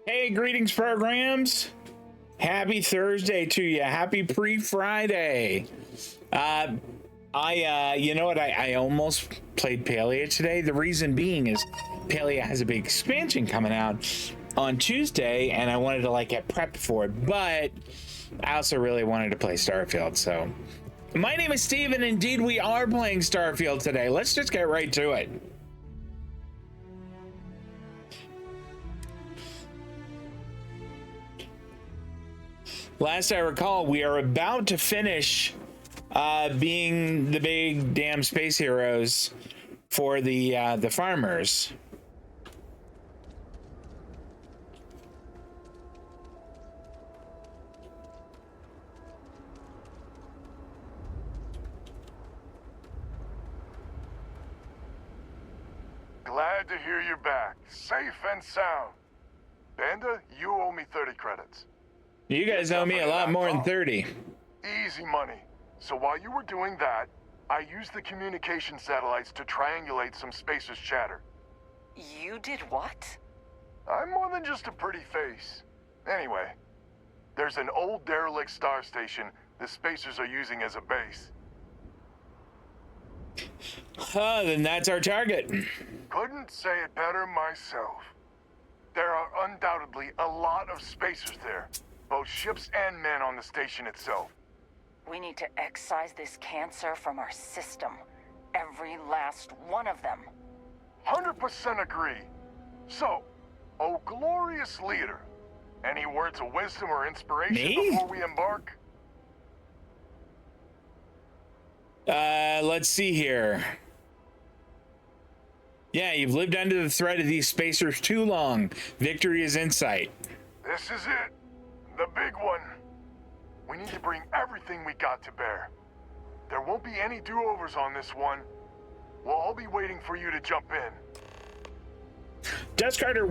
Hey, greetings, programs. Happy Thursday to you. Happy pre-Friday. You know what? I almost played Palia today. The reason being is Palia has a big expansion coming out on Tuesday, and I wanted to like get prepped for it. But I also really wanted to play Starfield. So, my name is Steve, and indeed we are playing Starfield today. Let's just get right to it. Last I recall, we are about to finish being the big damn space heroes for the farmers. Glad to hear you're back, safe and sound. Banda, you owe me 30 credits. You guys owe me a lot more than 30. Easy money. So while you were doing that, I used the communication satellites to triangulate some spacers' chatter. You did what? I'm more than just a pretty face. Anyway, there's an old derelict star station the spacers are using as a base. Then that's our target. Couldn't say it better myself. There are undoubtedly a lot of spacers there, both ships and men on the station itself. We need to excise this cancer from our system. Every last one of them. 100% agree. So, oh glorious leader, any words of wisdom or inspiration before we embark? Let's see here. Yeah, you've lived under the threat of these spacers too long. Victory is in sight. This is it. The big one. We need to bring everything we got to bear. There won't be any do-overs on this one. We'll all be waiting for you to jump in. Dust Carter,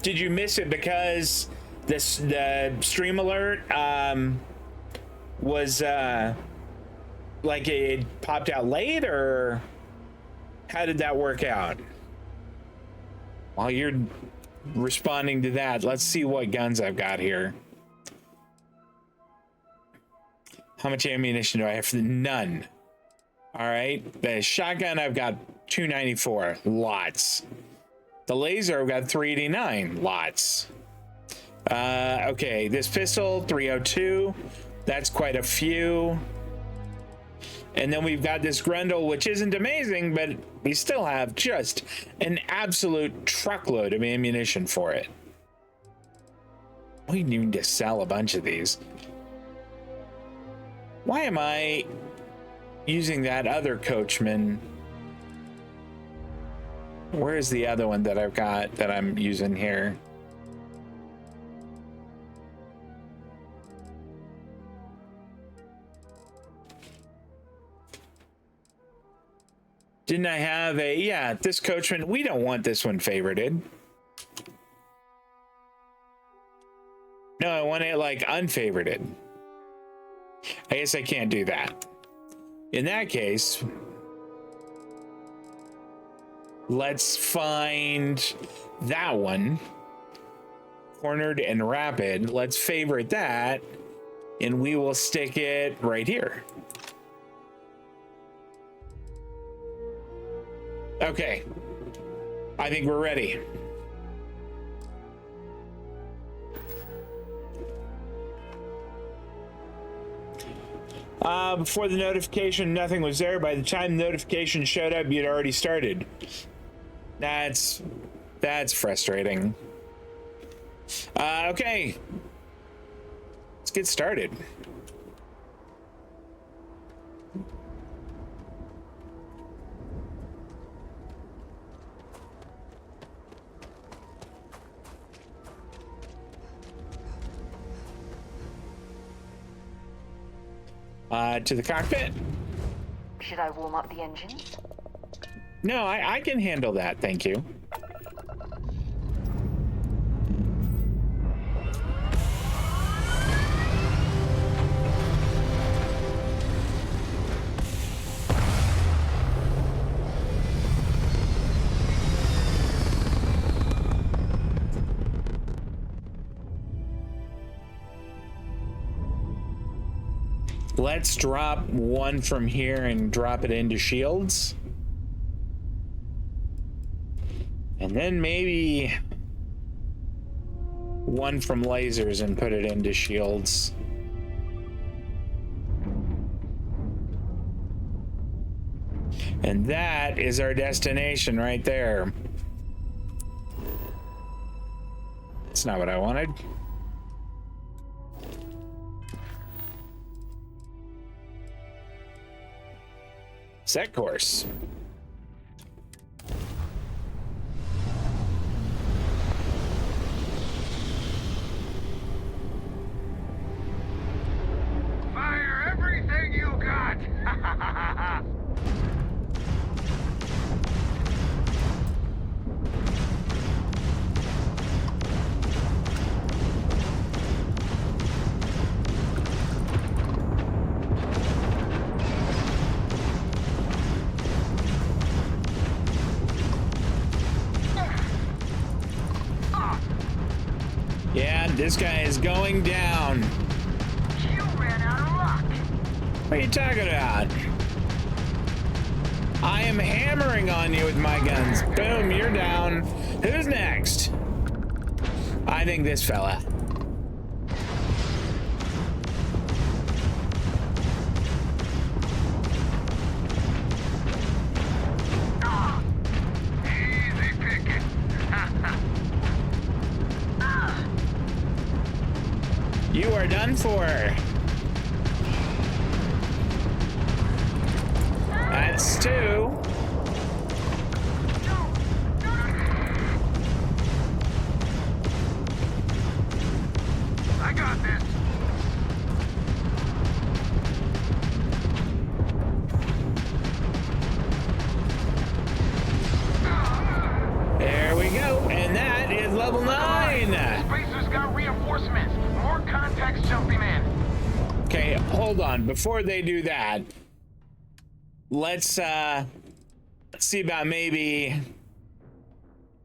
did you miss it because the stream alert was like it popped out late, or how did that work out? While you're responding to that, let's see what guns I've got here. How much ammunition do I have? None. All right, the shotgun I've got 294, lots. The laser I've got 389, lots. Okay, this pistol 302, that's quite a few. And then we've got this Grundle, which isn't amazing, but we still have just an absolute truckload of ammunition for it. We need to sell a bunch of these. Why am I using that other coachman? Where is the other one that I've got that I'm using here? Didn't I have this coachman? We don't want this one favorited. No, I want it like unfavorited. I guess I can't do that. In that case, let's find that one. Cornered and rapid. Let's favorite that, and we will stick it right here. Okay, I think we're ready. Before the notification, nothing was there. By the time the notification showed up, you'd already started. That's frustrating. Okay, let's get started. To the cockpit. Should I warm up the engines? No, I can handle that, thank you. Let's drop one from here and drop it into shields. And then maybe one from lasers and put it into shields. And that is our destination right there. That's not what I wanted. Set course. Fire everything you got! Yeah, this guy is going down. You ran out of luck. What are you talking about? I am hammering on you with my guns. Boom, you're down. Who's next? I think this fella. Easy picking. You are done for. That's two. I got this. There we go. And that is level 9. Spacers got reinforcements. More contacts jumping in. Okay, hold on. Before they do that, let's see about maybe.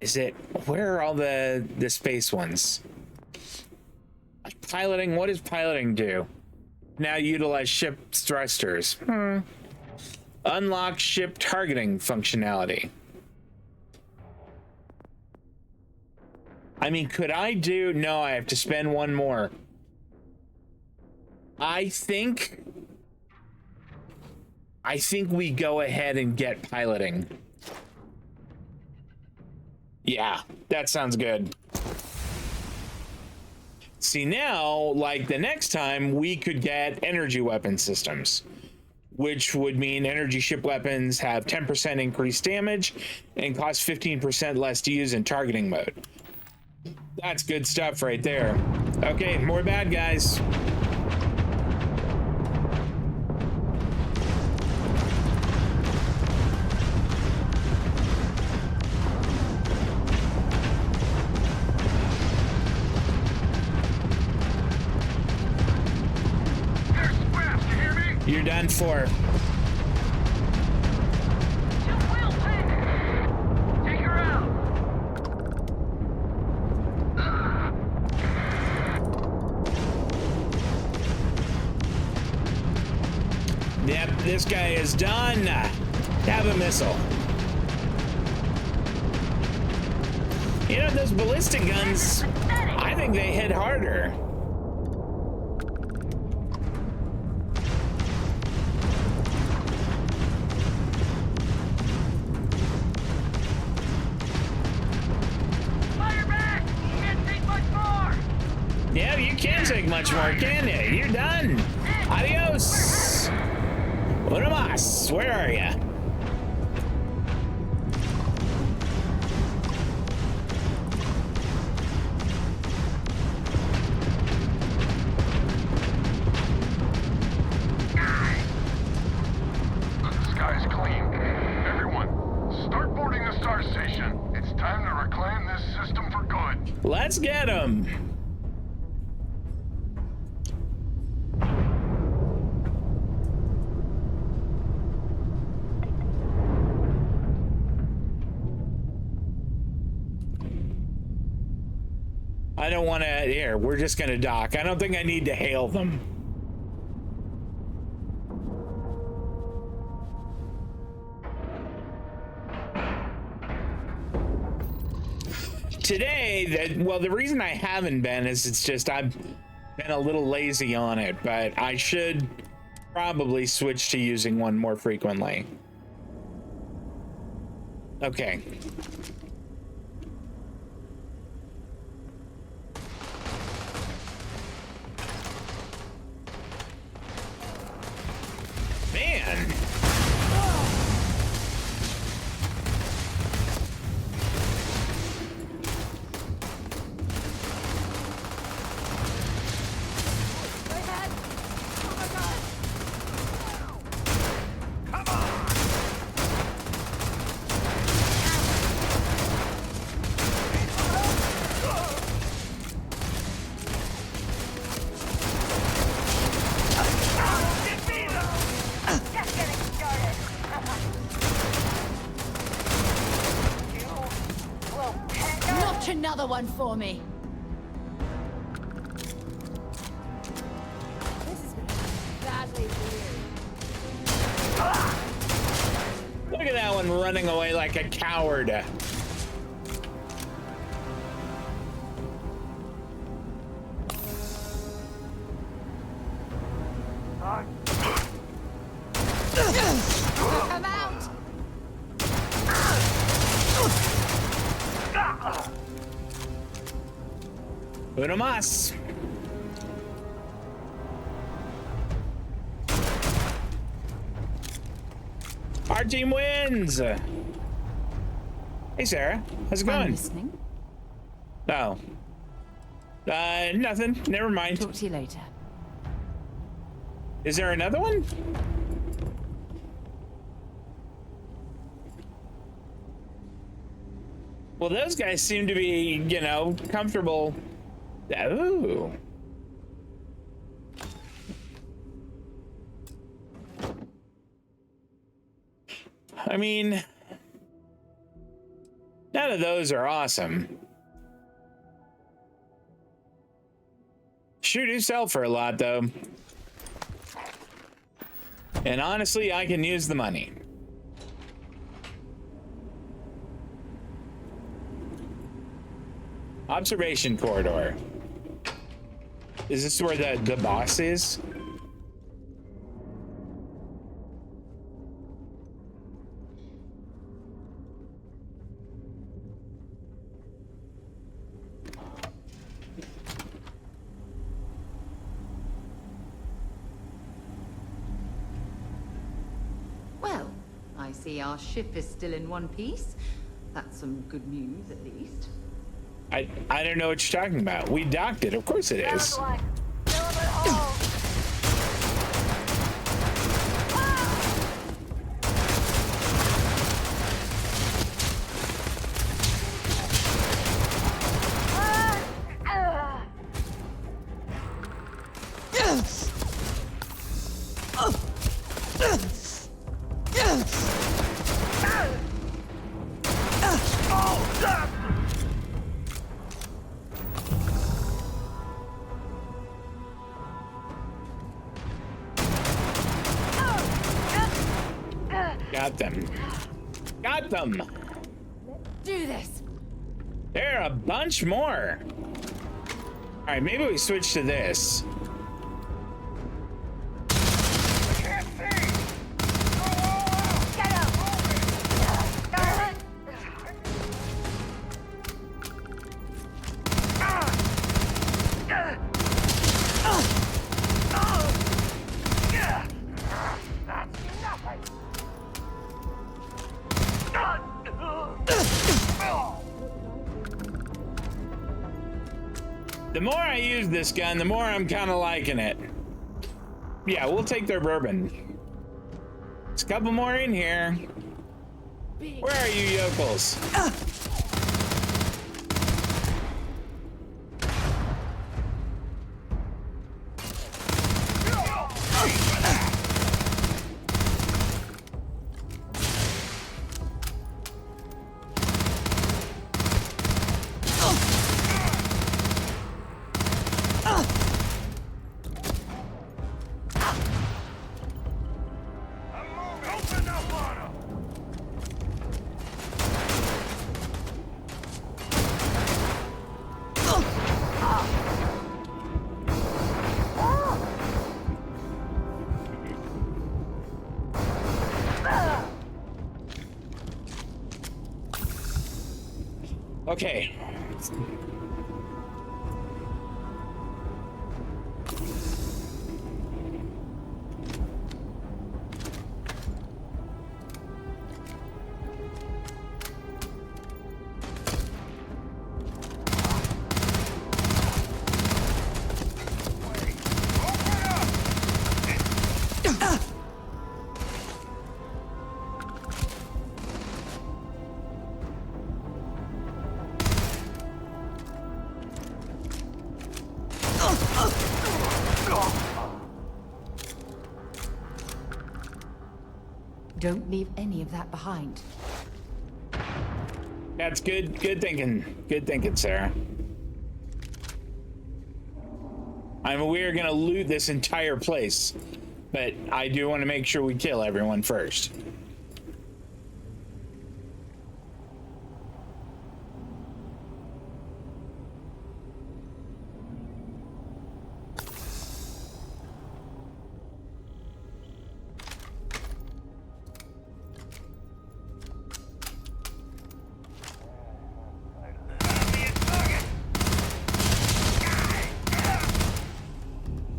Is it, where are all the space ones? Piloting, what does piloting do? Now utilize ship thrusters. Unlock ship targeting functionality. I mean, could I do, no, I have to spend one more. I think we go ahead and get piloting. Yeah, that sounds good. See, now, like the next time, we could get energy weapon systems, which would mean energy ship weapons have 10% increased damage and cost 15% less to use in targeting mode. That's good stuff right there. Okay, more bad guys. You're done for. Take her out. Yep, this guy is done. Have a missile. You know, those ballistic guns, I think they hit harder. Yeah, you can't take much more, can you? You're done. Adios. Uno mas. Where are you? The sky's clean. Everyone, start boarding the star station. It's time to reclaim this system for good. Let's get him. I don't want to, here, we're just going to dock. I don't think I need to hail them. today, well, the reason I haven't been is it's just I've been a little lazy on it, but I should probably switch to using one more frequently. Okay. Man. Another one for me. This is badly weird. Look at that one running away like a coward. Come out. Uno más. Our team wins. Hey, Sarah. How's it I'm going? listening. Oh. Nothing. Never mind. Talk to you later. Is there another one? Well, those guys seem to be, you know, comfortable. Ooh. I mean, none of those are awesome. Sure do sell for a lot, though. And honestly, I can use the money. Observation corridor. Is this where the boss is? Well, I see our ship is still in one piece. That's some good news, at least. I don't know what you're talking about. We docked it. Of course it is. Got them. Got them. Do this. There are a bunch more. All right, maybe we switch to this. Can't see! Get out! The more I use this gun, the more I'm kind of liking it. Yeah, we'll take their bourbon. There's a couple more in here. Where are you yokels? Okay. Don't leave any of that behind. That's good. Good thinking. Good thinking, Sarah. We're gonna loot this entire place, but I do want to make sure we kill everyone first.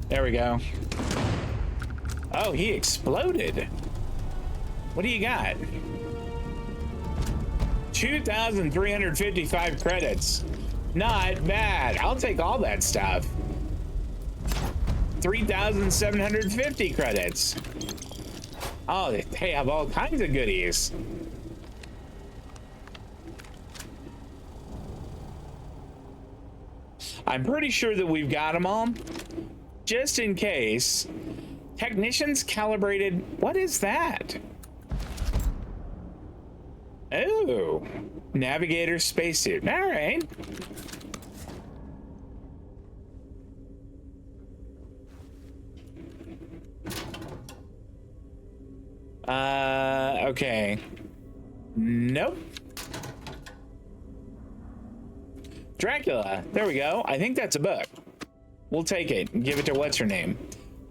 There we go. Oh, he exploded. What do you got? 2,355 credits. Not bad. I'll take all that stuff. 3,750 credits. Oh, they have all kinds of goodies. I'm pretty sure that we've got them all. Just in case. Technicians calibrated. What is that? Oh, navigator spacesuit. All right. Okay. Nope. Dracula. There we go. I think that's a book. We'll take it and give it to what's her name.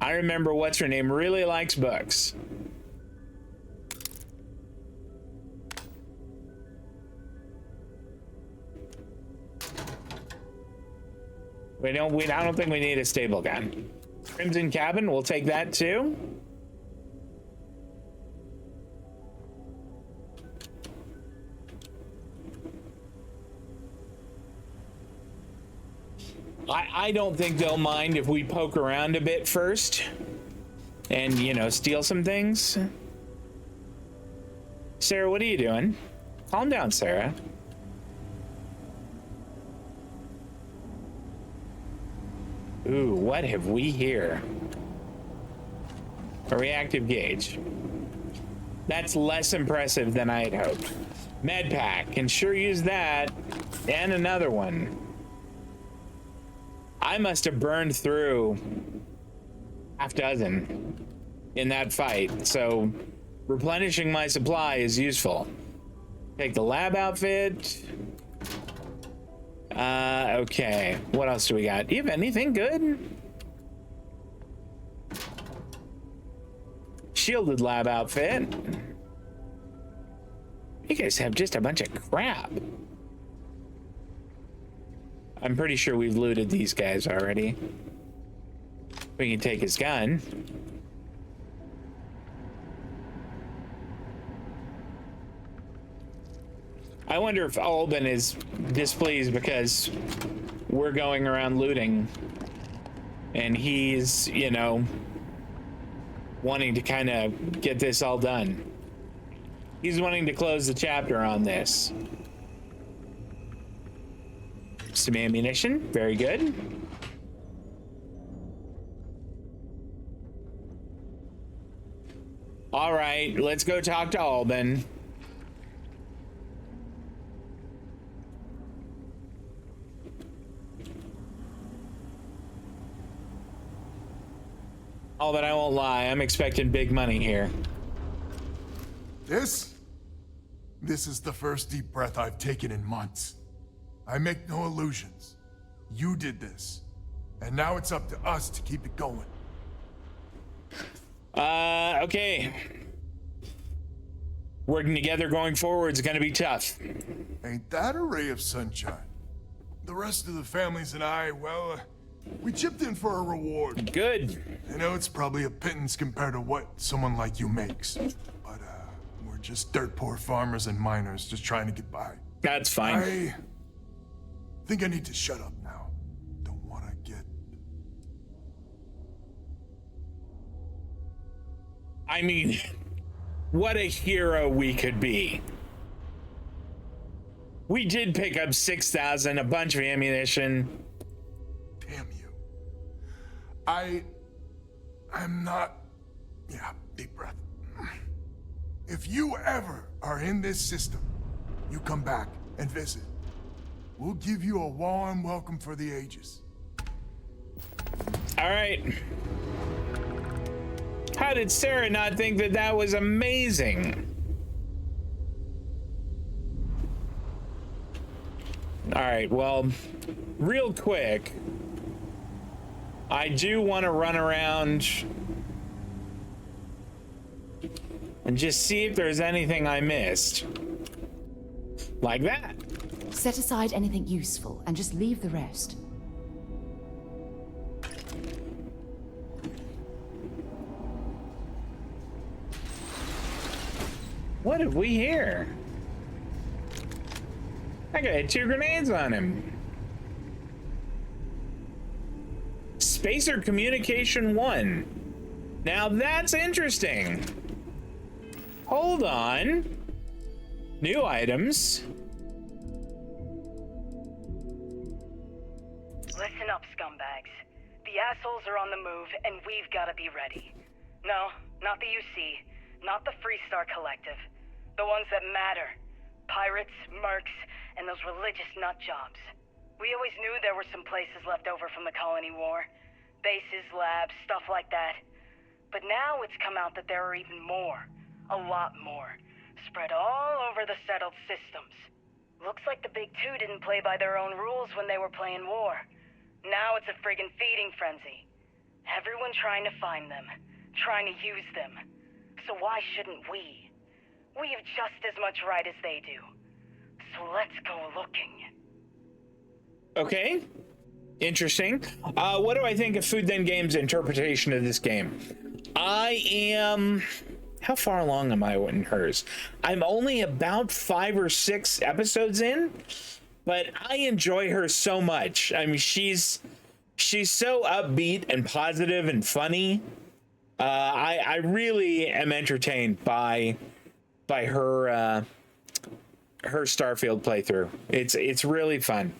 I remember what's her name really likes books. I don't think we need a stable gun. Crimson Cabin, we'll take that too. I don't think they'll mind if we poke around a bit first and, you know, steal some things. Sarah, what are you doing? Calm down, Sarah. Ooh, what have we here? A reactive gauge. That's less impressive than I had hoped. Med pack, can sure use that. And another one. I must have burned through half dozen in that fight, so replenishing my supply is useful. Take the lab outfit. Okay. What else do we got? Do you have anything good? Shielded lab outfit. You guys have just a bunch of crap. I'm pretty sure we've looted these guys already. We can take his gun. I wonder if Alban is displeased because we're going around looting and he's, you know, wanting to kind of get this all done. He's wanting to close the chapter on this. Some ammunition, very good. All right, let's go talk to Alban. Alban, I won't lie, I'm expecting big money here. This is the first deep breath I've taken in months. I make no illusions. You did this. And now it's up to us to keep it going. Okay. Working together going forward is gonna be tough. Ain't that a ray of sunshine? The rest of the families and I, well, we chipped in for a reward. Good. I know it's probably a pittance compared to what someone like you makes, but we're just dirt poor farmers and miners just trying to get by. That's fine. I think I need to shut up now. Don't want to get... I mean, what a hero we could be. We did pick up 6,000, a bunch of ammunition. Damn you. I'm not... Yeah, deep breath. If you ever are in this system, you come back and visit. We'll give you a warm welcome for the ages. All right. How did Sarah not think that that was amazing? All right, well, real quick, I do want to run around and just see if there's anything I missed. Like that. Set aside anything useful and just leave the rest. What have we here? I got 2 grenades on him. Spacer Communication 1. Now that's interesting. Hold on. New items. Listen up, scumbags. The assholes are on the move, and we've got to be ready. No, not the UC, not the Freestar Collective. The ones that matter. Pirates, mercs, and those religious nut jobs. We always knew there were some places left over from the Colony War. Bases, labs, stuff like that. But now it's come out that there are even more. A lot more. Spread all over the settled systems. Looks like the Big Two didn't play by their own rules when they were playing war. Now it's a friggin' feeding frenzy. Everyone trying to find them. Trying to use them. So why shouldn't we? We have just as much right as they do. So let's go looking. Okay. Interesting. What do I think of Food Then Game's interpretation of this game? I am... How far along am I in hers? I'm only about 5 or 6 episodes in, but I enjoy her so much. I mean, she's so upbeat and positive and funny. I really am entertained by her Starfield playthrough. It's really fun.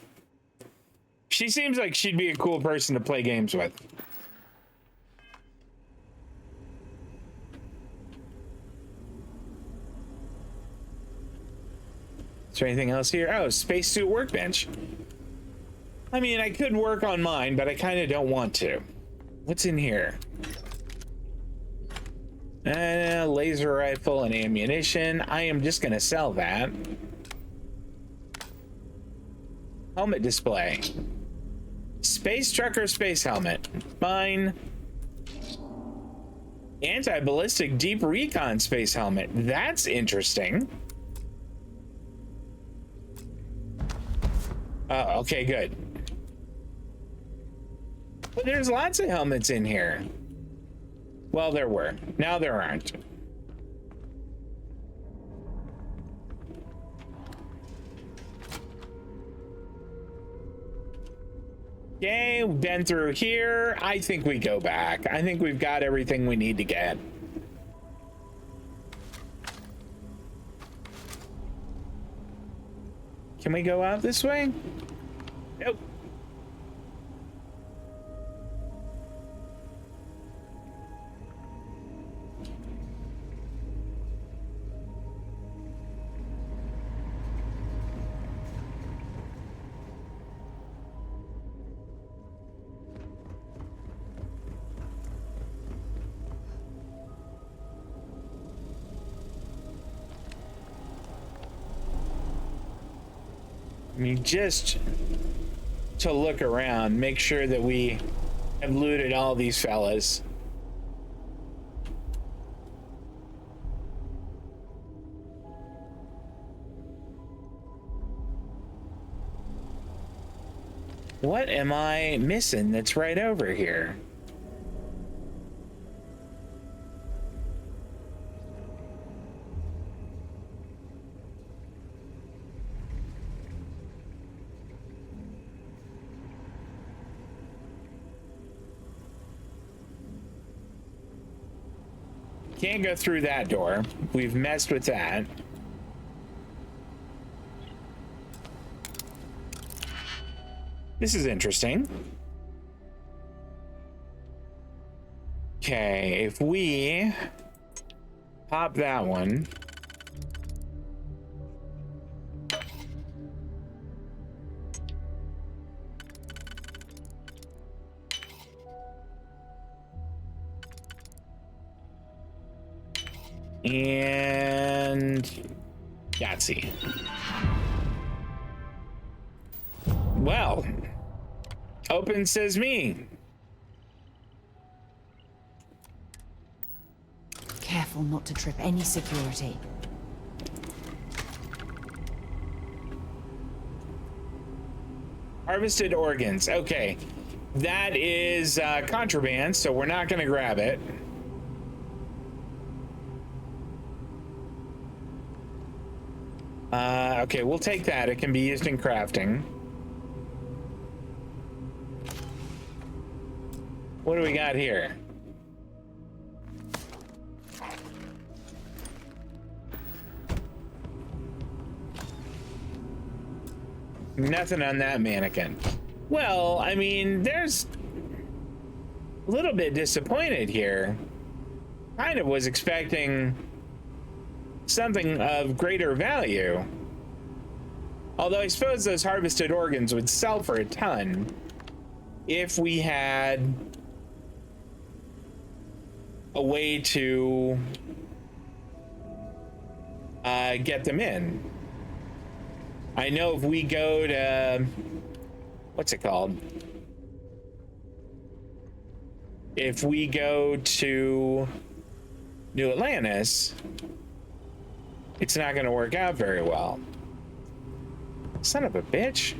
She seems like she'd be a cool person to play games with. Is there anything else here? Oh, spacesuit workbench. I mean, I could work on mine, but I kind of don't want to. What's in here? Laser rifle and ammunition. I am just gonna sell that. Helmet display. Space trucker space helmet. Fine. Anti-ballistic deep recon space helmet. That's interesting. Oh, okay, good. Well, there's lots of helmets in here. Well, there were. Now there aren't. Okay, we've been through here. I think we go back. I think we've got everything we need to get. Can we go out this way? Nope. I mean, just to look around, make sure that we have looted all these fellas. What am I missing that's right over here? Can't go through that door. We've messed with that. This is interesting. Okay, if we pop that one. And Yahtzee. Well, open says me. Careful not to trip any security. Harvested organs. Okay. That is contraband, so we're not going to grab it. Okay, we'll take that. It can be used in crafting. What do we got here? Nothing on that mannequin. Well, I mean, there's a little bit disappointed here. Kind of was expecting something of greater value. Although I suppose those harvested organs would sell for a ton if we had a way to get them in. I know if we go to, what's it called? If we go to New Atlantis, it's not going to work out very well. Son of a bitch.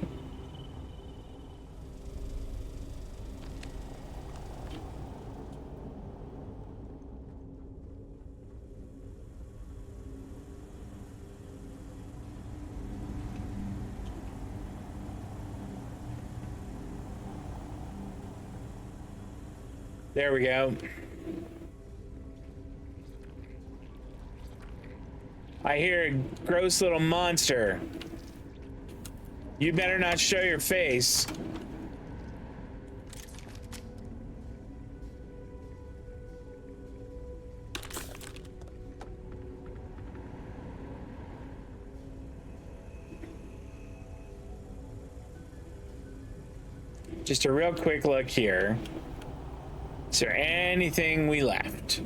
There we go. I hear a gross little monster. You better not show your face. Just a real quick look here. Is there anything we left?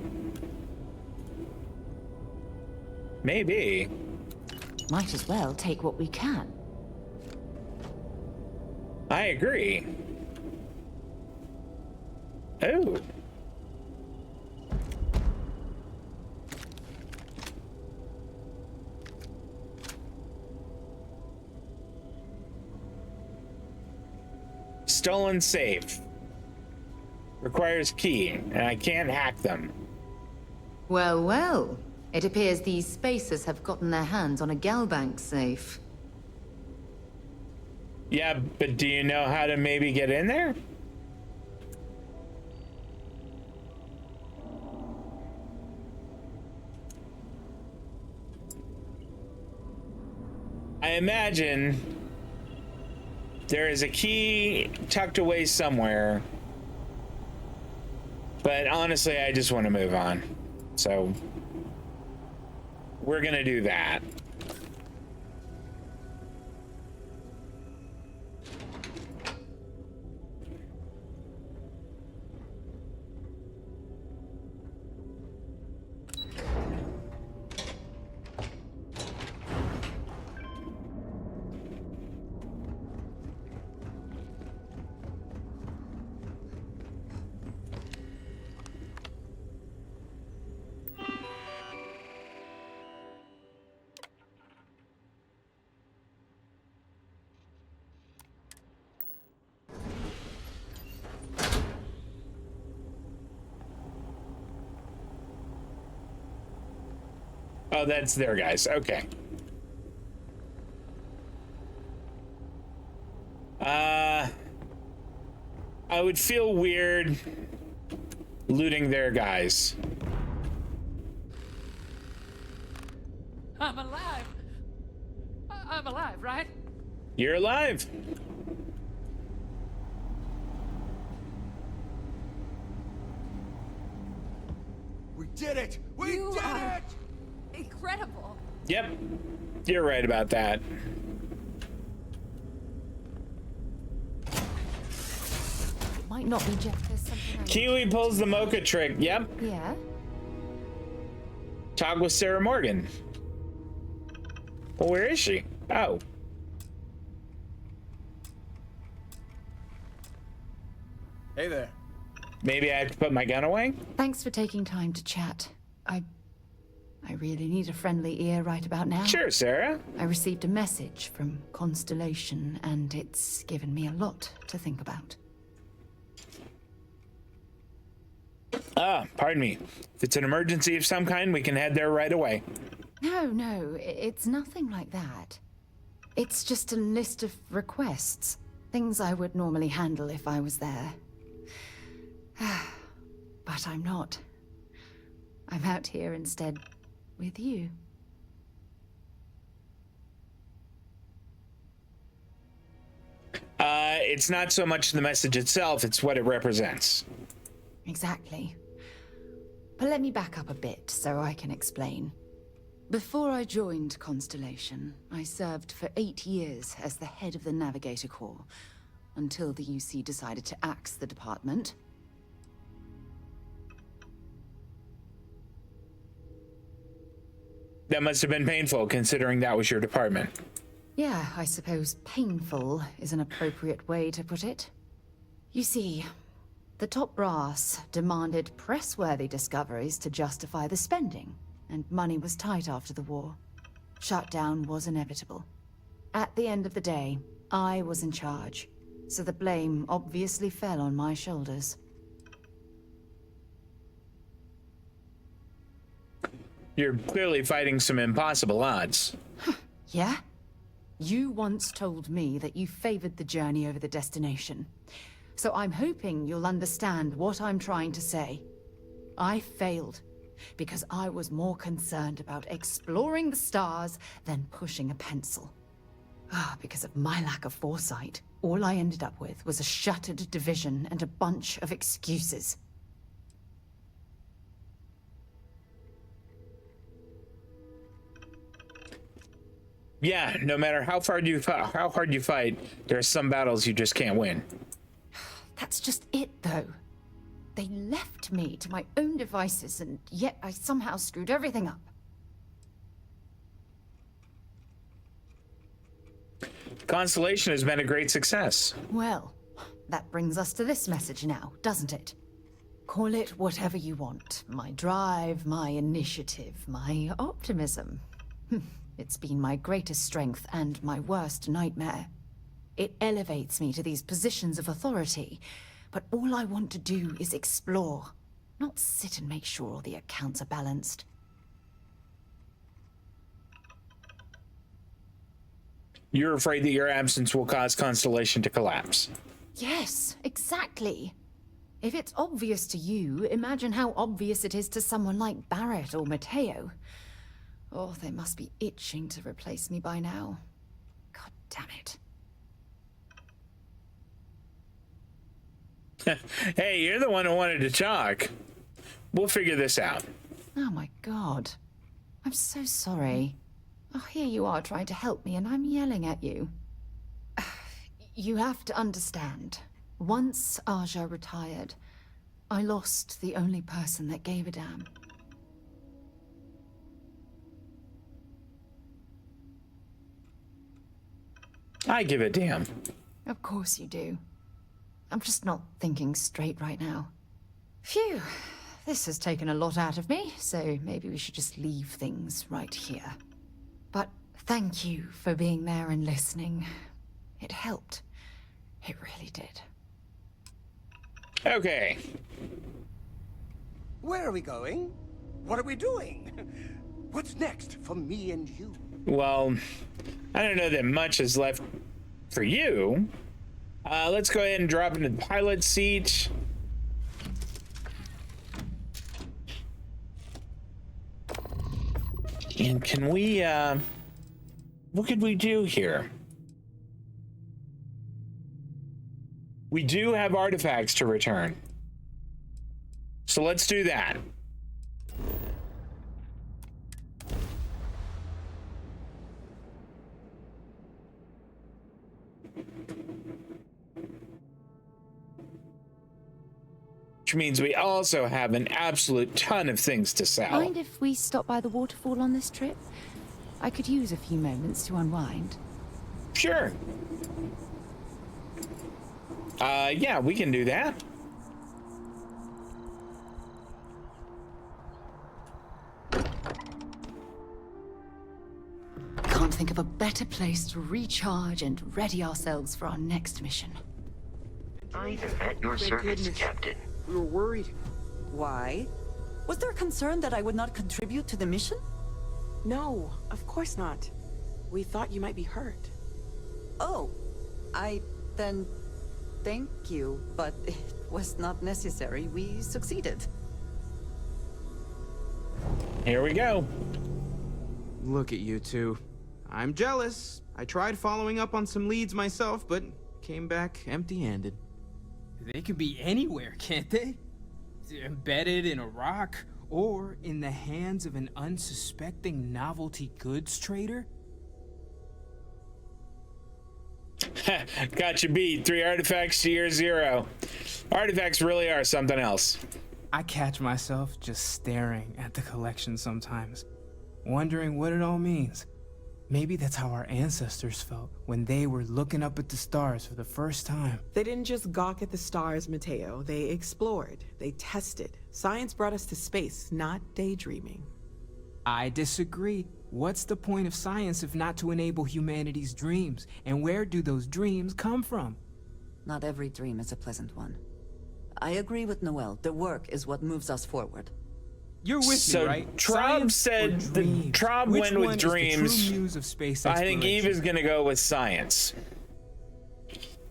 Maybe. Might as well take what we can. I agree. Oh. Stolen safe. Requires key, and I can't hack them. Well, well. It appears these spacers have gotten their hands on a Galbank safe. Yeah, but do you know how to maybe get in there? I imagine there is a key tucked away somewhere. But honestly, I just want to move on. So we're gonna do that. Oh, that's their guys. Okay. I would feel weird looting their guys. I'm alive. I'm alive, right? You're alive. We did it! We did it! Incredible. Yep. You're right about that. It might not be just there's something. Kiwi pulls the mocha trick. Yep. Yeah. Talk with Sarah Morgan. Well, where is she? Oh. Hey there. Maybe I have to put my gun away? Thanks for taking time to chat. I really need a friendly ear right about now. Sure, Sarah. I received a message from Constellation, and it's given me a lot to think about. Pardon me. If it's an emergency of some kind, we can head there right away. No, it's nothing like that. It's just a list of requests. Things I would normally handle if I was there. But I'm not. I'm out here instead with you. It's not so much the message itself, it's what it represents. Exactly. But let me back up a bit so I can explain. Before I joined Constellation, I served for 8 years as the head of the Navigator Corps, until the UC decided to axe the department. That must have been painful, considering that was your department. Yeah, I suppose painful is an appropriate way to put it. You see, the top brass demanded press-worthy discoveries to justify the spending, and money was tight after the war. Shutdown was inevitable. At the end of the day, I was in charge, so the blame obviously fell on my shoulders. You're clearly fighting some impossible odds. Yeah? You once told me that you favored the journey over the destination. So I'm hoping you'll understand what I'm trying to say. I failed because I was more concerned about exploring the stars than pushing a pencil. Because of my lack of foresight, all I ended up with was a shattered division and a bunch of excuses. Yeah, no matter how hard you fight, there are some battles you just can't win. That's just it, though. They left me to my own devices, and yet I somehow screwed everything up. Constellation has been a great success. Well, that brings us to this message now, doesn't it? Call it whatever you want. My drive, my initiative, my optimism. It's been my greatest strength and my worst nightmare. It elevates me to these positions of authority, but all I want to do is explore, not sit and make sure all the accounts are balanced. You're afraid that your absence will cause Constellation to collapse. Yes, exactly. If it's obvious to you, imagine how obvious it is to someone like Barrett or Mateo. Oh, they must be itching to replace me by now. God damn it. Hey, you're the one who wanted to talk. We'll figure this out. Oh my god. I'm so sorry. Oh, here you are trying to help me and I'm yelling at you. You have to understand. Once Aja retired, I lost the only person that gave a damn. I give a damn. Of course you do. I'm just not thinking straight right now. Phew. This has taken a lot out of me, so maybe we should just leave things right here. But thank you for being there and listening. It helped. It really did. Okay. Where are we going? What are we doing? What's next for me and you? Well, I don't know that much is left for you. Let's go ahead and drop into the pilot seat. And can we, what could we do here? We do have artifacts to return. So let's do that. Which means we also have an absolute ton of things to sell. Mind if we stop by the waterfall on this trip? I could use a few moments to unwind. Sure. Yeah, we can do that. Can't think of a better place to recharge and ready ourselves for our next mission. I'm at your service, Captain. We were worried. Why? Was there concern that I would not contribute to the mission? No, of course not. We thought you might be hurt. Oh, then thank you, but it was not necessary. We succeeded. Here we go. Look at you two. I'm jealous. I tried following up on some leads myself, but came back empty-handed. They can be anywhere, can't they? Embedded in a rock, or in the hands of an unsuspecting novelty goods trader? Got you beat. 3 artifacts to your 0. Artifacts really are something else. I catch myself just staring at the collection sometimes, wondering what it all means. Maybe that's how our ancestors felt when they were looking up at the stars for the first time. They didn't just gawk at the stars, Mateo. They explored. They tested. Science brought us to space, not daydreaming. I disagree. What's the point of science if not to enable humanity's dreams? And where do those dreams come from? Not every dream is a pleasant one. I agree with Noel. The work is what moves us forward. You're with me, right? Traub said Traub went with dreams. I think Eve is gonna go with science.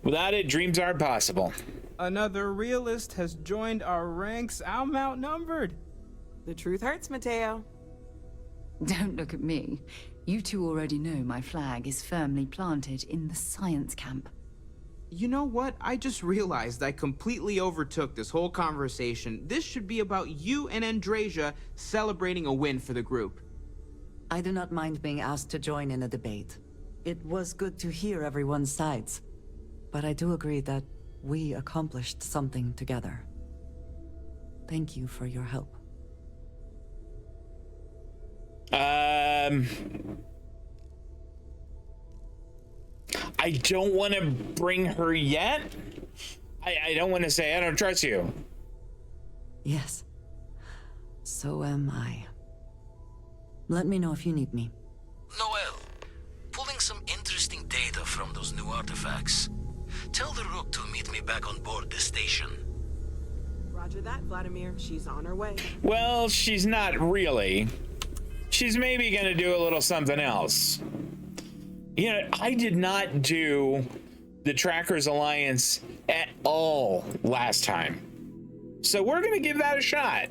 Without it, dreams aren't possible. Another realist has joined our ranks. I'm outnumbered. The truth hurts, Mateo. Don't look at me. You two already know my flag is firmly planted in the science camp. You know what? I just realized I completely overtook this whole conversation. This should be about you and Andrasia celebrating a win for the group. I do not mind being asked to join in a debate. It was good to hear everyone's sides. But I do agree that we accomplished something together. Thank you for your help. I don't want to bring her yet. I don't want to say I don't trust you. Yes. So am I. Let me know if you need me. Noel, pulling some interesting data from those new artifacts. Tell the Rook to meet me back on board the station. Roger that, Vladimir. She's on her way. Well, she's not really. She's maybe gonna do a little something else. You know, I did not do the Trackers Alliance at all last time. So we're gonna give that a shot.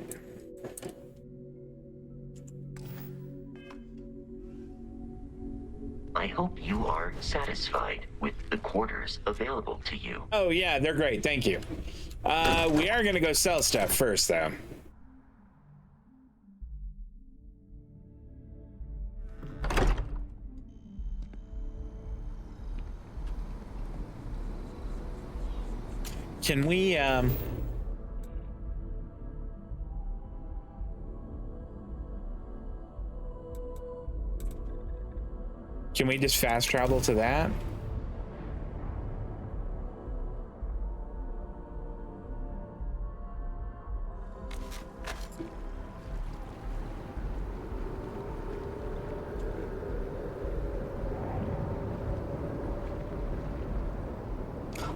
I hope you are satisfied with the quarters available to you. Oh yeah, they're great, thank you. We are gonna go sell stuff first though. Can we, can we just fast travel to that?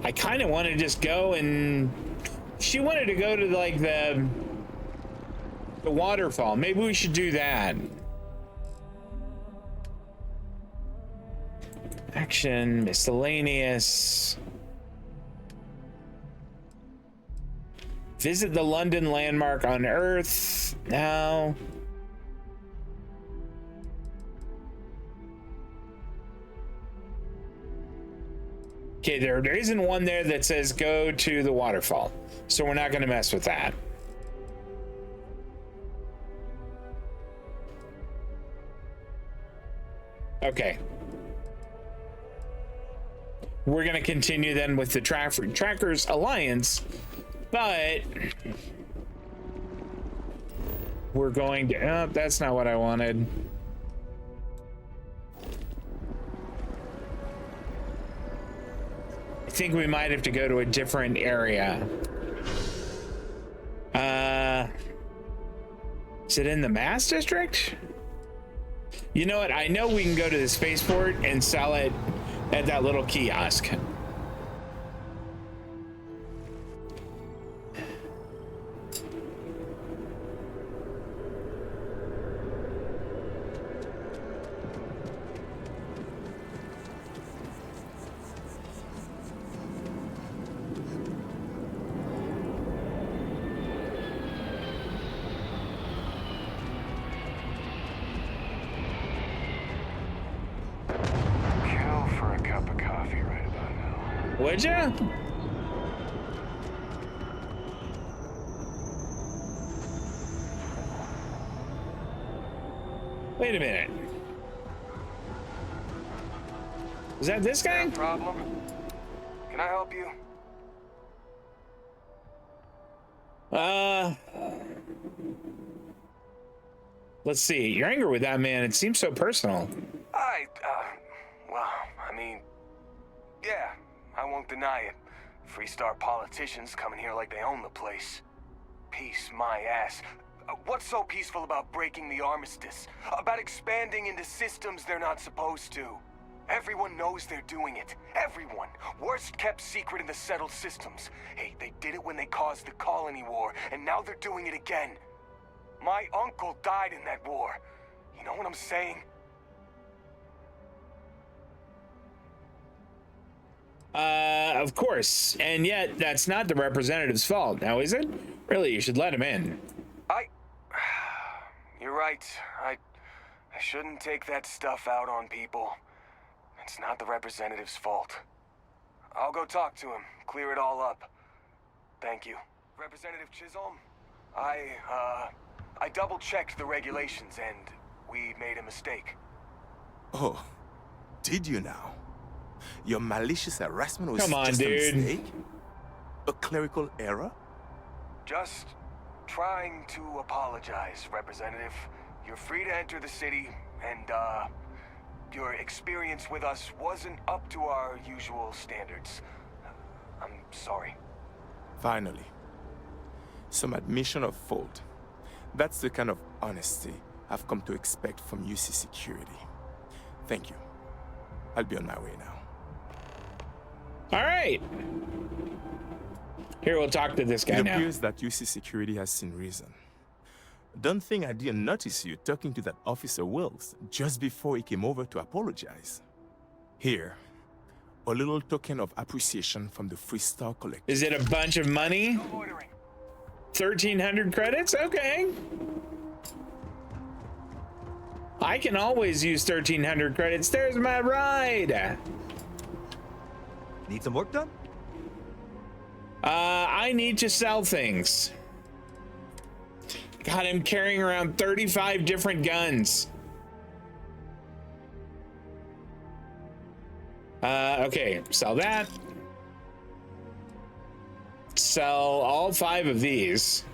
I kind of want to just go and she wanted to go to like the waterfall. Maybe we should do that. Collection, miscellaneous. Visit the London landmark on Earth. Now. Okay, there isn't one there that says go to the waterfall. So we're not going to mess with that. Okay. We're going to continue then with the Trackers Alliance, but we're going to... Oh, that's not what I wanted. I think we might have to go to a different area. Is it in the Mass District? You know what? I know we can go to the spaceport and sell it at that little kiosk. Would ya? Wait a minute. Is that this guy? Problem? Can I help you? Let's see. Your anger with that man, it seems so personal. Well, I mean, yeah. I won't deny it. Freestar politicians coming here like they own the place. Peace my ass. What's so peaceful about breaking the armistice? About expanding into systems they're not supposed to? Everyone knows they're doing it. Everyone. Worst kept secret in the settled systems. Hey, they did it when they caused the colony war, and now they're doing it again. My uncle died in that war. You know what I'm saying? Of course. And yet, that's not the representative's fault, now is it? Really, you should let him in. You're right. I shouldn't take that stuff out on people. It's not the representative's fault. I'll go talk to him, clear it all up. Thank you. Representative Chisholm, I double-checked the regulations and we made a mistake. Oh, did you now? Your malicious harassment was Come on, just dude. a mistake? A clerical error? Just trying to apologize, Representative. You're free to enter the city, and, your experience with us wasn't up to our usual standards. I'm sorry. Finally. Some admission of fault. That's the kind of honesty I've come to expect from UC Security. Thank you. I'll be on my way now. All right. Here, we'll talk to this guy It now. appears that UC Security has seen reason. Don't think I didn't notice you talking to that Officer Wills just before he came over to apologize. Here, a little token of appreciation from the Freestar Collective. Is it a bunch of money? 1,300 credits? Okay. I can always use 1,300 credits. There's my ride. Need some work done? I need to sell things. God, I'm carrying around 35 different guns. Okay, sell that. Sell all 5 of these.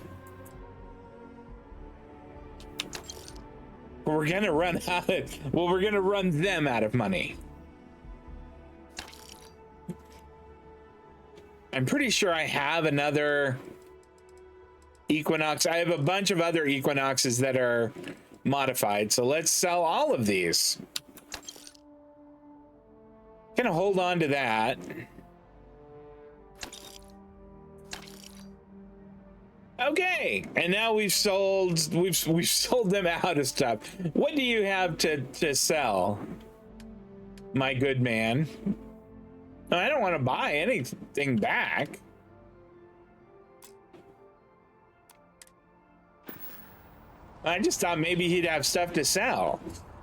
We're gonna run out of, well, we're gonna run them out of money. I'm pretty sure I have another Equinox. I have a bunch of other Equinoxes that are modified, so let's sell all of these. Gonna hold on to that. Okay, and now we've sold them out of stuff. What do you have to sell? my good man. No, I don't want to buy anything back. I just thought maybe he'd have stuff to sell.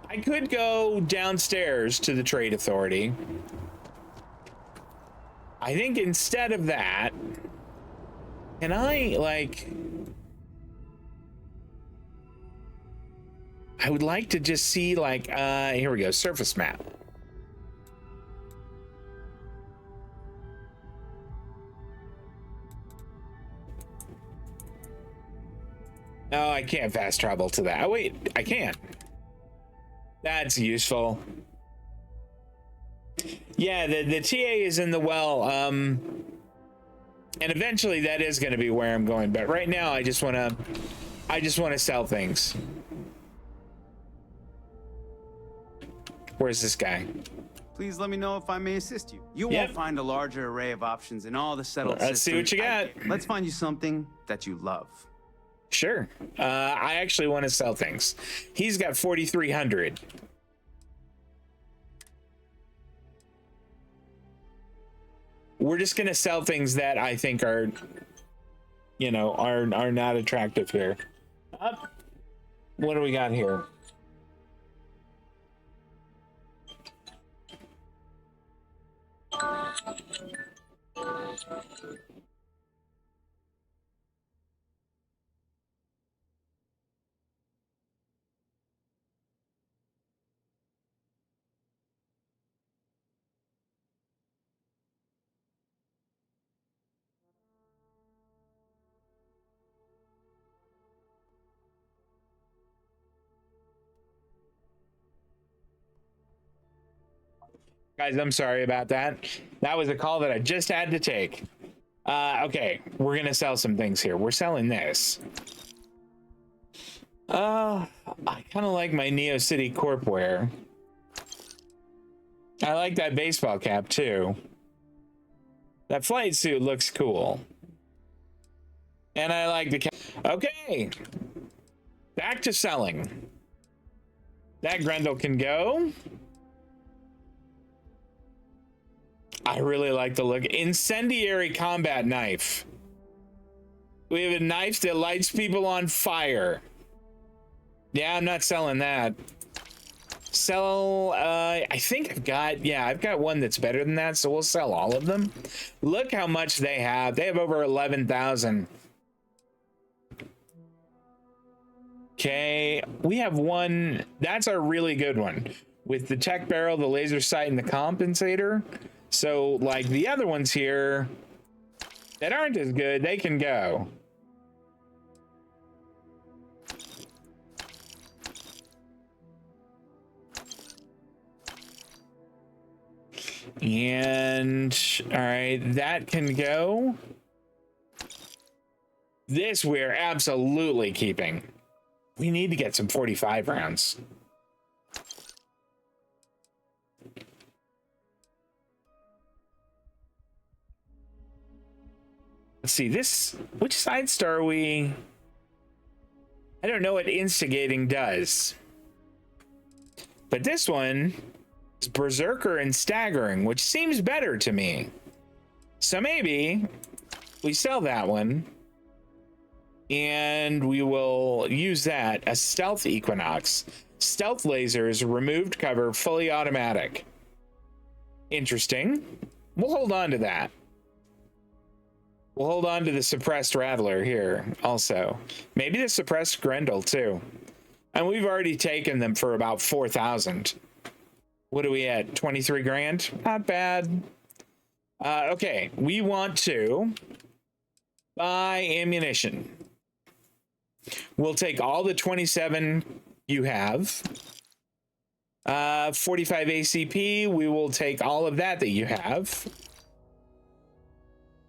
I could go downstairs to the trade authority. I think instead of that, can I, like... I would like to just see, like, here we go, surface map. Oh, I can't fast travel to that. Oh, wait, I can. That's useful. Yeah, the TA is in the well, and eventually that is going to be where I'm going. But right now, I just want to sell things. Where's this guy? Please let me know if I may assist you. You won't find a larger array of options in all the settled systems. Let's see what you got. Let's find you something that you love. Sure. I actually want to sell things. He's got 4,300. We're just going to sell things that I think are, you know, are not attractive here. What do we got here? Guys, I'm sorry about that. That was a call that I just had to take. Okay, we're gonna sell some things here. We're selling this. I kind of like my Neo City Corp wear. I like that baseball cap too. That flight suit looks cool. And I like the cap. Okay. Back to selling. That Grendel can go. I really like the look. Incendiary combat knife. We have a knife that lights people on fire. Yeah, I'm not selling that. Sell, I think I've got one that's better than that, so we'll sell all of them. Look how much they have. They have over 11,000. Okay, we have one. That's our really good one. With the tech barrel, the laser sight, and the compensator. So, like, the other ones here that aren't as good, they can go. And, all right, that can go. This we're absolutely keeping. We need to get some 45 rounds. Let's see, this, which side star are we? I don't know what instigating does. But this one is berserker and staggering, which seems better to me. So maybe we sell that one and we will use that as stealth equinox. Stealth lasers, removed cover, fully automatic. Interesting. We'll hold on to that. We'll hold on to the suppressed rattler here also. Maybe the suppressed Grendel too. And we've already taken them for about 4,000. What are we at? 23 grand? Not bad. Okay, we want to buy ammunition. We'll take all the 27 you have. 45 ACP, we will take all of that you have.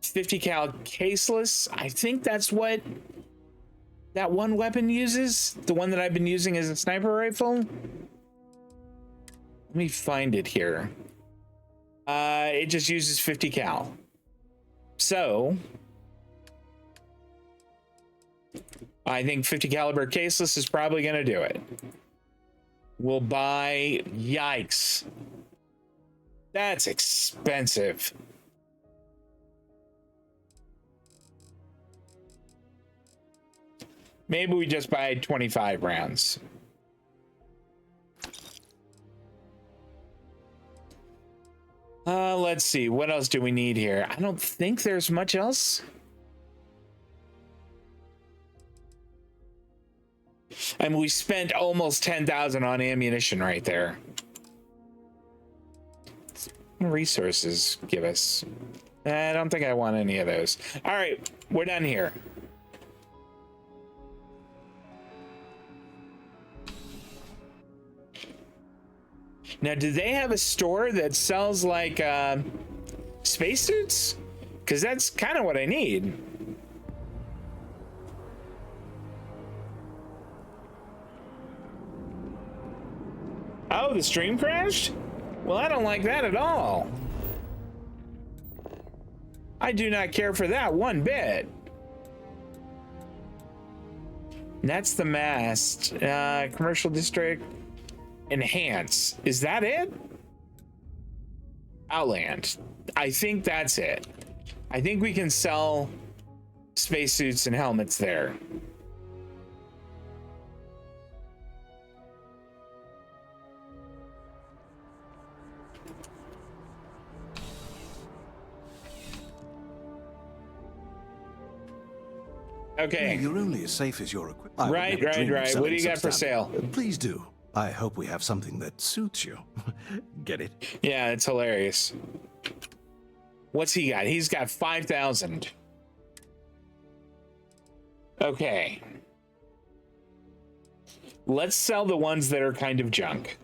50 cal caseless. I think that's what that one weapon uses. The one that I've been using as a sniper rifle. Let me find it here. It just uses 50 cal. So I think 50 caliber caseless is probably going to do it. We'll buy, yikes. That's expensive. Maybe we just buy 25 rounds. Let's see. What else do we need here? I don't think there's much else. And we spent almost 10,000 on ammunition right there. What resources give us? I don't think I want any of those. All right, we're done here. Now, do they have a store that sells like spacesuits? Because that's kind of what I need. Oh, the stream crashed? Well, I don't like that at all. I do not care for that one bit. That's the mast. Commercial district. Enhance. Is that it? Outland. I think that's it. I think we can sell spacesuits and helmets there. Okay. You're only as safe as your equipment. Right. What do you got for sale? Please do. I hope we have something that suits you. Get it? Yeah, it's hilarious. What's he got? He's got 5,000. Okay. Let's sell the ones that are kind of junk.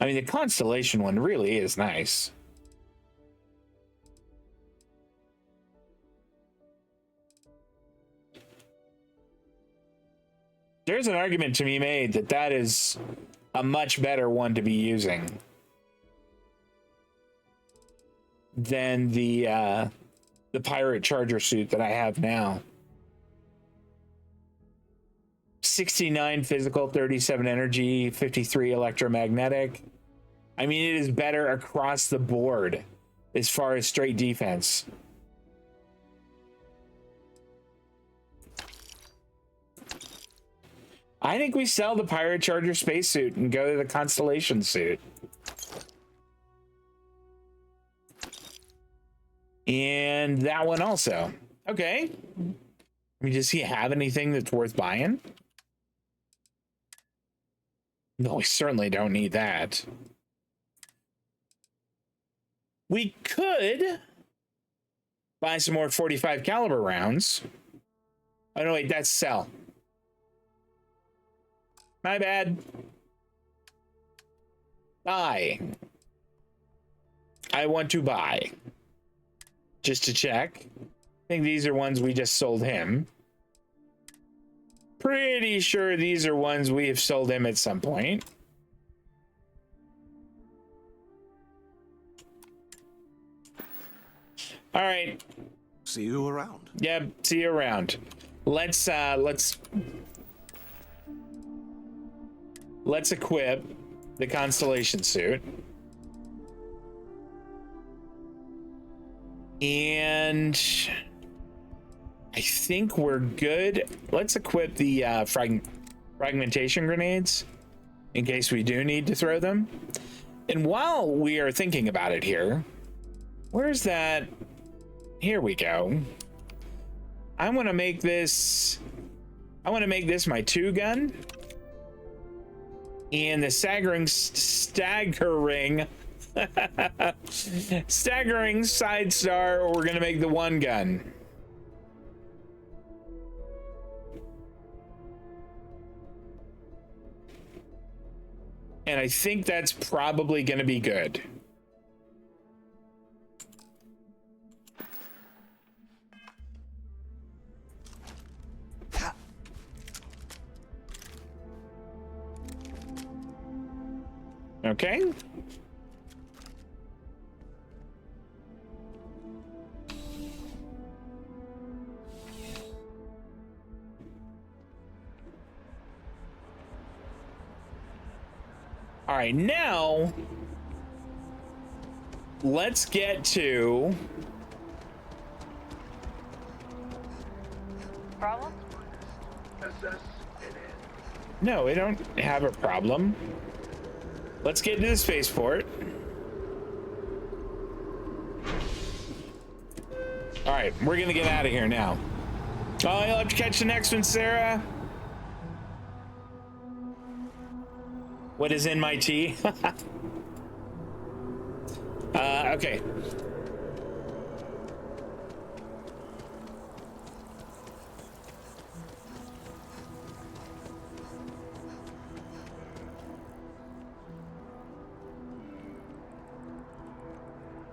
I mean, the Constellation one really is nice. There's an argument to be made that that is a much better one to be using than the pirate charger suit that I have now. 69 physical, 37 energy, 53 electromagnetic. I mean, it is better across the board as far as straight defense. I think we sell the pirate charger spacesuit and go to the Constellation suit. And that one also. Okay. I mean, does he have anything that's worth buying? No, we certainly don't need that. We could buy some more 45 caliber rounds. Oh, no, wait, that's sell. My bad. Buy. I want to buy. Just to check. I think these are ones we just sold him. Pretty sure these are ones we have sold him at some point. All right. See you around. Yep, see you around. Let's equip the Constellation suit. And I think we're good. Let's equip the fragmentation grenades in case we do need to throw them. And while we are thinking about it here, where's that? Here we go. I want to make this my 2-gun. And the staggering side star, we're gonna make the 1-gun. And I think that's probably gonna be good. Okay. All right, now let's get to... Problem? No, we don't have a problem. Let's get to the spaceport. All right, we're gonna get out of here now. Oh, you'll have to catch the next one, Sarah. What is in my tea? Okay.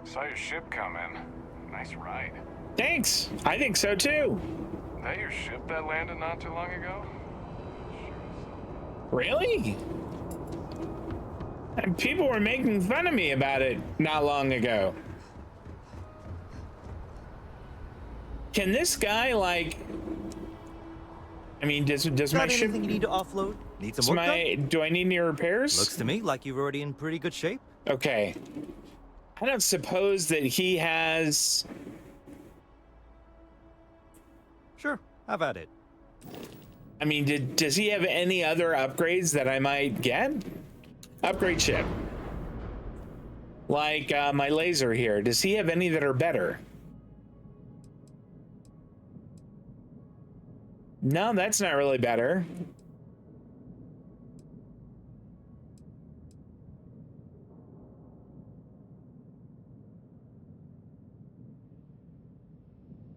Saw your ship come in. Nice ride. Thanks. I think so too. That your ship that landed not too long ago? Really? And people were making fun of me about it not long ago. Can this guy, like... I mean, does my ship... anything you need to offload? Need some work done? Do I need any repairs? Looks to me like you're already in pretty good shape. Okay. I don't suppose that he has... Sure, have at it. I mean, does he have any other upgrades that I might get? Upgrade ship. Like my laser here. Does he have any that are better? No, that's not really better.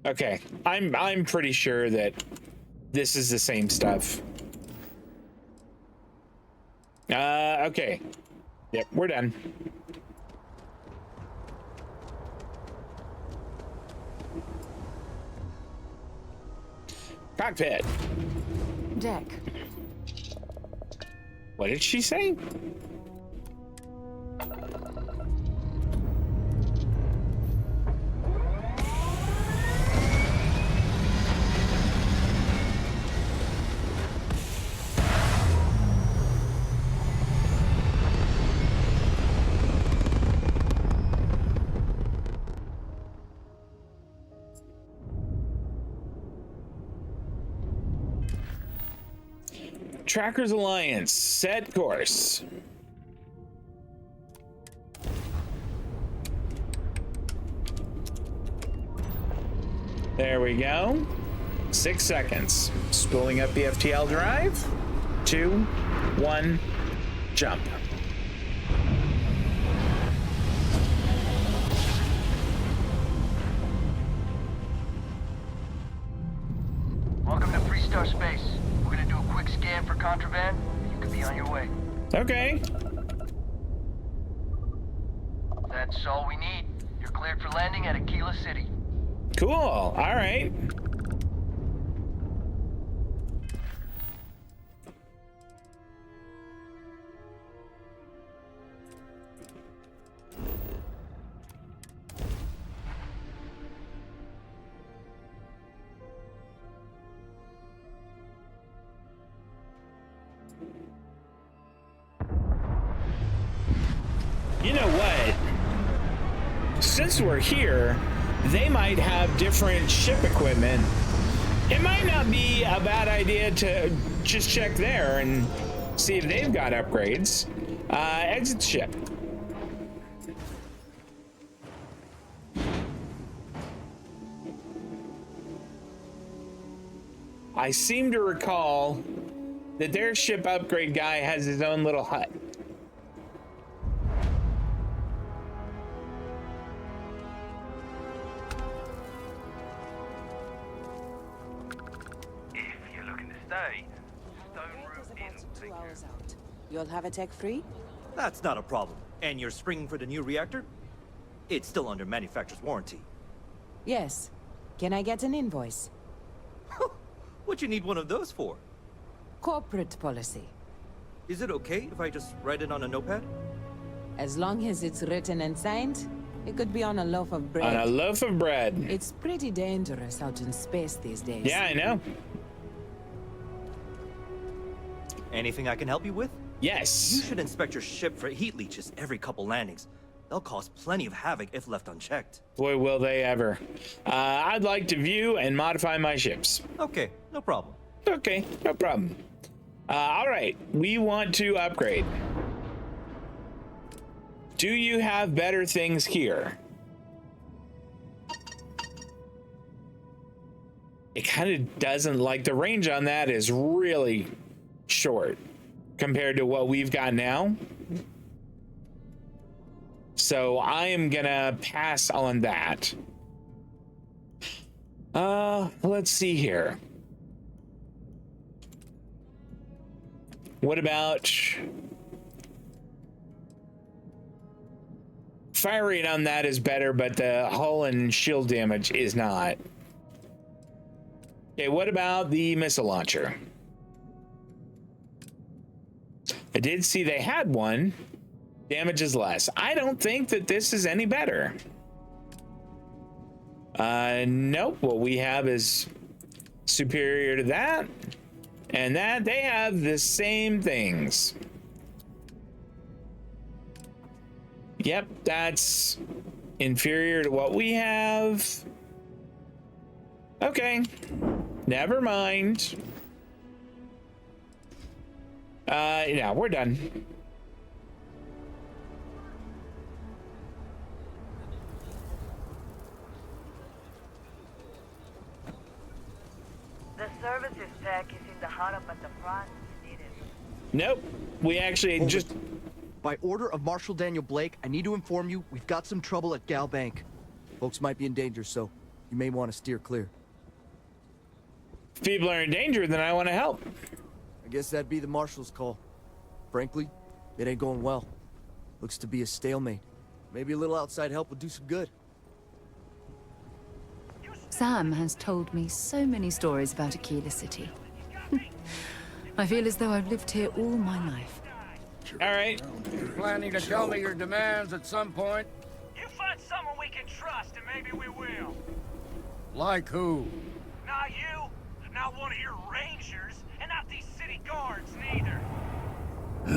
Okay, I'm pretty sure that this is the same stuff. Okay. Yep, we're done. Cockpit. Deck. What did she say? Trackers Alliance, set course. There we go. 6 seconds. Spooling up the FTL drive. 2, 1, jump. Welcome to Freestar Space. We're gonna do a quick scan for contraband. You can be on your way. Okay. That's all we need. You're cleared for landing at Akila City. Cool. All right. You know what? Since we're here, they might have different ship equipment. It might not be a bad idea to just check there and see if they've got upgrades. Exit ship. I seem to recall that their ship upgrade guy has his own little hut. You'll have a tech free? That's not a problem. And you're springing for the new reactor? It's still under manufacturer's warranty. Yes. Can I get an invoice? What you need one of those for? Corporate policy. Is it okay if I just write it on a notepad? As long as it's written and signed, it could be on a loaf of bread. On a loaf of bread. It's pretty dangerous out in space these days. Yeah, I know. Anything I can help you with? Yes. You should inspect your ship for heat leeches every couple landings. They'll cause plenty of havoc if left unchecked. Boy, will they ever. I'd like to view and modify my ships. Okay, no problem. Okay, no problem. All right, we want to upgrade. Do you have better things here? It kind of doesn't, like, the range on that is really short compared to what we've got now. So I am gonna pass on that. Let's see here. What about fire rate on that is better, but the hull and shield damage is not. Okay, what about the missile launcher? I did see they had one. Damage is less. I don't think that this is any better. Nope. What we have is superior to that. And that they have the same things. Yep, that's inferior to what we have. Okay. Never mind. Yeah, we're done. The services tech is in the hut up at the front. Needed. Nope. We actually just... By order of Marshal Daniel Blake, I need to inform you we've got some trouble at Gal Bank. Folks might be in danger, so you may want to steer clear. If people are in danger, then I want to help. I guess that'd be the Marshal's call. Frankly, it ain't going well. Looks to be a stalemate. Maybe a little outside help would do some good. Sam has told me so many stories about Akila City. I feel as though I've lived here all my life. All right. You're planning to tell me your demands at some point? You find someone we can trust, and maybe we will. Like who? Not you, not one of your rangers, and not these city guards, neither. What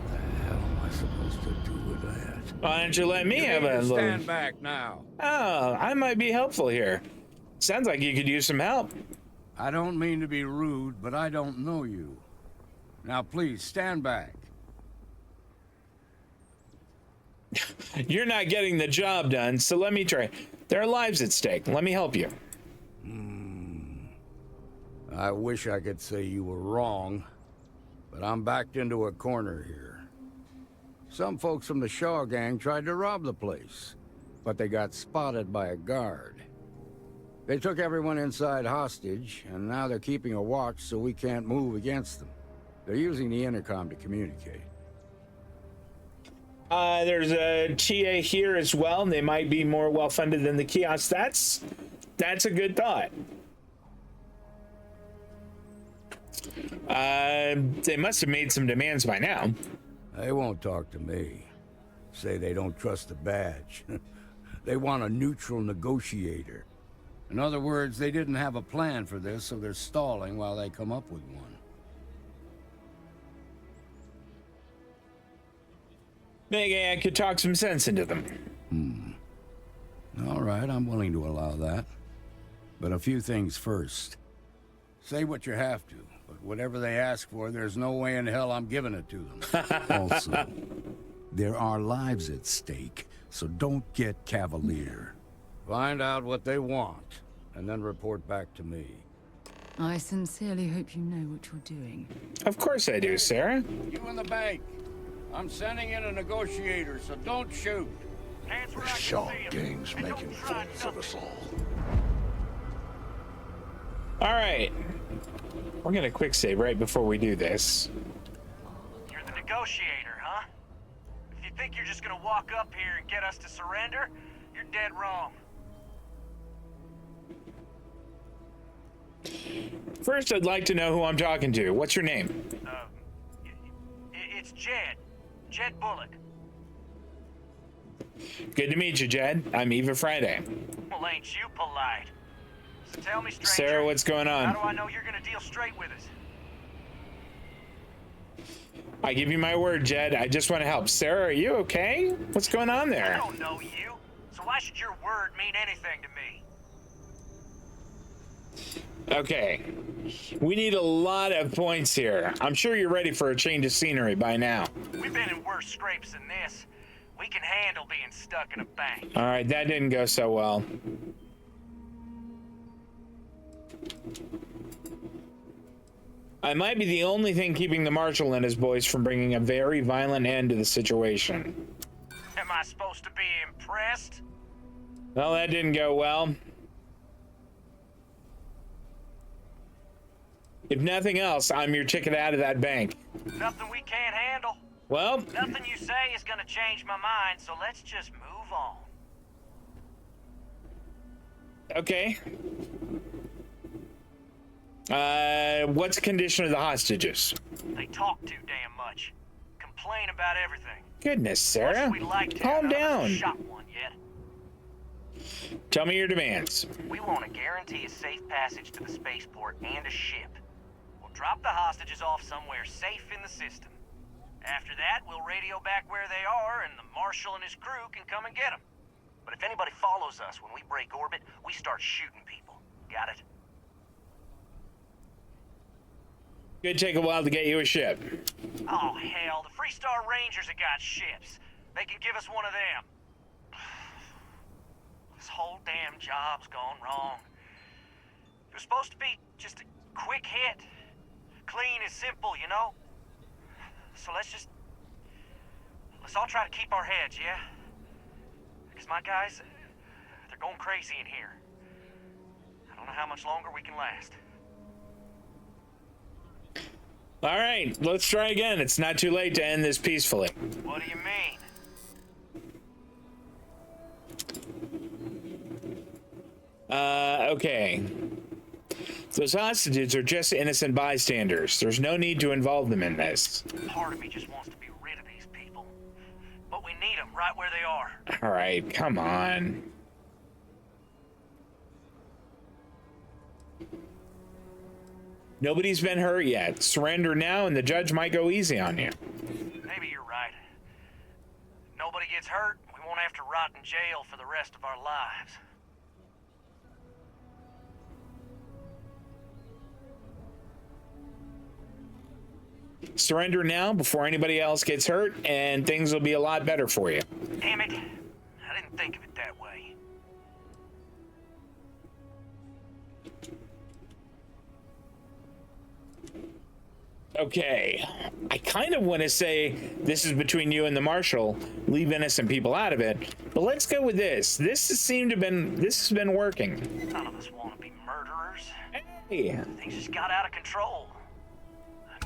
the hell am I supposed to do with that? Why don't you let me have a little... Stand back now. Oh, I might be helpful here. Sounds like you could use some help. I don't mean to be rude, but I don't know you. Now please, stand back. You're not getting the job done, so let me try. There are lives at stake. Let me help you. I wish I could say you were wrong, but I'm backed into a corner here. Some folks from the Shaw gang tried to rob the place, but they got spotted by a guard. They took everyone inside hostage, and now they're keeping a watch so we can't move against them. They're using the intercom to communicate. There's a TA here as well, and they might be more well-funded than the kiosk. That's a good thought. They must have made some demands by now. They won't talk to me. Say they don't trust the badge. They want a neutral negotiator. In other words, they didn't have a plan for this, so they're stalling while they come up with one. Maybe I could talk some sense into them. All right, I'm willing to allow that. But a few things first. Say what you have to, but whatever they ask for, there's no way in hell I'm giving it to them. Also, there are lives at stake, so don't get cavalier. Find out what they want, and then report back to me. I sincerely hope you know what you're doing. Of course I do, Sarah. You in the bank. I'm sending in a negotiator, so don't shoot. The Shaw gang's making fools of us all. All right. We're gonna quick save right before we do this. You're the negotiator, huh? If you think you're just gonna walk up here and get us to surrender, you're dead wrong. First, I'd like to know who I'm talking to. What's your name? It's Jed. Jed Bullock. Good to meet you, Jed. I'm Eva Friday. Well, ain't you polite? So tell me, stranger, Sarah, what's going on? How do I know you're gonna deal straight with us? I give you my word, Jed. I just want to help. Sarah, are you okay? What's going on there? I don't know you, so why should your word mean anything to me? Okay. We need a lot of points here. I'm sure you're ready for a change of scenery by now. We've been in worse scrapes than this. We can handle being stuck in a bank. All right, that didn't go so well. I might be the only thing keeping the marshal and his boys from bringing a very violent end to the situation. Am I supposed to be impressed? Well, that didn't go well. If nothing else, I'm your ticket out of that bank. Nothing we can't handle. Well, nothing you say is gonna change my mind, so let's just move on. Okay. What's the condition of the hostages? They talk too damn much. Complain about everything. Goodness, Sarah. We'd like to, calm down. Shot one yet. Tell me your demands. We want to guarantee a safe passage to the spaceport and a ship. We'll drop the hostages off somewhere safe in the system. After that, we'll radio back where they are, and the marshal and his crew can come and get them. But if anybody follows us when we break orbit, we start shooting people. Got it? Could take a while to get you a ship. Oh, hell, the Freestar Rangers have got ships. They can give us one of them. This whole damn job's gone wrong. It was supposed to be just a quick hit. Clean and simple, you know? So let's all try to keep our heads, yeah? Because my guys, they're going crazy in here. I don't know how much longer we can last. All right, let's try again. It's not too late to end this peacefully. What do you mean? Okay. Those hostages are just innocent bystanders. There's no need to involve them in this. Part of me just wants to be rid of these people. But we need them right where they are. All right, come on. Nobody's been hurt yet. Surrender now and the judge might go easy on you. Maybe you're right. Nobody gets hurt, we won't have to rot in jail for the rest of our lives. Surrender now before anybody else gets hurt, and things will be a lot better for you. Damn it. I didn't think of it that way. Okay, I kind of want to say this is between you and the marshal, leave innocent people out of it, but let's go with this. This has been working. None of us want to be murderers. Hey. Things just got out of control.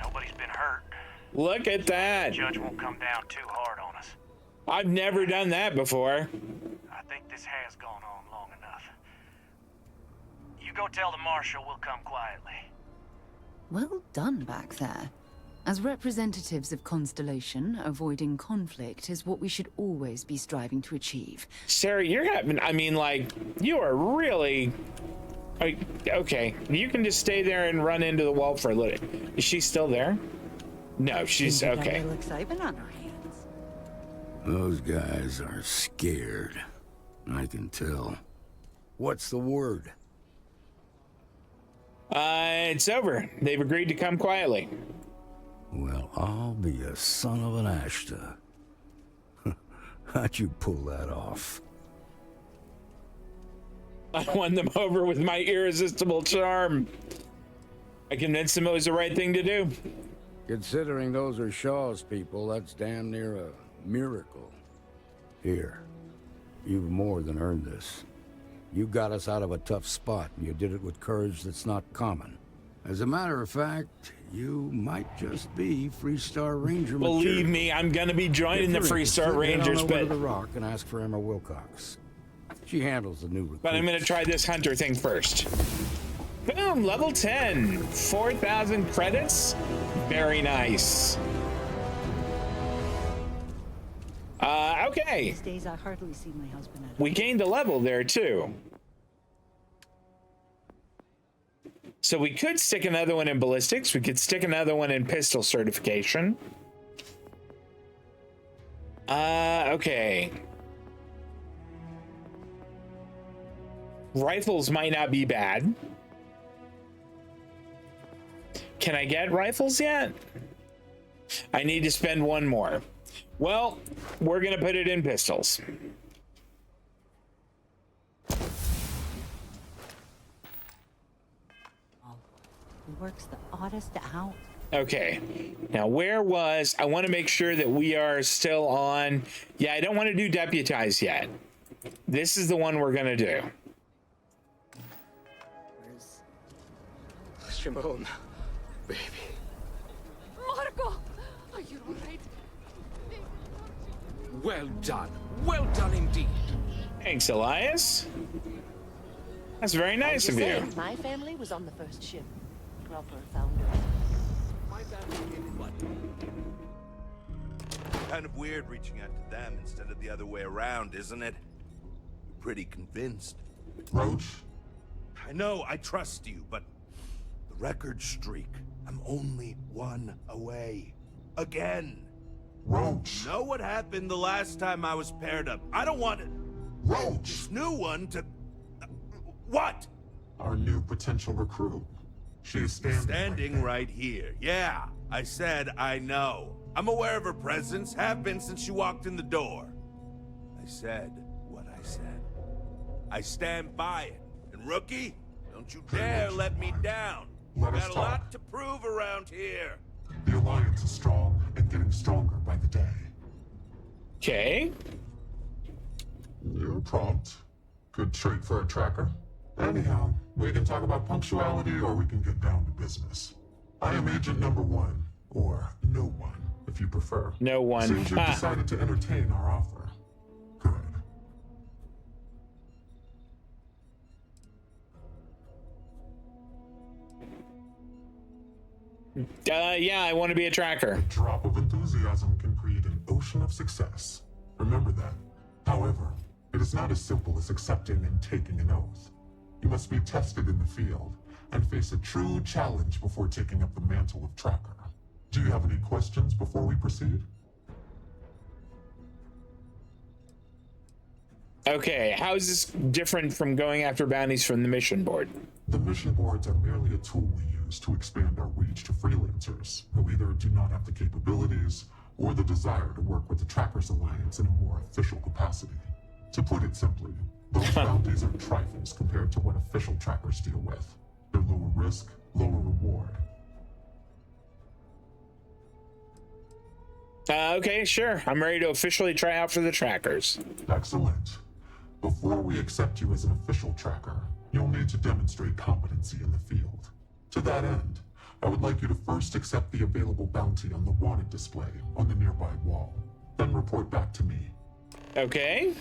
Nobody's been hurt. Look at that. The judge won't come down too hard on us. I've never done that before. I think this has gone on long enough. You go tell the marshal we'll come quietly. Well done back there. As representatives of Constellation, avoiding conflict is what we should always be striving to achieve. Sarah, you're having, I mean, like, you are really... Okay, you can just stay there and run into the wall for a little. Is she still there? No, she's okay. A little excitement on our hands. Those guys are scared. I can tell. What's the word? It's over. They've agreed to come quietly. Well, I'll be a son of an Ashta. How'd you pull that off? I won them over with my irresistible charm. I convinced them it was the right thing to do. Considering those are Shaw's people, that's damn near a miracle. Here, you've more than earned this. You got us out of a tough spot, and you did it with courage that's not common. As a matter of fact, you might just be Freestar Ranger material. Believe me, I'm gonna be joining the Freestar Rangers, but... but... the rock and ask for Emma Wilcox. She handles the new recruits. But I'm gonna try this hunter thing first. Boom, level 10. 4,000 credits. Very nice. Okay. These days I hardly see my husband at We gained a level there too. So we could stick another one in ballistics. We could stick another one in pistol certification. Okay. Rifles might not be bad. Can I get rifles yet? I need to spend one more. Well, we're gonna put it in pistols. He works the oddest out. Okay, now where was, I want to make sure that we are still on. Yeah, I don't want to do deputize yet. This is the one we're gonna do. Shimon, baby. Marco, are you all right? Well done indeed. Thanks, Elias. That's very nice of you. My family was on the first ship. Proper founder. Kind of weird reaching out to them instead of the other way around, isn't it? You're pretty convinced. Roach? I know, I trust you, but the record streak, I'm only one away. Again. Roach! Know what happened the last time I was paired up? I don't want it. Roach! This new one to... What? Our new potential recruit. She is standing right here. Yeah, I said I know. I'm aware of her presence, have been since she walked in the door. I said what I said. I stand by it. And rookie, don't you dare let me down. Let us Got a talk. lot to prove around here. The Alliance is strong and getting stronger by the day. Okay. You're prompt. Good trait for a tracker. Anyhow, we can talk about punctuality or we can get down to business. I am agent number 1, or no one, if you prefer. No one. Seems you've decided to entertain our offer. Yeah, I want to be a tracker. A drop of enthusiasm can create an ocean of success. Remember that. However, it is not as simple as accepting and taking an oath. You must be tested in the field and face a true challenge before taking up the mantle of tracker. Do you have any questions before we proceed? Okay, how is this different from going after bounties from the mission board? The mission boards are merely a tool we use to expand our reach to freelancers who either do not have the capabilities or the desire to work with the Trackers Alliance in a more official capacity. To put it simply, those bounties are trifles compared to what official trackers deal with. They're lower risk, lower reward. Okay, sure. I'm ready to officially try out for the trackers. Excellent. Before we accept you as an official tracker, you'll need to demonstrate competency in the field. To that end, I would like you to first accept the available bounty on the wanted display on the nearby wall, then report back to me. Okay.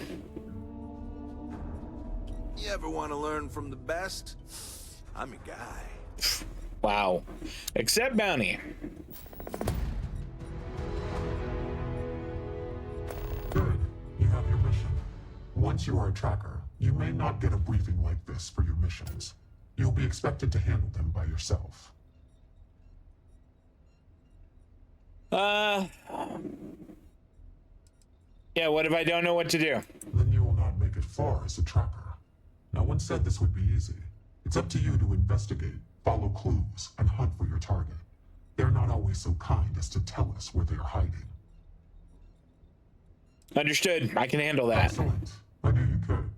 You ever want to learn from the best? I'm your guy. Wow. Accept bounty. Good. You have your mission. Once you are a tracker, you may not get a briefing like this for your missions. You'll be expected to handle them by yourself. Yeah, what if I don't know what to do? Then you will not make it far as a tracker. No one said this would be easy. It's up to you to investigate, follow clues, and hunt for your target. They're not always so kind as to tell us where they are hiding. Understood. I can handle that. Excellent. I knew you could.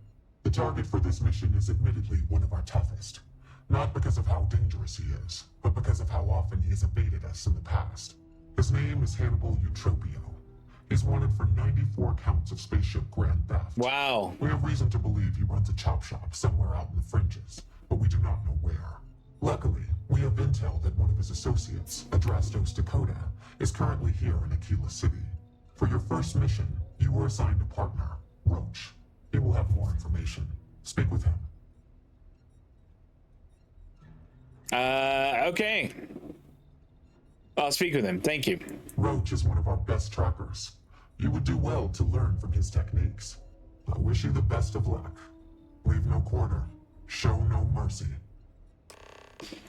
The target for this mission is admittedly one of our toughest. Not because of how dangerous he is, but because of how often he has evaded us in the past. His name is Hannibal Eutropio. He's wanted for 94 counts of spaceship grand theft. Wow. We have reason to believe he runs a chop shop somewhere out in the fringes, but we do not know where. Luckily, we have intel that one of his associates, Adrastos Dakota, is currently here in Akila City. For your first mission, you were assigned a partner, Roach. He will have more information. Speak with him. Okay. I'll speak with him. Thank you. Roach is one of our best trackers. You would do well to learn from his techniques. I wish you the best of luck. Leave no quarter. Show no mercy.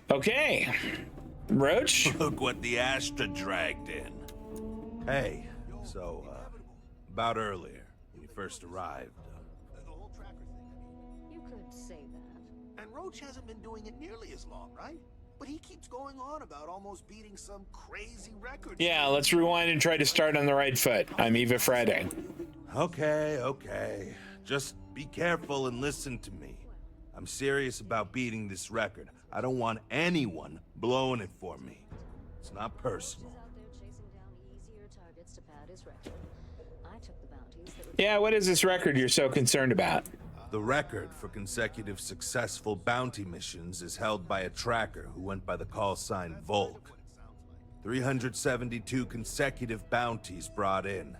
Okay. Roach? Look what the Astra dragged in. Hey, so, About earlier, when you first arrived. You could say that. And Roach hasn't been doing it nearly as long, right? But he keeps going on about almost beating some crazy record. Yeah, let's rewind and try to start on the right foot. I'm Eva Friday. Okay. Just be careful and listen to me. I'm serious about beating this record. I don't want anyone blowing it for me. It's not personal. Yeah, what is this record you're so concerned about? The record for consecutive successful bounty missions is held by a tracker who went by the call sign Volk. 372 consecutive bounties brought in.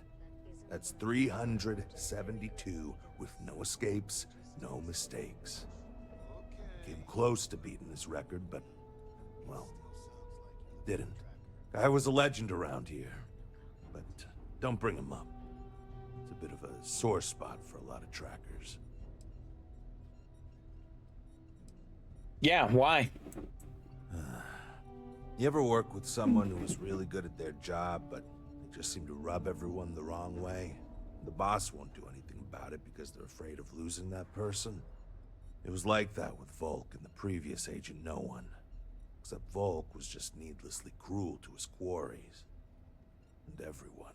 That's 372 with no escapes, no mistakes. Came close to beating this record, but, well, didn't. Guy was a legend around here, but don't bring him up. It's a bit of a sore spot for a lot of trackers. Yeah, why? You ever work with someone who was really good at their job, but they just seem to rub everyone the wrong way? The boss won't do anything about it because they're afraid of losing that person. It was like that with Volk and the previous agent No One. Except Volk was just needlessly cruel to his quarries. And everyone.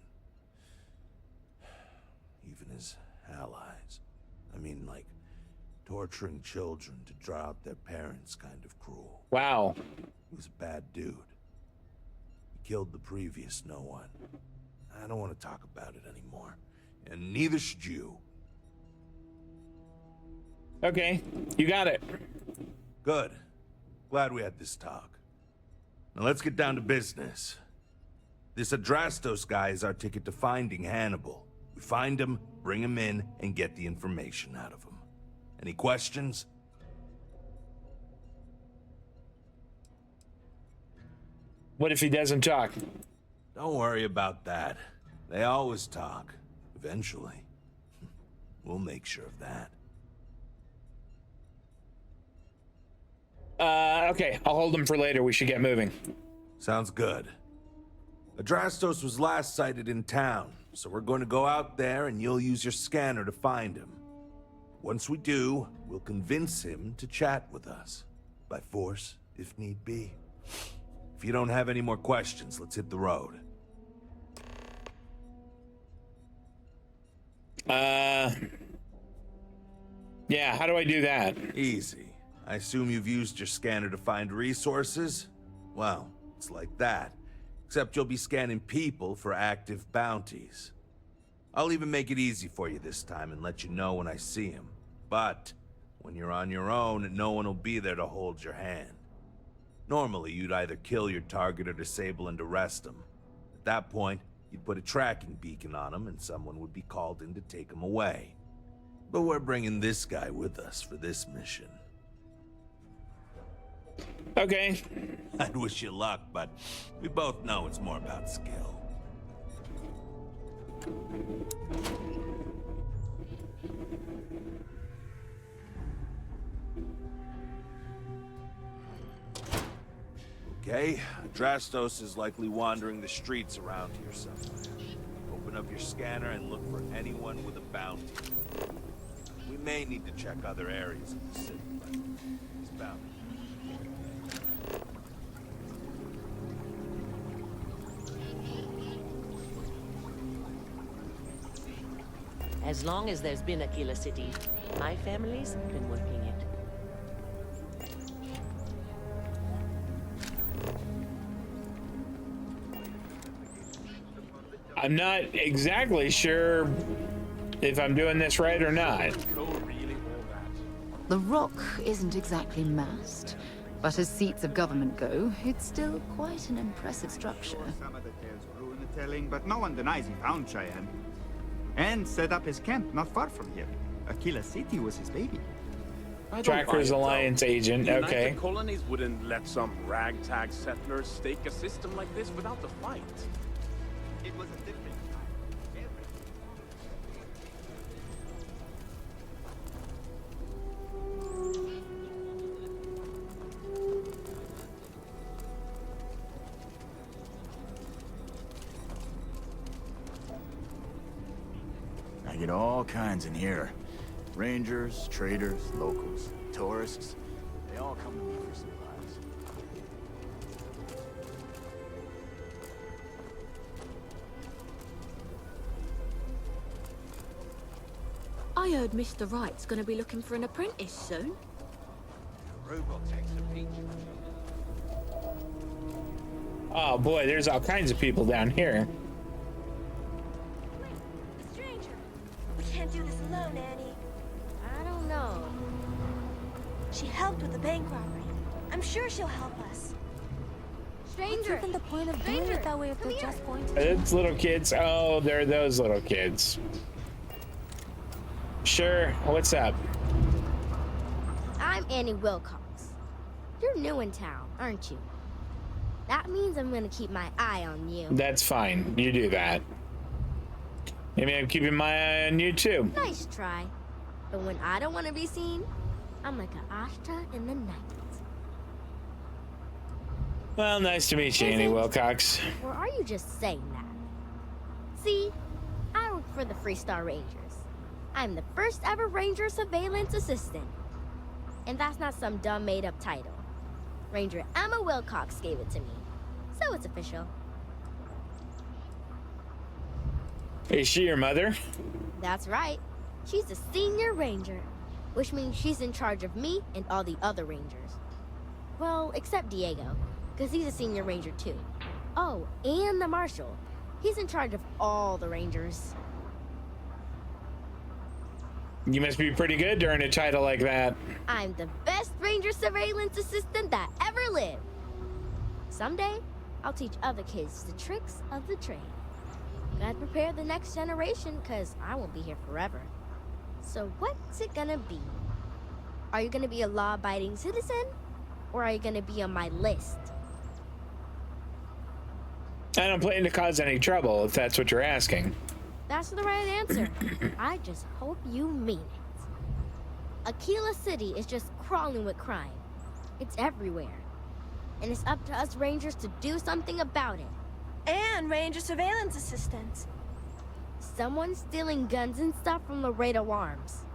Even his allies. I mean, like, torturing children to draw out their parents kind of cruel. Wow. He was a bad dude. He killed the previous No One. I don't want to talk about it anymore. And neither should you. Okay, you got it. Good. Glad we had this talk. Now let's get down to business. This Adrastos guy is our ticket to finding Hannibal. We find him, bring him in, and get the information out of him. Any questions? What if he doesn't talk? Don't worry about that. They always talk. Eventually. We'll make sure of that. Okay, I'll hold him for later. We should get moving. Sounds good. Adrastos was last sighted in town, so we're going to go out there and you'll use your scanner to find him. Once we do, we'll convince him to chat with us. By force, if need be. If you don't have any more questions, let's hit the road. Yeah, how do I do that? Easy. I assume you've used your scanner to find resources? Well, it's like that. Except you'll be scanning people for active bounties. I'll even make it easy for you this time and let you know when I see him. But when you're on your own, no one will be there to hold your hand. Normally, you'd either kill your target or disable and arrest him. At that point, you'd put a tracking beacon on him and someone would be called in to take him away. But we're bringing this guy with us for this mission. Okay. I'd wish you luck, but we both know it's more about skill. Okay, Adrastos is likely wandering the streets around here somewhere. Open up your scanner and look for anyone with a bounty. We may need to check other areas of the city, but he's bound. As long as there's been Akila City, my family's been working it. I'm not exactly sure if I'm doing this right or not. The rock isn't exactly massed, but as seats of government go, it's still quite an impressive structure. Some of the tales grew in the telling, but no one denies he found Cheyenne. And set up his camp not far from here. Akila City was his baby. Trackers Alliance agent, The okay. United Colonies wouldn't let some ragtag settlers stake a system like this without a fight. It was a different I get all kinds in here. Rangers, traders, locals, tourists. They all come to me for supplies. I heard Mr. Wright's gonna be looking for an apprentice soon. Robot takes a peek. Oh boy, there's all kinds of people down here. Stranger, we can't do this alone, Annie. I don't know. She helped with the bank robbery. I'm sure she'll help us. Stranger! What's even the point of doing it that way if they're just going to... It's little kids. Oh, they're those little kids. Sure, what's up? I'm Annie Wilcox. You're new in town, aren't you? That means I'm gonna keep my eye on you. That's fine. You do that. Maybe I'm keeping my eye on you too. Nice try. But when I don't want to be seen, I'm like an Ashta in the night. Well, nice to meet you, Annie Wilcox. Or are you just saying that? See, I work for the Freestar Rangers. I'm the first ever Ranger Surveillance Assistant. And that's not some dumb made-up title. Ranger Emma Wilcox gave it to me. So it's official. Is she your mother? That's right. She's a senior ranger, which means she's in charge of me and all the other rangers. Well, except Diego, because he's a senior ranger too. Oh, and the marshal. He's in charge of all the rangers. You must be pretty good during a title like that. I'm the best ranger surveillance assistant that ever lived. Someday, I'll teach other kids the tricks of the trade. Gotta prepare the next generation, because I won't be here forever. So what's it gonna be? Are you gonna be a law-abiding citizen? Or are you gonna be on my list? I don't plan to cause any trouble, if that's what you're asking. That's the right answer. I just hope you mean it. Akila City is just crawling with crime. It's everywhere. And it's up to us Rangers to do something about it. And Ranger Surveillance Assistants. Someone's stealing guns and stuff from Laredo Arms.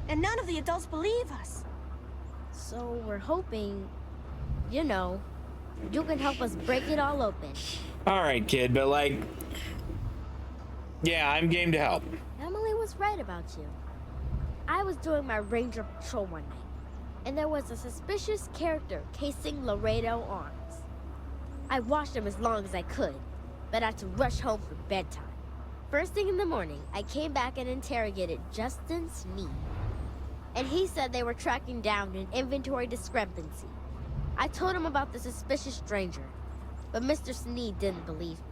And none of the adults believe us. So we're hoping, you know, you can help us break it all open. All right, kid, but like... Yeah, I'm game to help. Emily was right about you. I was doing my ranger patrol one night, and there was a suspicious character casing Laredo Arms. I watched him as long as I could, but I had to rush home for bedtime. First thing in the morning, I came back and interrogated Justin Sneed. And he said they were tracking down an inventory discrepancy. I told him about the suspicious stranger, but Mr. Sneed didn't believe me.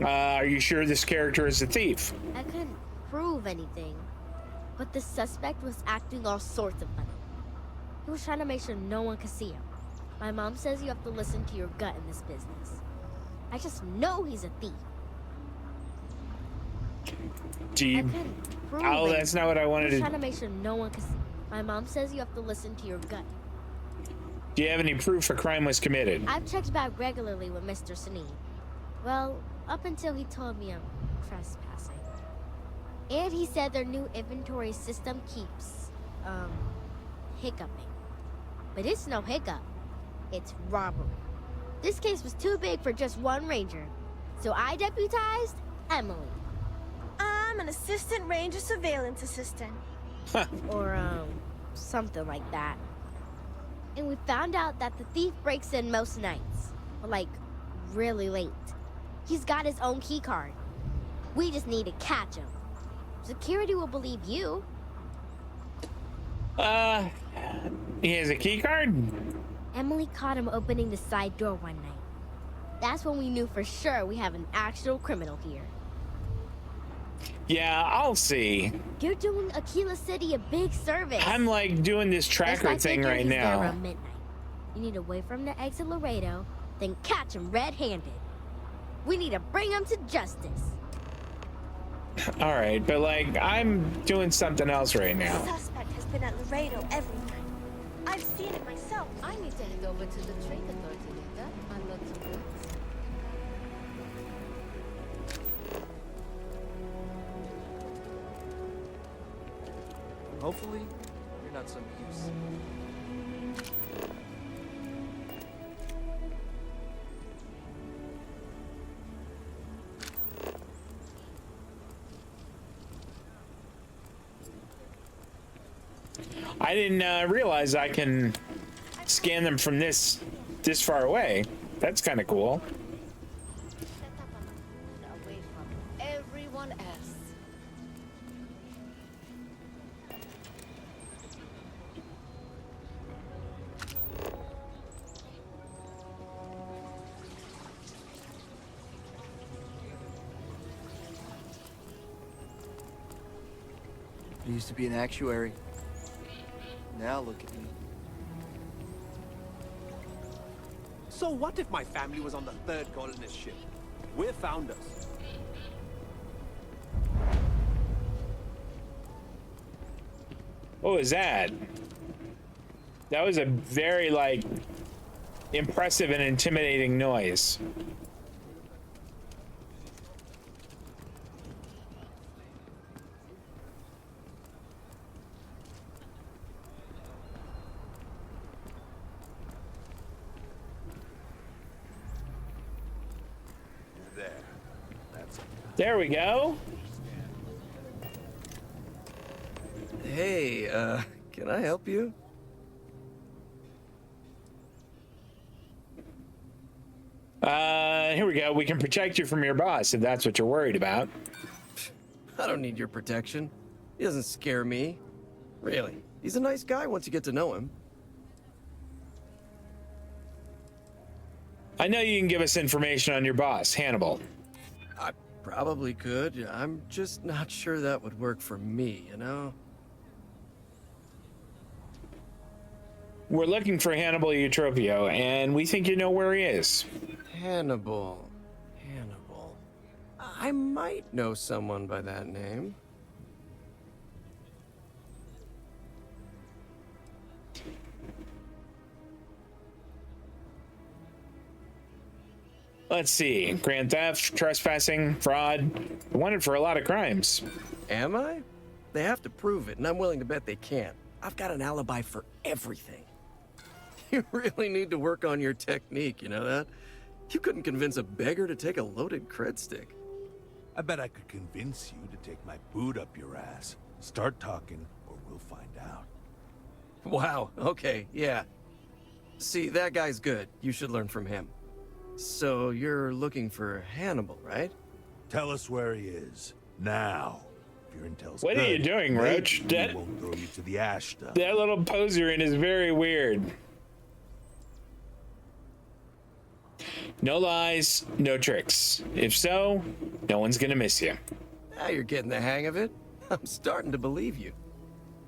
Are you sure this character is a thief? I couldn't prove anything, but the suspect was acting all sorts of funny. He was trying to make sure no one could see him. My mom says you have to listen to your gut in this business. I just know he's a thief. Do you... Oh, that's not what I wanted to... Trying to make sure no one can see. My mom says you have to listen to your gut. Do you have any proof a crime was committed? I've checked back regularly with Mr. Sneed. Well, up until he told me I'm trespassing. And he said their new inventory system keeps, hiccuping. But it's no hiccup. It's robbery. This case was too big for just one ranger, so I deputized Emily. I'm an assistant ranger surveillance assistant. Or, something like that. And we found out that the thief breaks in most nights. Like, really late. He's got his own key card. We just need to catch him. Security will believe you. He has a key card? Emily caught him opening the side door one night. That's when we knew for sure we have an actual criminal here. Yeah, I'll see. You're doing Akila City a big service. I'm like doing this tracker thing right now. Around midnight. You need to wait for him to exit Laredo, then catch him red-handed. We need to bring him to justice. All right, but like, I'm doing something else right now. The suspect has been at Laredo every night. I've seen it myself. I need to head over to the trade authority later. I'm not too good. Hopefully, you're not some use. I didn't realize I can scan them from this far away. That's kind of cool. Away from everyone else. I used to be an actuary. Now look at me. So what if my family was on the third colonist ship? We're founders. What was that? That was a very, like, impressive and intimidating noise. There we go. Hey, can I help you? Here we go. We can protect you from your boss if that's what you're worried about. I don't need your protection. He doesn't scare me. Really. He's a nice guy once you get to know him. I know you can give us information on your boss, Hannibal. I probably could. I'm just not sure that would work for me, you know? We're looking for Hannibal Eutropio, and we think you know where he is. Hannibal. I might know someone by that name. Let's see. Grand theft, trespassing, fraud. Wanted for a lot of crimes. Am I? They have to prove it, and I'm willing to bet they can't. I've got an alibi for everything. You really need to work on your technique, you know that? You couldn't convince a beggar to take a loaded cred stick. I bet I could convince you to take my boot up your ass. Start talking, or we'll find out. Wow, okay, yeah. See, that guy's good. You should learn from him. So, you're looking for Hannibal, right? Tell us where he is, now. If your intel's What are you doing, Roach? That won't throw you to the ash dump. That little pose you're in is very weird. No lies, no tricks. If so, no one's gonna miss you. Now you're getting the hang of it. I'm starting to believe you.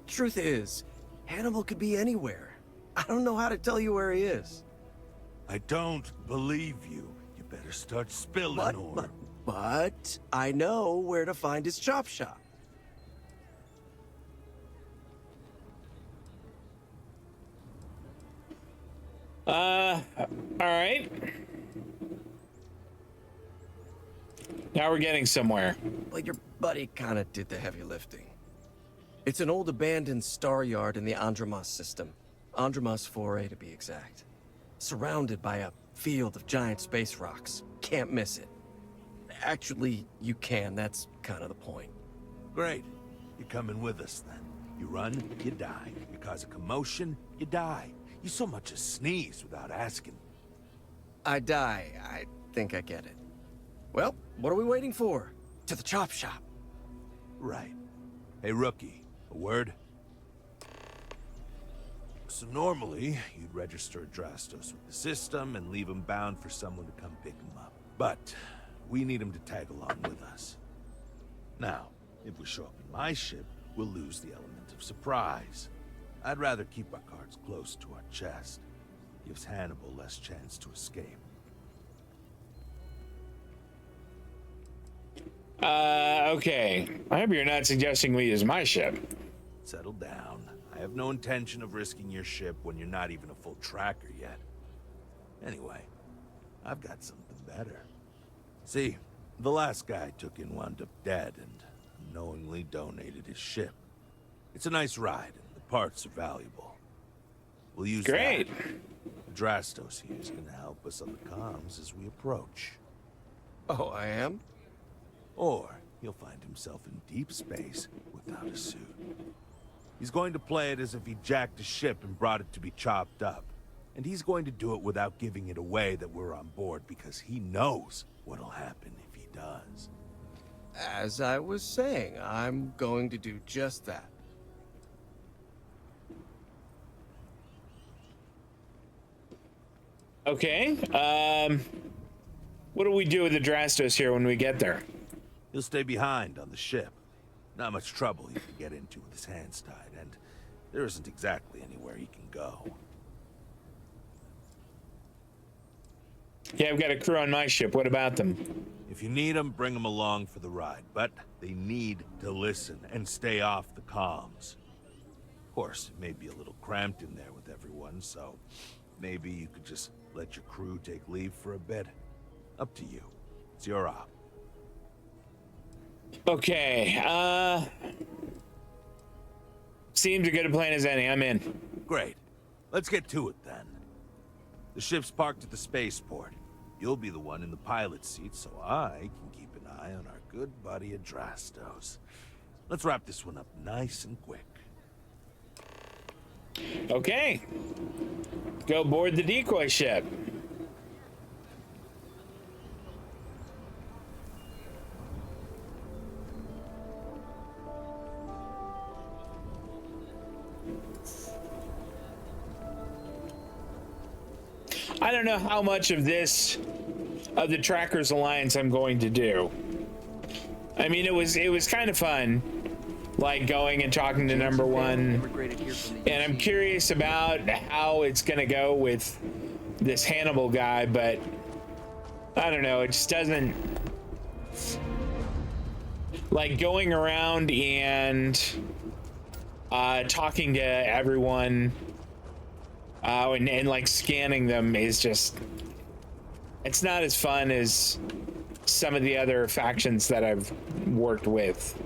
Truth is, Hannibal could be anywhere. I don't know how to tell you where he is. I don't believe you. You better start spilling, But I know where to find his chop shop. All right. Now we're getting somewhere. Well, your buddy kind of did the heavy lifting. It's an old abandoned star yard in the Andromos system. Andromos 4A to be exact. Surrounded by a field of giant space rocks. Can't miss it. Actually, you can. That's kind of the point. Great. You're coming with us, then. You run, you die. You cause a commotion, you die. You so much as sneeze without asking. I die. I think I get it. Well, what are we waiting for? To the chop shop. Right. Hey, rookie. A word? So normally, you'd register Adrastos with the system and leave him bound for someone to come pick him up. But we need him to tag along with us. Now, if we show up in my ship, we'll lose the element of surprise. I'd rather keep our cards close to our chest. Gives Hannibal less chance to escape. Okay. I hope you're not suggesting we use my ship. Settle down. I have no intention of risking your ship when you're not even a full tracker yet. Anyway, I've got something better. See, the last guy I took in wound up dead and knowingly donated his ship. It's a nice ride, and the parts are valuable. We'll use Great. that. Drastos here is gonna help us on the comms as we approach. Oh, I am? Or he'll find himself in deep space without a suit. He's going to play it as if he jacked a ship and brought it to be chopped up. And he's going to do it without giving it away that we're on board, because he knows what'll happen if he does. As I was saying, I'm going to do just that. Okay. What do we do with the Drastos here when we get there? He'll stay behind on the ship. Not much trouble he can get into with his hands tied, and there isn't exactly anywhere he can go. Yeah, I've got a crew on my ship. What about them? If you need them, bring them along for the ride, but they need to listen and stay off the comms. Of course, it may be a little cramped in there with everyone, so maybe you could just let your crew take leave for a bit. Up to you. It's your op. Okay, seems as good a plan as any. I'm in. Great. Let's get to it then. The ship's parked at the spaceport. You'll be the one in the pilot's seat, so I can keep an eye on our good buddy Adrastos. Let's wrap this one up nice and quick. Okay. Go board the decoy ship. I don't know how much of this, of the Trackers Alliance, I'm going to do. I mean, it was kind of fun, like going and talking to number one, and I'm curious about how it's gonna go with this Hannibal guy, but I don't know, it just doesn't, like going around and talking to everyone and like scanning them is just, it's not as fun as some of the other factions that I've worked with.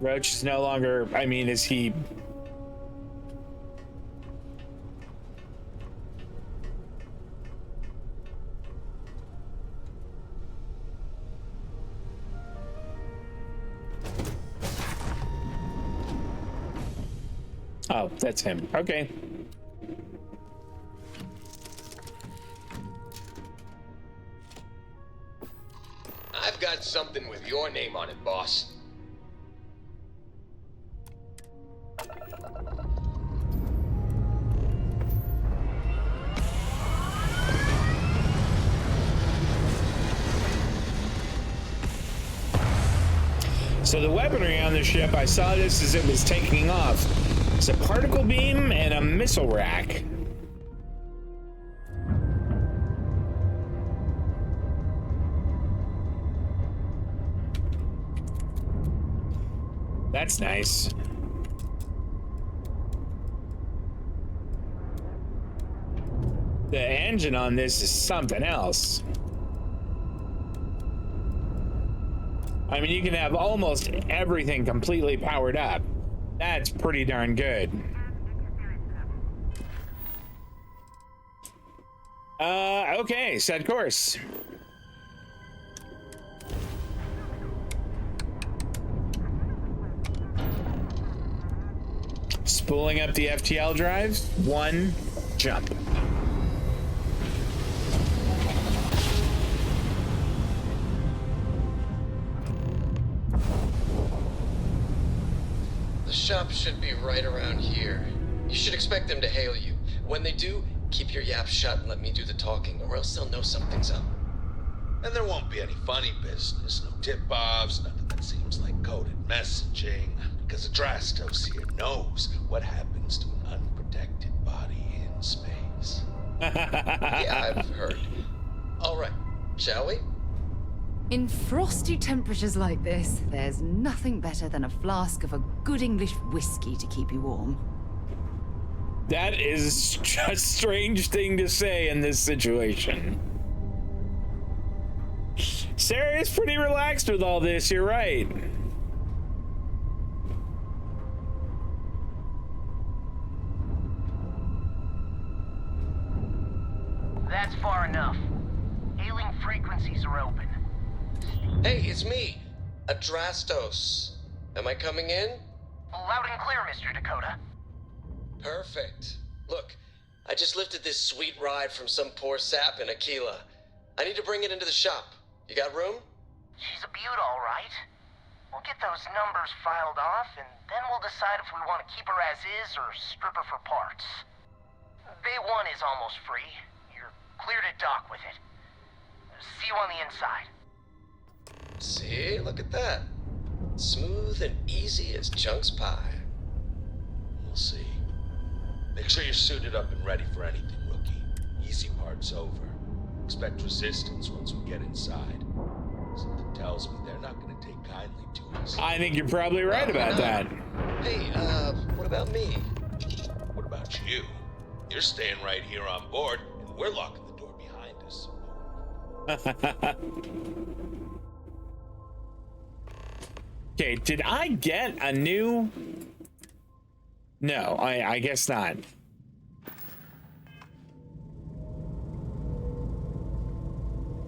Roach is no longer, I mean, is he... Oh, that's him. Okay. I've got something with your name on it, boss. So the weaponry on the ship, I saw this as it was taking off. It's a particle beam and a missile rack. That's nice. The engine on this is something else. I mean, you can have almost everything completely powered up. That's pretty darn good. Okay, set course. Spooling up the FTL drive, one jump. The shop should be right around here. You should expect them to hail you. When they do, keep your yap shut and let me do the talking, or else they'll know something's up. And there won't be any funny business, no tip-offs, nothing that seems like coded messaging, because Adrastos here knows what happens to an unprotected body in space. Yeah, I've heard. All right, shall we? In frosty temperatures like this, there's nothing better than a flask of a good English whiskey to keep you warm. That is a strange thing to say in this situation. Sarah is pretty relaxed with all this, you're right. That's far enough. Hailing frequencies are open. Hey, it's me, Adrastos. Am I coming in? Loud and clear, Mr. Dakota. Perfect. Look, I just lifted this sweet ride from some poor sap in Akila. I need to bring it into the shop. You got room? She's a beaut, all right. We'll get those numbers filed off, and then we'll decide if we want to keep her as is or strip her for parts. Bay 1 is almost free. You're clear to dock with it. See you on the inside. See, look at that. Smooth and easy as Chunk's pie. We'll see. Make sure you're suited up and ready for anything, rookie. Easy part's over. Expect resistance once we get inside. Something tells me they're not going to take kindly to us. I think you're probably right about that. Hey, what about me? What about you? You're staying right here on board, and we're locking the door behind us. Okay, did I get a new... No, I guess not.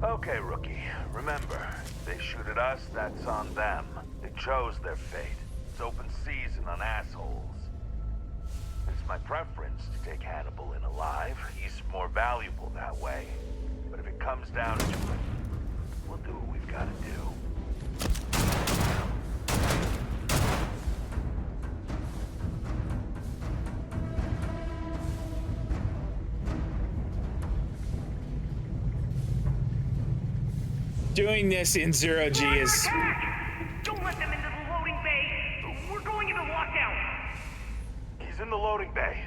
Okay, rookie. Remember, they shoot at us, that's on them. They chose their fate. It's open season on assholes. It's my preference to take Hannibal in alive. He's more valuable that way. But if it comes down to it, we'll do what we've got to do. Doing this in 0G is... Don't let them into the loading bay. We're going into lockout. He's in the loading bay.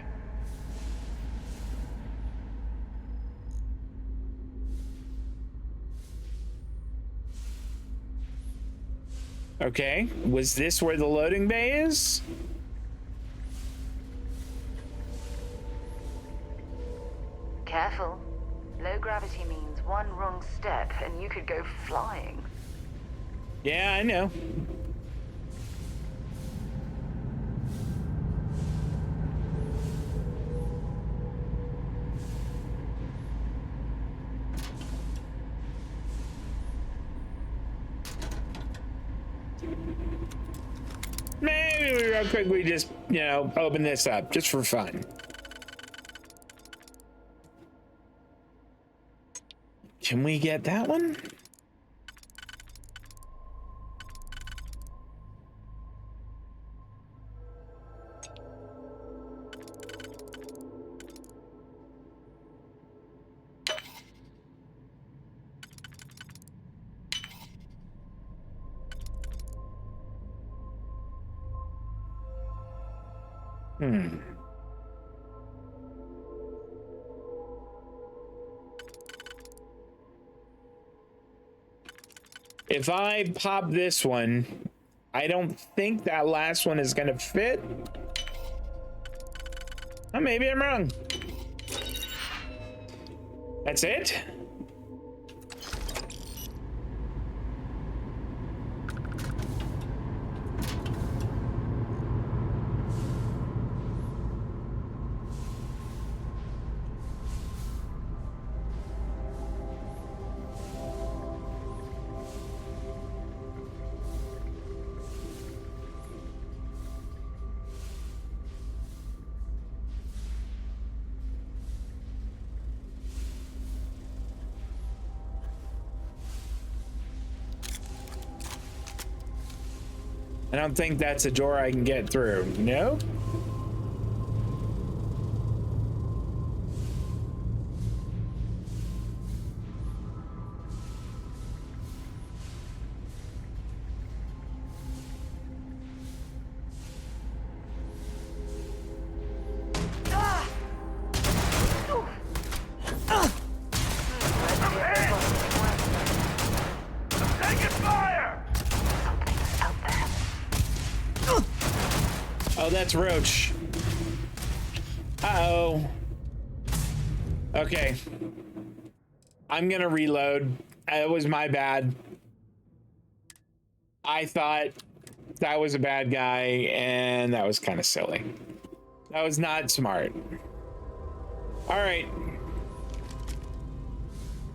Okay, was this where the loading bay is? Careful. Low gravity means one wrong step and you could go flying. Yeah, I know. Maybe real quick we just, you know, open this up just for fun. Can we get that one? If I pop this one, I don't think that last one is gonna fit. Oh, maybe I'm wrong. That's it? I don't think that's a door I can get through. Nope. that's Roach. Uh-oh. Okay. I'm gonna reload. It was my bad. I thought that was a bad guy, and that was kind of silly. That was not smart. All right.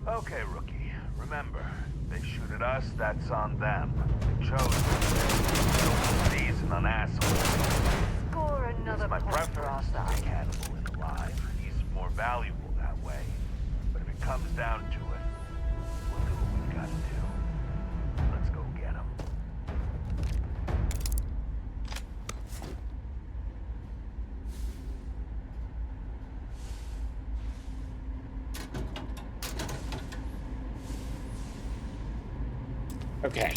Okay, rookie. Remember, they shoot at us, that's on them. They chose to season on assholes. Score another My point for our preference to side. take Hannibal and alive. He's more valuable that way. But if it comes down to it, we'll do what we gotta do. Let's go get him. Okay.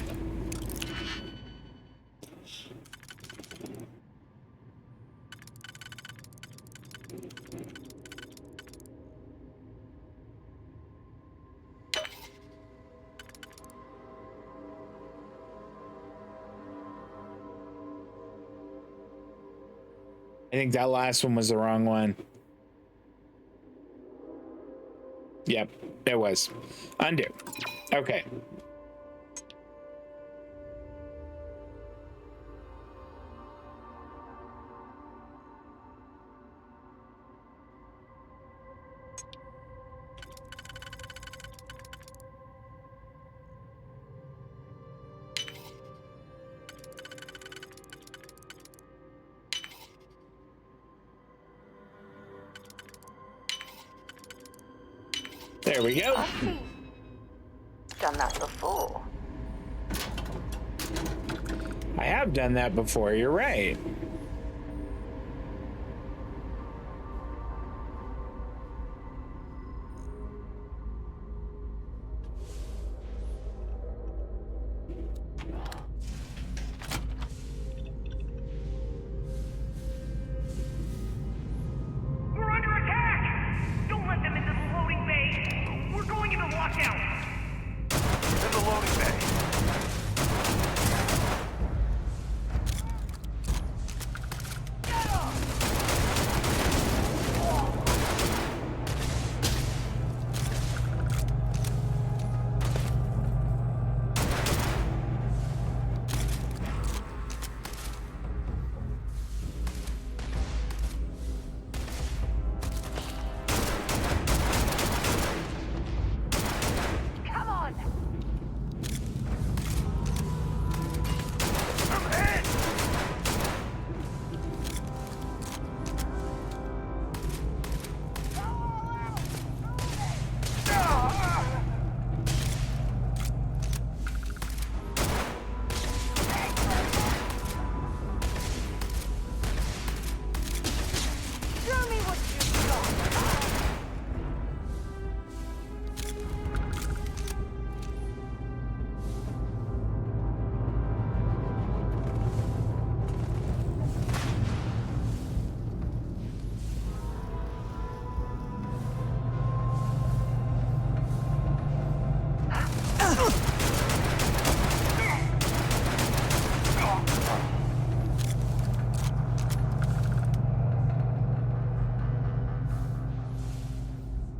I think that last one was the wrong one. Yep, it was. Undo. Okay. There we go. Done that before. I have done that before, you're right. We're under attack! Don't let them into the loading bay! We're going into lockdown! In the loading bay. Come on! Show me what you've got!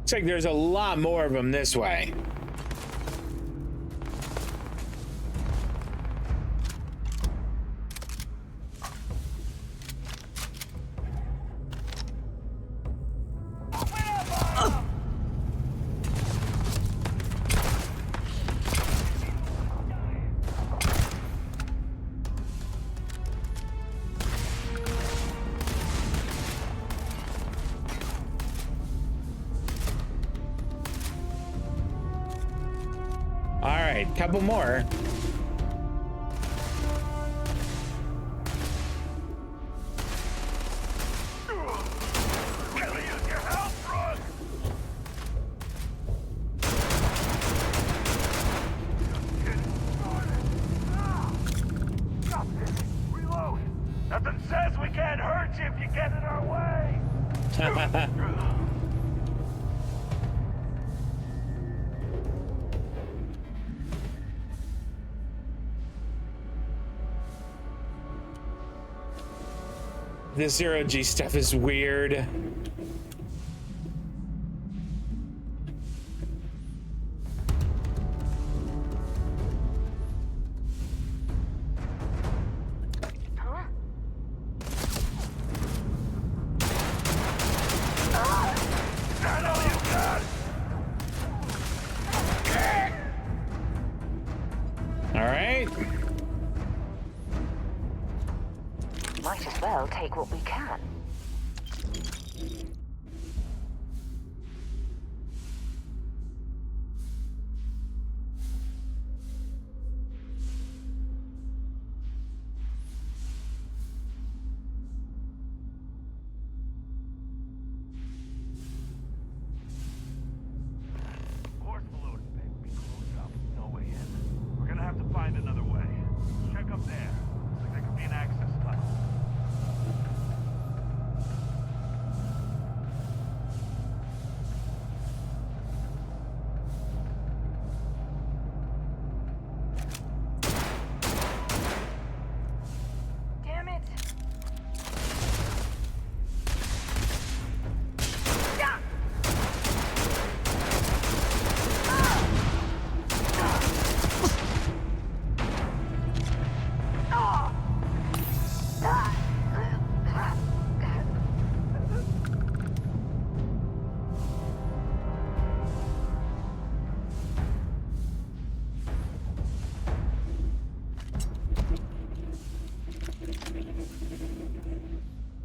Looks like there's a lot more of them this way. All right, couple more. Reload. Nothing says we can't hurt you if you get in our way. This zero-G stuff is weird. Might as well take what we can. Of course the loading bay will be closed up with no way in. We're gonna have to find another way. Check up there. Looks like there could be an access tunnel. Damn it!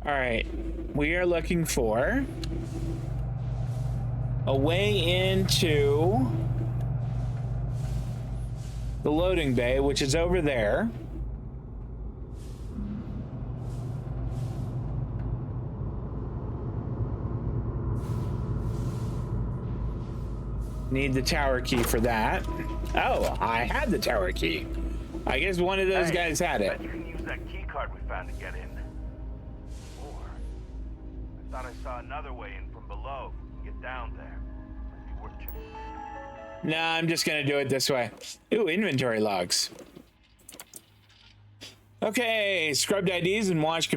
All right, we are looking for a way into the loading bay, which is over there. Need the tower key for that. Oh, I had the tower key. I guess one of those guys had it. Bet you can use that key card we found to get in. Or I thought I saw another way in from below. We can get down there. Might be worth checking. No, I'm just gonna do it this way. Ooh, inventory logs. Okay, scrubbed IDs and wiped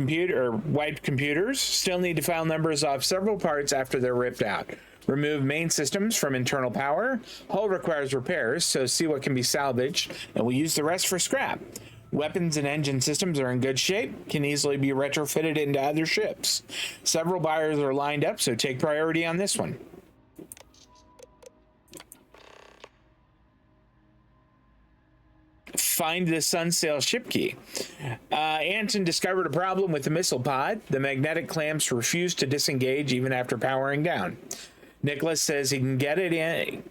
computers. Still need to file numbers off several parts after they're ripped out. Remove main systems from internal power. Hull requires repairs, so see what can be salvaged, and we'll use the rest for scrap. Weapons and engine systems are in good shape, can easily be retrofitted into other ships. Several buyers are lined up, so take priority on this one. Find the Sunsail ship key. Anton discovered a problem with the missile pod. The magnetic clamps refuse to disengage even after powering down. Nicholas says he can get in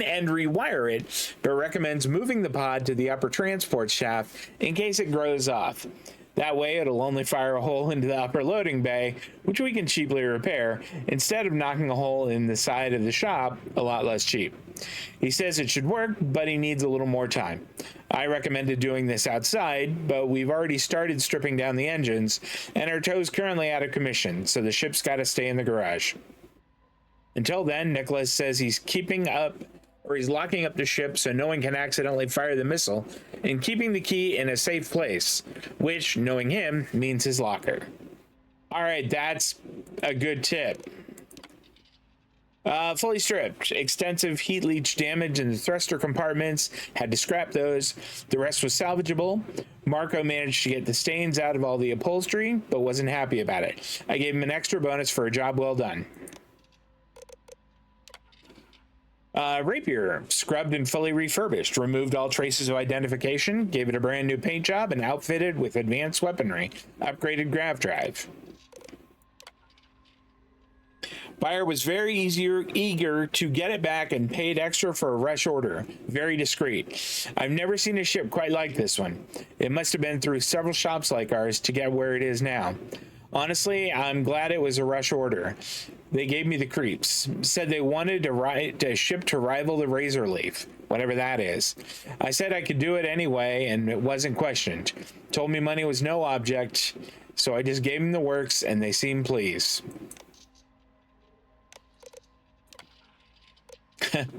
and rewire it, but recommends moving the pod to the upper transport shaft in case it grows off. That way, it'll only fire a hole into the upper loading bay, which we can cheaply repair, instead of knocking a hole in the side of the shop, a lot less cheap. He says it should work, but he needs a little more time. I recommended doing this outside, but we've already started stripping down the engines, and our tow's currently out of commission, so the ship's got to stay in the garage. Until then, Nicholas says he's locking up the ship so no one can accidentally fire the missile, and keeping the key in a safe place, which, knowing him, means his locker. All right, that's a good tip. Fully stripped. Extensive heat leach damage in the thruster compartments. Had to scrap those. The rest was salvageable. Marco managed to get the stains out of all the upholstery, but wasn't happy about it. I gave him an extra bonus for a job well done. Rapier, scrubbed and fully refurbished, removed all traces of identification, gave it a brand new paint job, and outfitted with advanced weaponry, upgraded grav drive. Buyer was very eager to get it back and paid extra for a rush order. Very discreet. I've never seen a ship quite like this one. It must have been through several shops like ours to get where it is now. Honestly, I'm glad it was a rush order. They gave me the creeps. Said they wanted a ship to rival the Razor Leaf, whatever that is. I said I could do it anyway, and it wasn't questioned. Told me money was no object, so I just gave them the works, and they seemed pleased.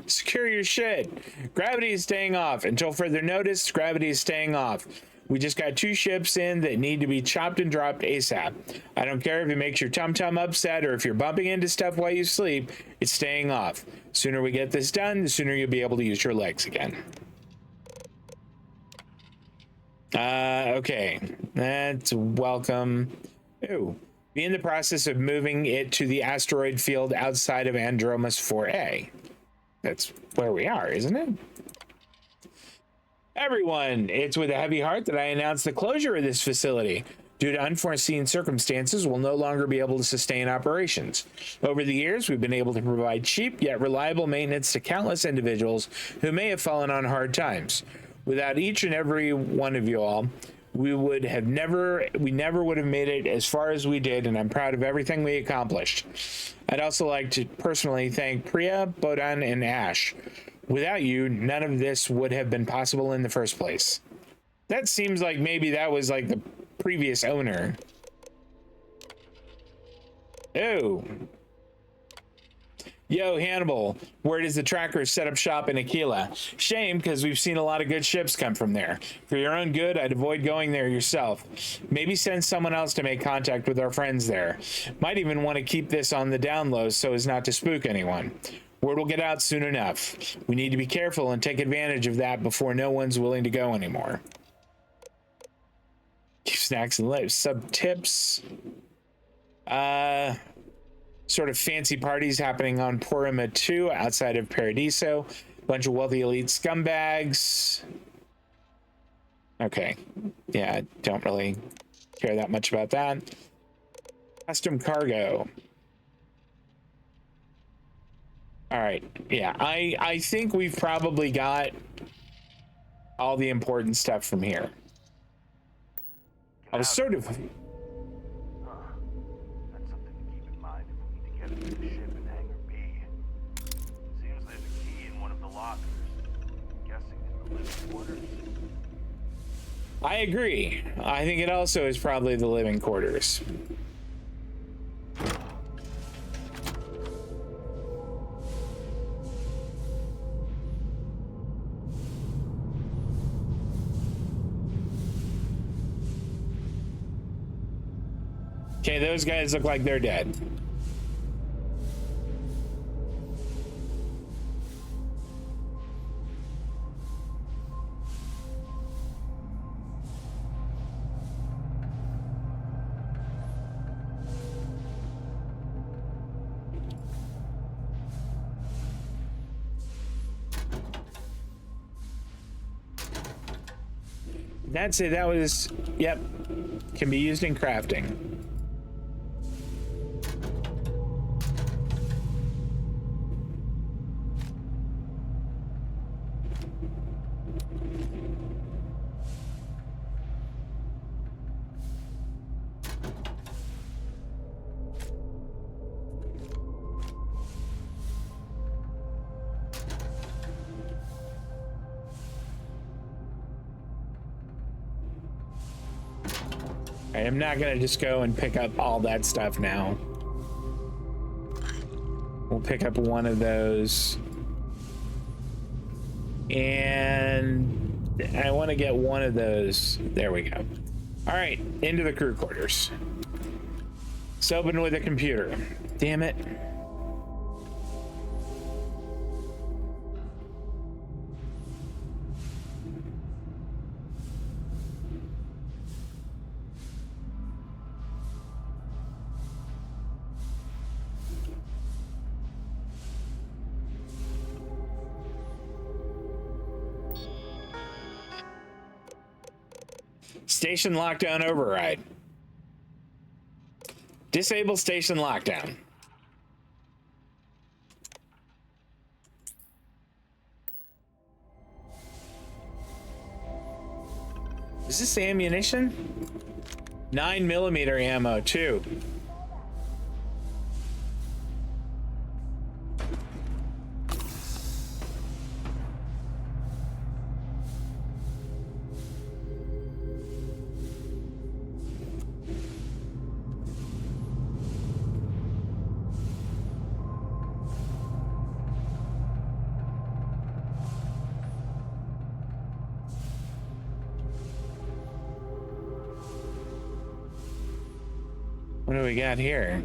Secure your shit. Gravity is staying off. Until further notice, gravity is staying off. We just got 2 ships in that need to be chopped and dropped ASAP. I don't care if it makes your tum-tum upset or if you're bumping into stuff while you sleep, it's staying off. Sooner we get this done, the sooner you'll be able to use your legs again. Okay. That's welcome. Ooh. Be in the process of moving it to the asteroid field outside of Andromas 4A. That's where we are, isn't it? Everyone, it's with a heavy heart that I announce the closure of this facility. Due to unforeseen circumstances, we'll no longer be able to sustain operations. Over the years, we've been able to provide cheap yet reliable maintenance to countless individuals who may have fallen on hard times. Without each and every one of you all, we never would have made it as far as we did, and I'm proud of everything we accomplished. I'd also like to personally thank Priya, Bodan, and Ash. Without you, none of this would have been possible in the first place. That seems like maybe that was like the previous owner. Oh. Yo, Hannibal, where does the tracker set up shop in Akila? Shame, because we've seen a lot of good ships come from there. For your own good, I'd avoid going there yourself. Maybe send someone else to make contact with our friends there. Might even want to keep this on the down low so as not to spook anyone. Word will get out soon enough. We need to be careful and take advantage of that before no one's willing to go anymore. Keep snacks and lips. Sub tips. Sort of fancy parties happening on Porima 2 outside of Paradiso. Bunch of wealthy elite scumbags. Okay. Yeah, I don't really care that much about that. Custom cargo. All right. Yeah, I think we've probably got all the important stuff from here. I was sort of... The ship in Hangar B. Seems there's a key in one of the lockers. I'm guessing in the living quarters. I agree. I think it also is probably the living quarters. Okay, those guys look like they're dead. That's it. That was, yep, can be used in crafting. I'm not gonna just go and pick up all that stuff now. We'll pick up one of those. And I want to get one of those. There we go. All right, into the crew quarters. It's open with a computer. Damn it. Station lockdown override. Disable station lockdown. Is this ammunition? 9mm ammo too. What do we got here?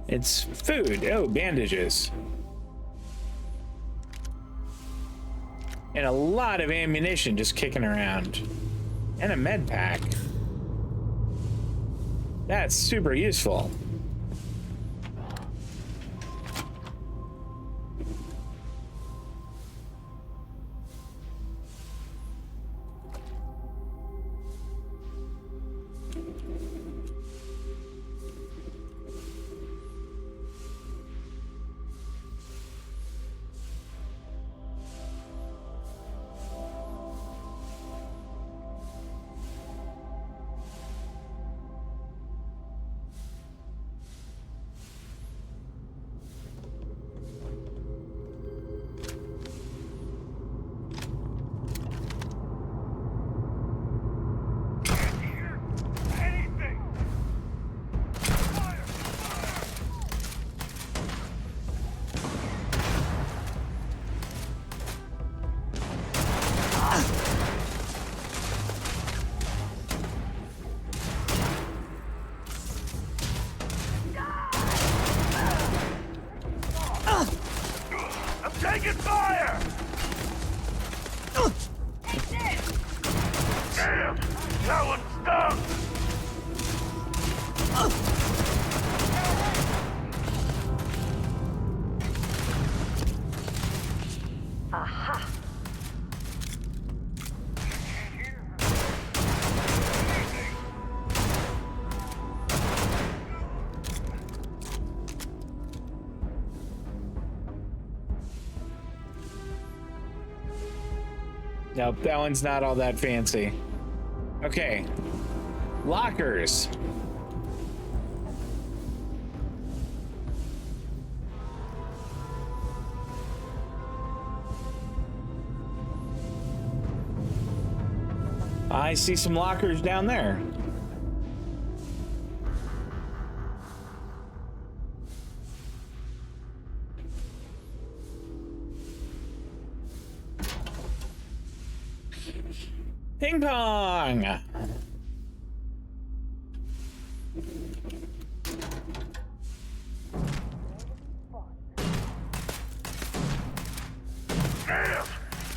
It's food. Oh, bandages. And a lot of ammunition just kicking around. And a med pack. That's super useful. Taking fire! Damn! That one stung! Aha! Nope, that one's not all that fancy. Okay. Lockers. I see some lockers down there. Ping pong! Damn!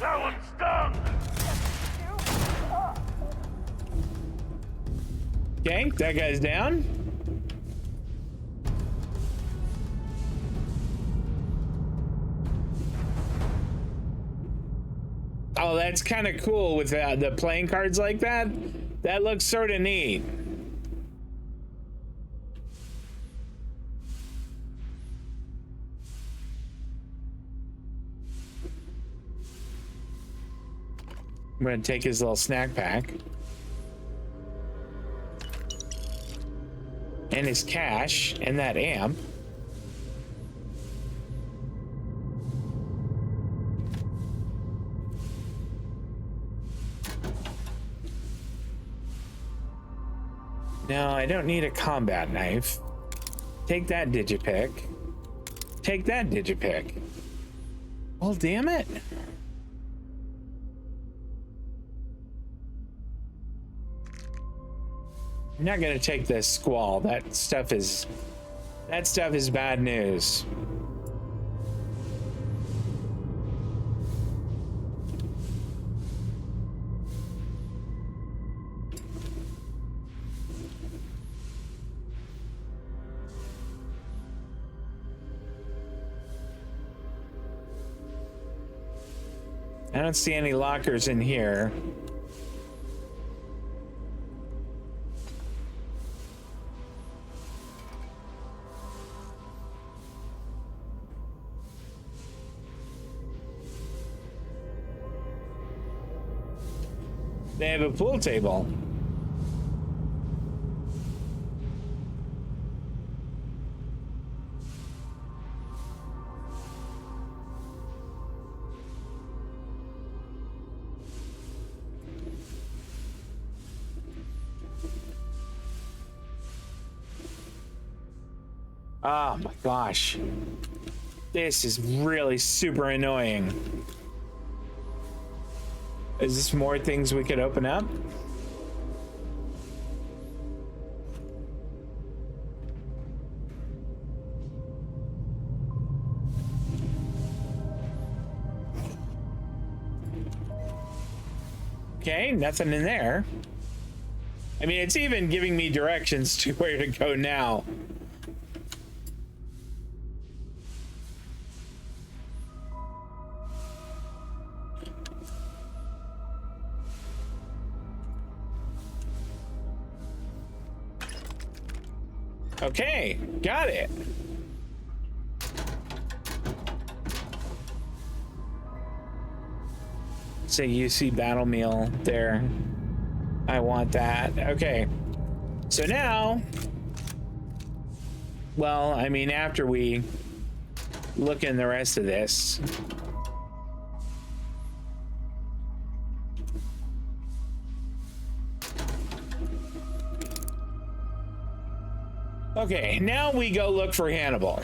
That one stung! Okay, that guy's down. Oh, that's kind of cool with the playing cards like that. That looks sort of neat. I'm gonna take his little snack pack. And his cash and that amp. No, I don't need a combat knife. Take that digipick. Take that digipick. Well, damn it. I'm not gonna take this squall. That stuff is bad news. I don't see any lockers in here. They have a pool table. Oh my gosh. This is really super annoying. Is this more things we could open up? Okay, nothing in there. I mean, it's even giving me directions to where to go now. Okay, got it. Say UC battle meal there. I want that. Okay. So now, well, I mean, after we look in the rest of this. Okay, now we go look for Hannibal.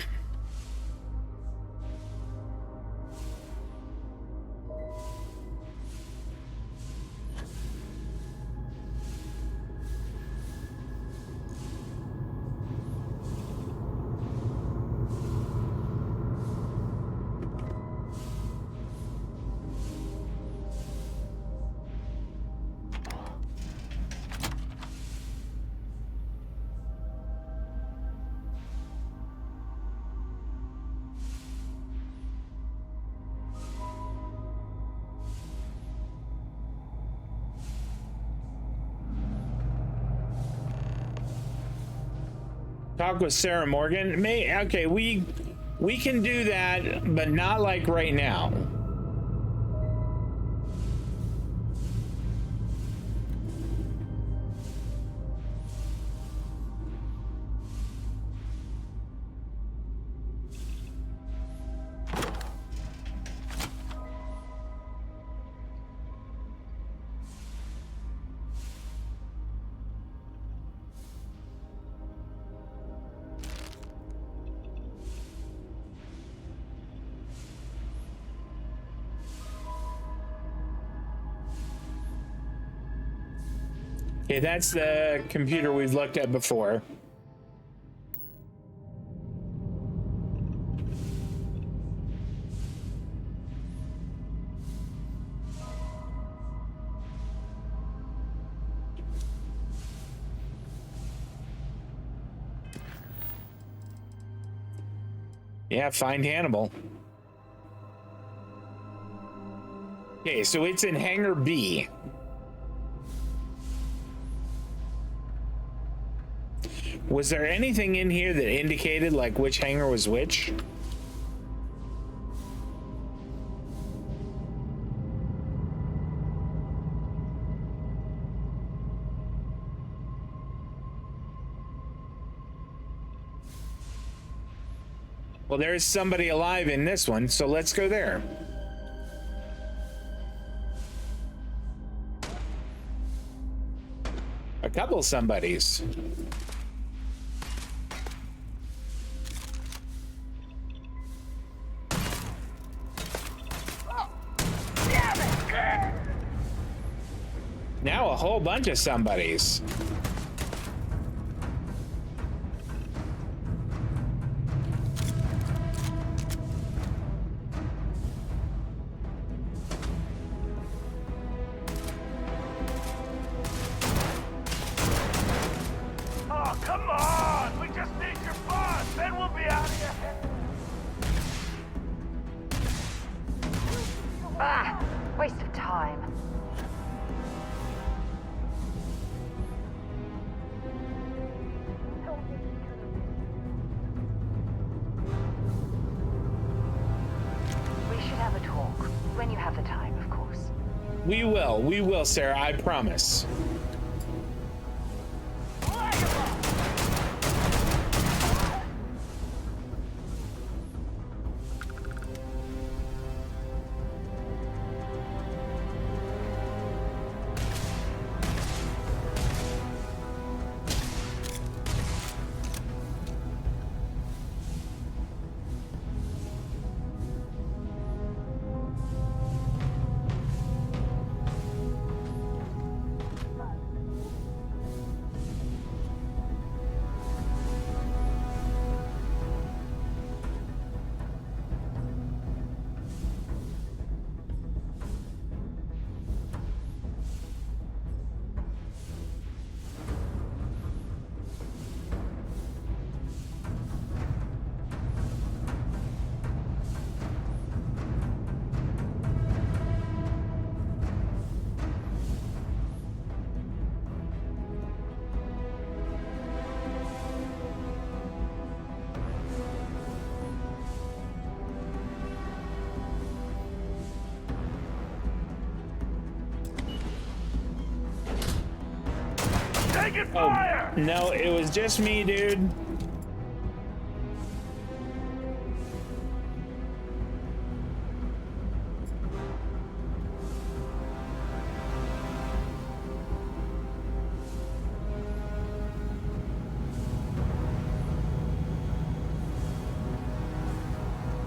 Talk with Sarah Morgan. Okay, we can do that, but not like right now. Okay, that's the computer we've looked at before. Yeah, find Hannibal. Okay, so it's in Hangar B. Was there anything in here that indicated like which hangar was which? Well, there is somebody alive in this one, so let's go there. A couple somebodies. Now a whole bunch of somebodies. Oh, come on! We just need your boss, then we'll be out of here. Ah, waste of time. We should have a talk. When you have the time, of course. We will, Sarah, I promise. Taking fire! No, it was just me, dude.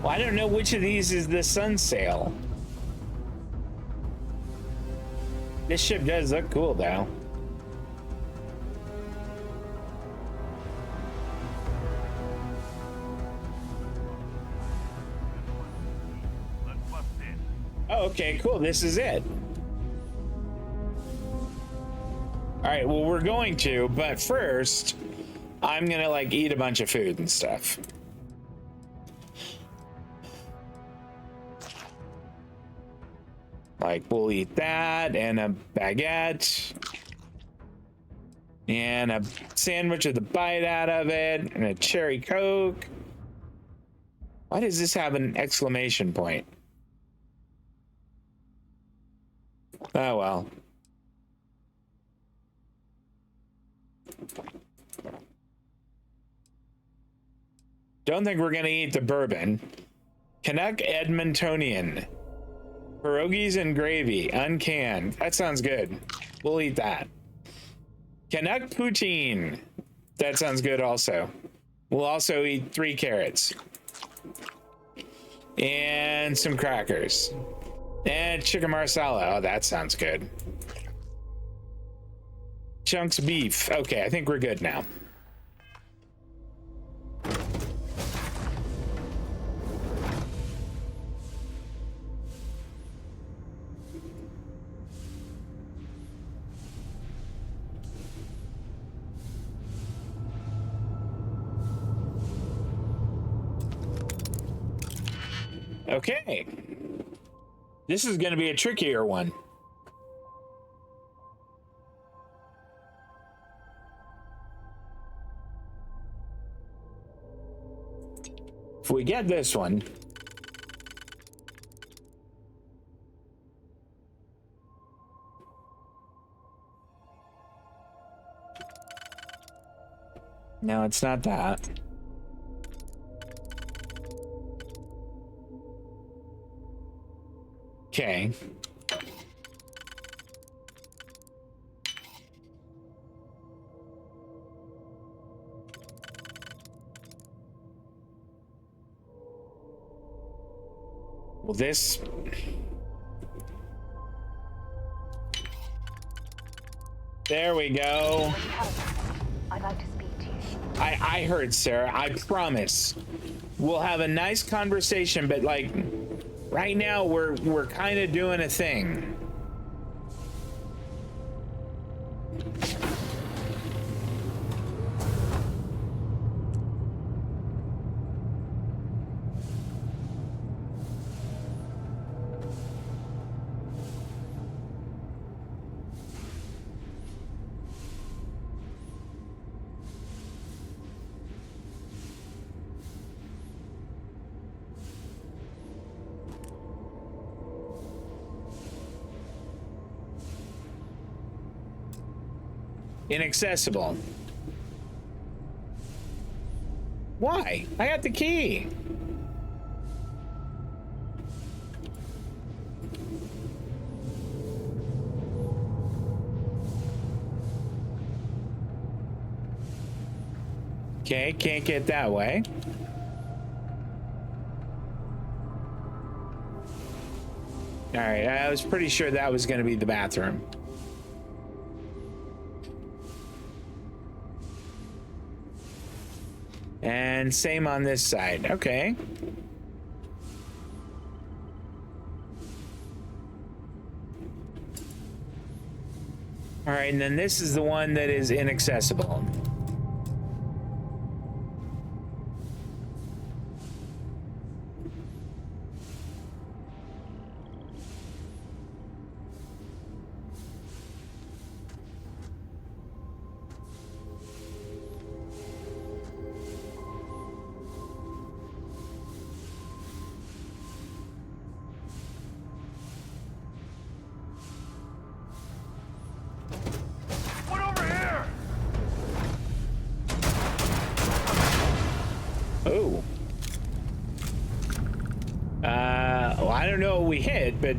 Well, I don't know which of these is the sun sail. This ship does look cool, though. Oh, okay, cool. This is it. All right, well, we're going to, but first, I'm gonna, like, eat a bunch of food and stuff. Like, we'll eat that, and a baguette, and a sandwich with a bite out of it, and a cherry Coke. Why does this have an exclamation point? Oh, well. Don't think we're gonna eat the bourbon. Canuck Edmontonian. Pierogies and gravy, uncanned. That sounds good. We'll eat that. Canuck poutine. That sounds good also. We'll also eat 3 carrots. And some crackers. And chicken marsala. Oh, that sounds good. Chunks beef. Okay, I think we're good now. Okay. This is going to be a trickier one. If we get this one, no, it's not that. Okay. Well, this... There we go. I'd like to speak to you. I heard, Sarah. I promise. We'll have a nice conversation, but like right now we're kind of doing a thing. Inaccessible. Why? I got the key. Okay, can't get that way. All right, I was pretty sure that was going to be the bathroom. And same on this side. Okay. All right, and then this is the one that is inaccessible. I don't know what we hit, but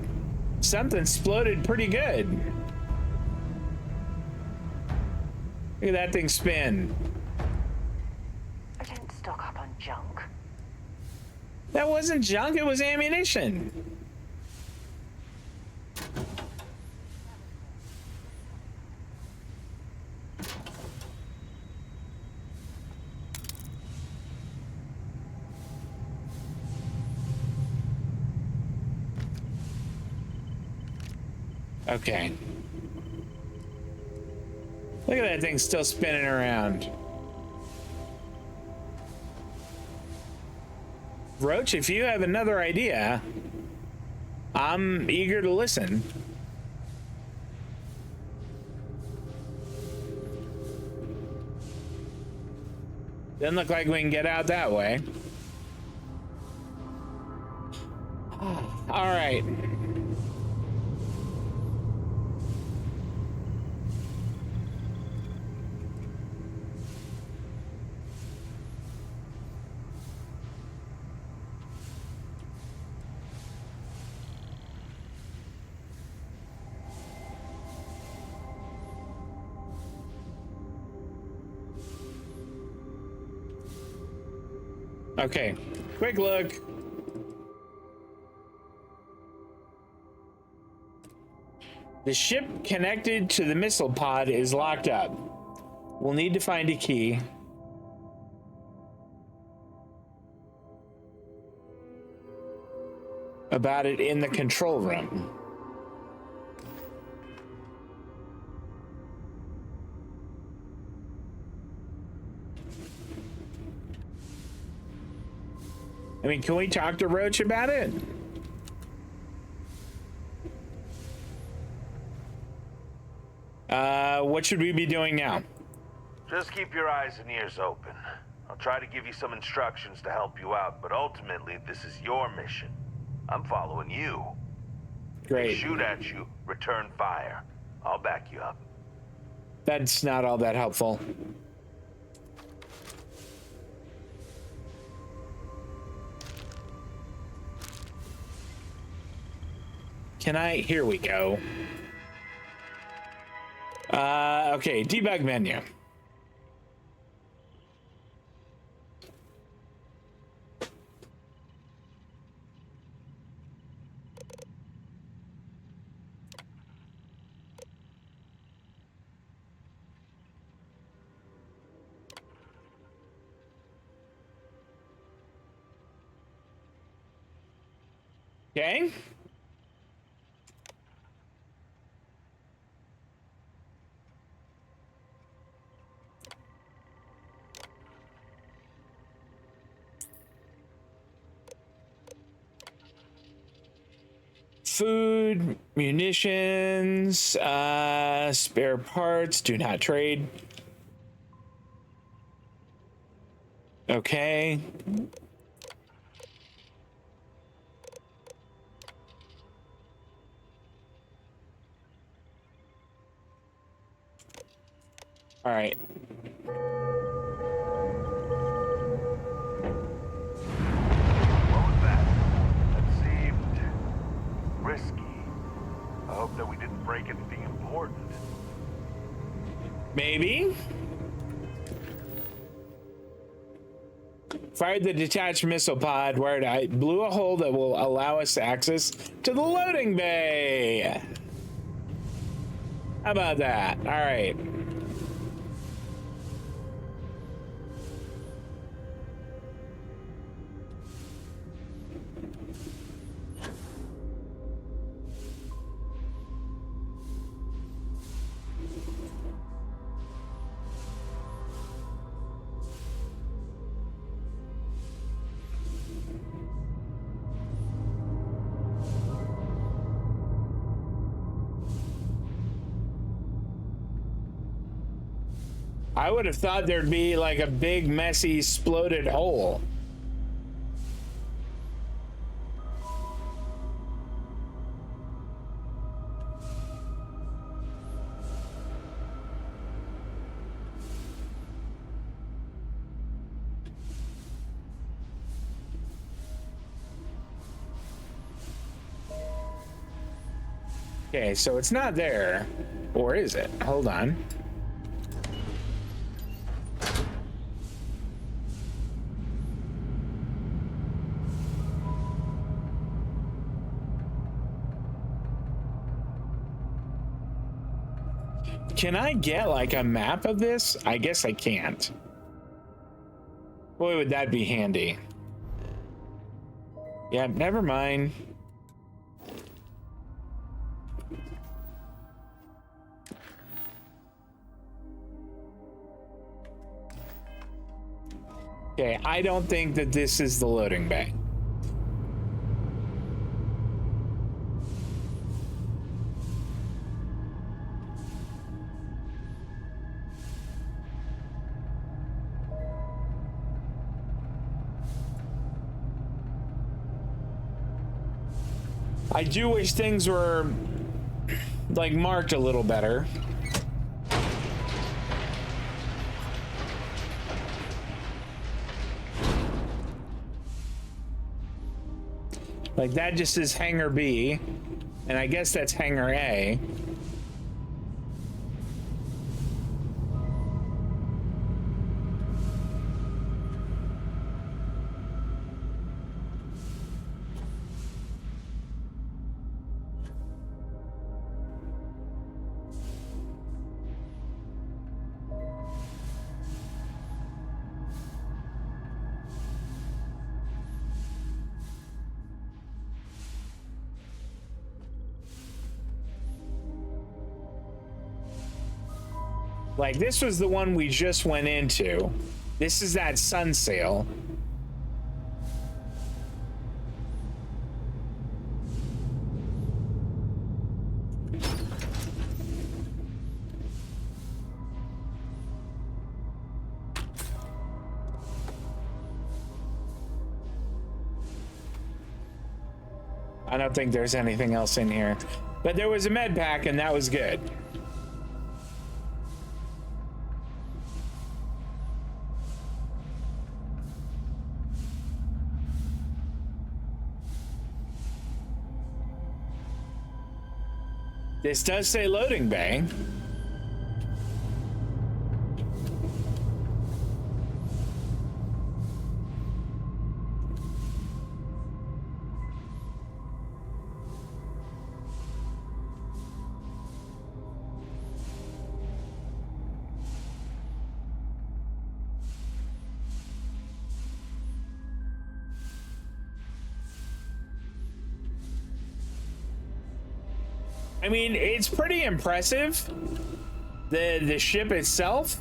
something exploded pretty good. Look at that thing spin. I didn't stock up on junk. That wasn't junk, it was ammunition. Okay. Look at that thing still spinning around. Roach, if you have another idea, I'm eager to listen. Doesn't look like we can get out that way. All right. Okay, quick look. The ship connected to the missile pod is locked up. We'll need to find a key. About it in the control room. I mean, can we talk to Roach about it? What should we be doing now? Just keep your eyes and ears open. I'll try to give you some instructions to help you out, but ultimately, this is your mission. I'm following you. Great. If they shoot at you, return fire. I'll back you up. That's not all that helpful. Can I? Here we go. Okay, debug menu. Okay. Food, munitions, spare parts, do not trade. Okay. All right. What was that? That seemed risky. I hope that we didn't break anything important. Maybe. Fired the detached missile pod where I blew a hole that will allow us access to the loading bay. How about that? All right. I would have thought there'd be like a big, messy, exploded hole. Okay, so it's not there. Or is it? Hold on. Can I get like a map of this? I guess I can't. Boy, would that be handy. Yeah, never mind. Okay, I don't think that this is the loading bay. I do wish things were like marked a little better. Like that just is hangar B, and I guess that's hangar A. Like, this was the one we just went into. This is that sun sail. I don't think there's anything else in here. But there was a med pack, and that was good. This does say loading bay. I mean, it's pretty impressive, the ship itself,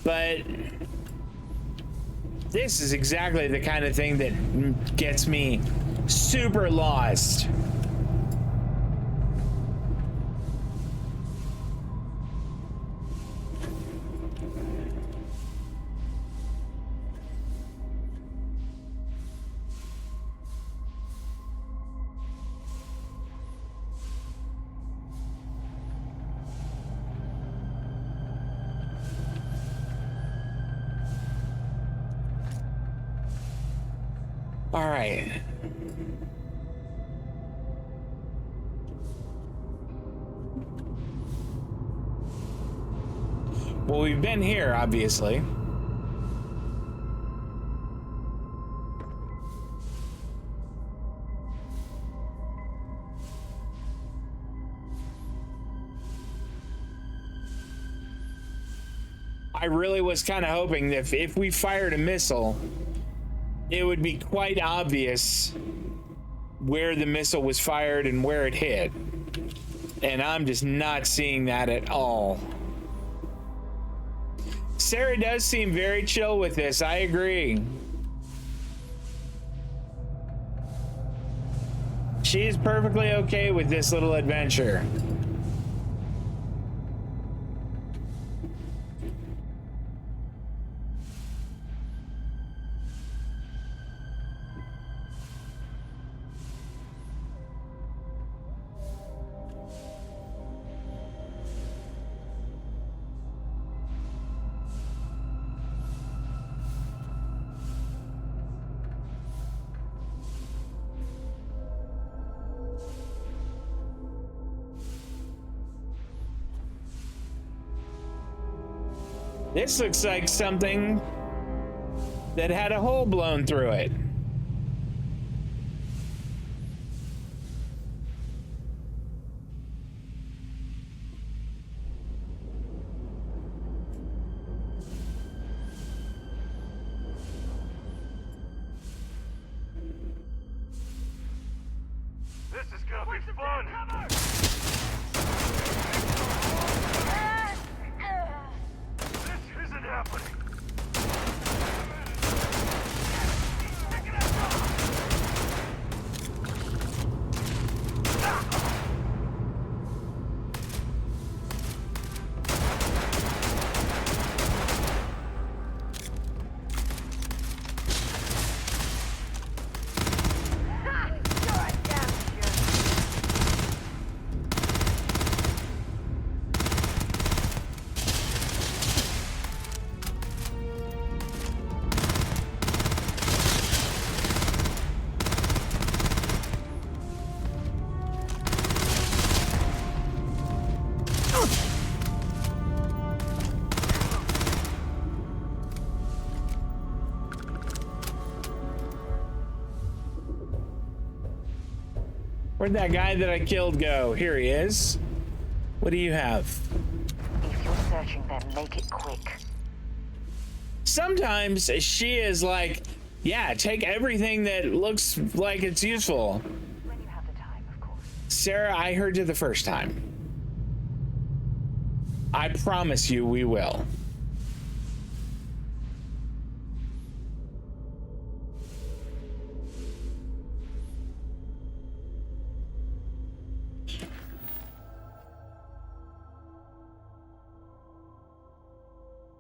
but this is exactly the kind of thing that gets me super lost. All right. Well, we've been here, obviously. I really was kind of hoping that if we fired a missile, it would be quite obvious where the missile was fired and where it hit. And I'm just not seeing that at all. Sarah does seem very chill with this. I agree. She is perfectly okay with this little adventure. This looks like something that had a hole blown through it. This is gonna be fun! This isn't happening! Where'd that guy that I killed go? Here he is. What do you have? If you're searching them, make it quick. Sometimes she is like, yeah, take everything that looks like it's useful. When you have the time, of course. Sarah, I heard you the first time. I promise you we will.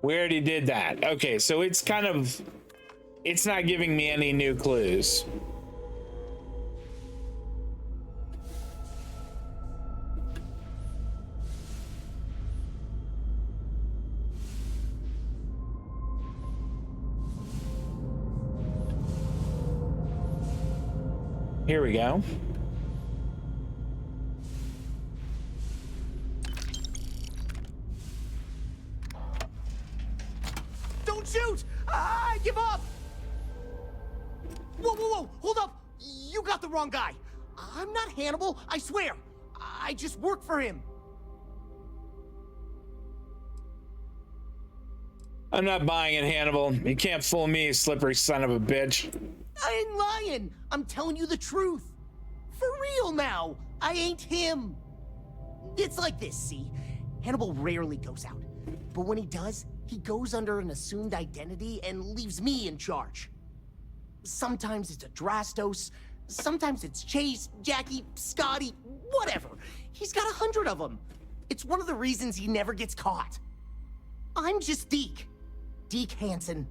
We already did that. Okay, so it's kind of, it's not giving me any new clues. Here we go. Don't shoot! I give up! Whoa, whoa, whoa! Hold up! You got the wrong guy. I'm not Hannibal, I swear. I just work for him. I'm not buying it, Hannibal. You can't fool me, you slippery son of a bitch. I ain't lying. I'm telling you the truth. For real now. I ain't him. It's like this, see? Hannibal rarely goes out. But when he does, he goes under an assumed identity and leaves me in charge. Sometimes it's a Drastos, sometimes it's Chase, Jackie, Scotty, whatever. He's got 100 of them. It's one of the reasons he never gets caught. I'm just Deke. Deke Hansen.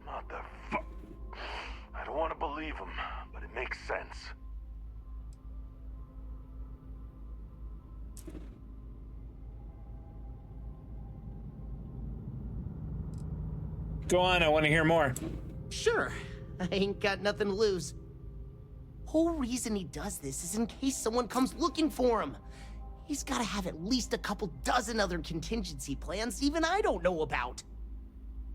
Motherfuck. I don't want to believe him, but it makes sense. Go on, I want to hear more. Sure, I ain't got nothing to lose. Whole reason he does this is in case someone comes looking for him. He's gotta have at least a couple dozen other contingency plans even I don't know about.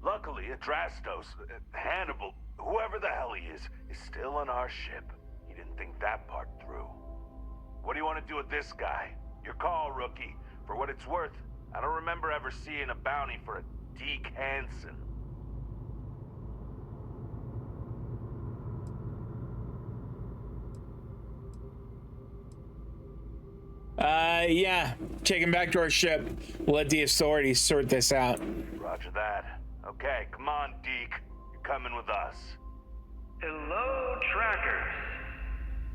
Luckily, Adrastos, Hannibal, whoever the hell he is still on our ship. He didn't think that part through. What do you want to do with this guy? Your call, rookie. For what it's worth, I don't remember ever seeing a bounty for a Deke Hansen. Yeah. Take him back to our ship. We'll let the authorities sort this out. Roger that. Okay, come on, Deke. You're coming with us. Hello, trackers.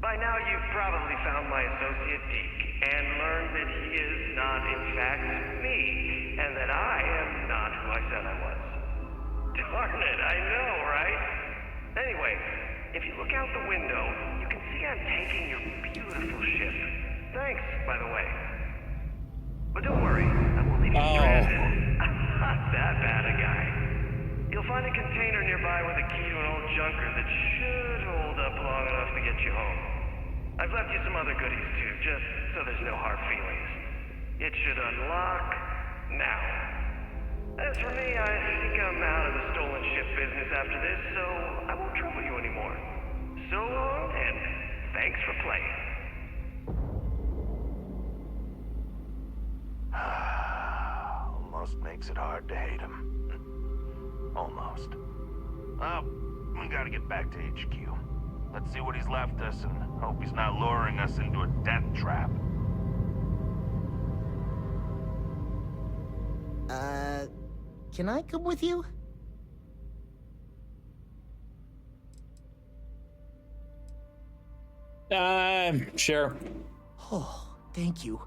By now you've probably found my associate Deke and learned that he is not in fact me, and that I am not who I said I was. Darn it, I know, right? Anyway, if you look out the window, you can see I'm taking your beautiful ship. Thanks, by the way. But don't worry, I won't leave you stranded. I'm not that bad a guy. You'll find a container nearby with a key to an old junker that should hold up long enough to get you home. I've left you some other goodies too, just so there's no hard feelings. It should unlock now. As for me, I think I'm out of the stolen ship business after this, so I won't trouble you anymore. So long, and thanks for playing. Almost makes it hard to hate him. Almost. Well, we gotta get back to HQ. Let's see what he's left us and hope he's not luring us into a death trap. Can I come with you? Sure. Oh, thank you.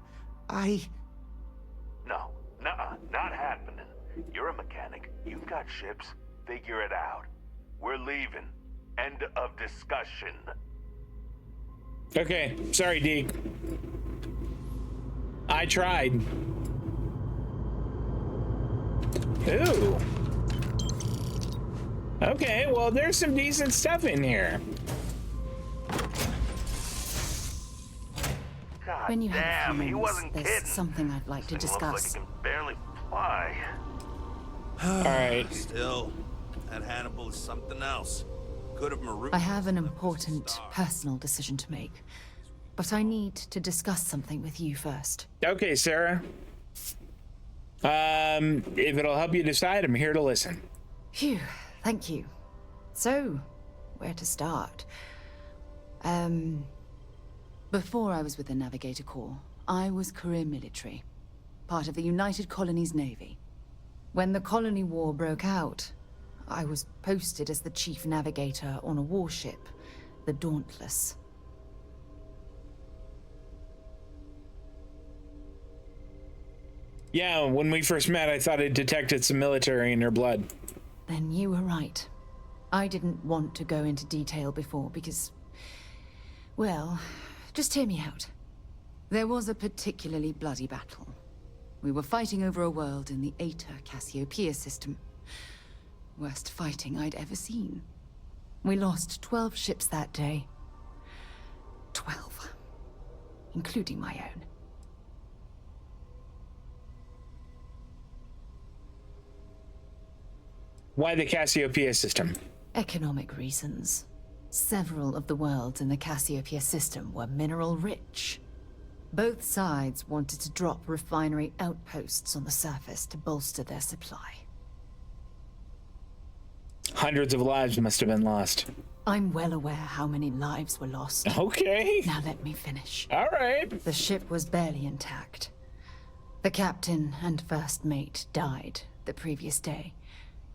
No, nuh-uh, not happening. You're a mechanic. You've got ships. Figure it out. We're leaving. End of discussion. Okay, sorry, Deke. I tried. Ooh. Okay, well, there's some decent stuff in here. God When you have a damn, few he moments, wasn't there's kidding. something I'd like to This thing looks discuss. like it can barely fly. All right. Still, that Hannibal is something else. Could have marooned. I have an important personal decision to make, but I need to discuss something with you first. Okay, Sarah. If it'll help you decide, I'm here to listen. Phew, thank you. So, where to start? Before I was with the Navigator Corps, I was career military, part of the United Colonies Navy. When the Colony War broke out, I was posted as the chief navigator on a warship, the Dauntless. Yeah, when we first met, I thought I detected some military in your blood. Then you were right. I didn't want to go into detail before because, well, just hear me out. There was a particularly bloody battle. We were fighting over a world in the Eta Cassiopeia system. Worst fighting I'd ever seen. We lost 12 ships that day. 12. Including my own. Why the Cassiopeia system? Economic reasons. Several of the worlds in the Cassiopeia system were mineral rich. Both sides wanted to drop refinery outposts on the surface to bolster their supply. Hundreds of lives must have been lost. I'm well aware how many lives were lost. Okay. Now let me finish. All right. The ship was barely intact. The captain and first mate died the previous day,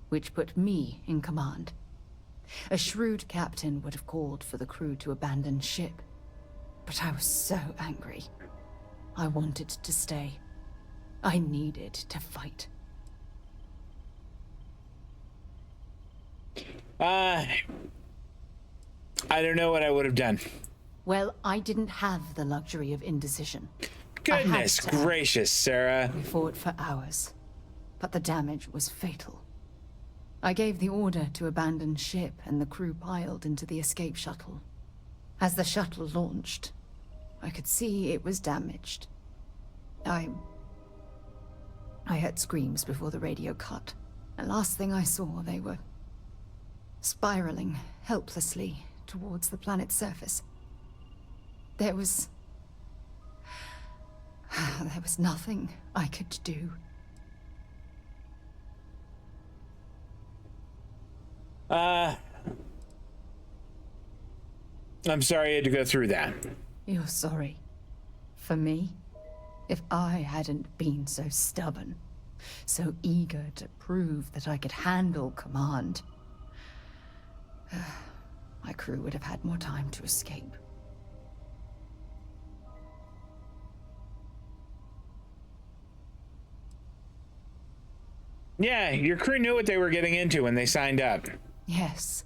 which put me in command. A shrewd captain would have called for the crew to abandon ship, but I was so angry. I wanted to stay. I needed to fight. I don't know what I would have done. Well, I didn't have the luxury of indecision. Goodness gracious, Sarah. We fought for hours, but the damage was fatal. I gave the order to abandon ship and the crew piled into the escape shuttle. As the shuttle launched, I could see it was damaged. I heard screams before the radio cut. And last thing I saw, they were spiraling helplessly towards the planet's surface. There was nothing I could do. I'm sorry you had to go through that. You're sorry. For me? If I hadn't been so stubborn, so eager to prove that I could handle command, my crew would have had more time to escape. Yeah, your crew knew what they were getting into when they signed up. Yes.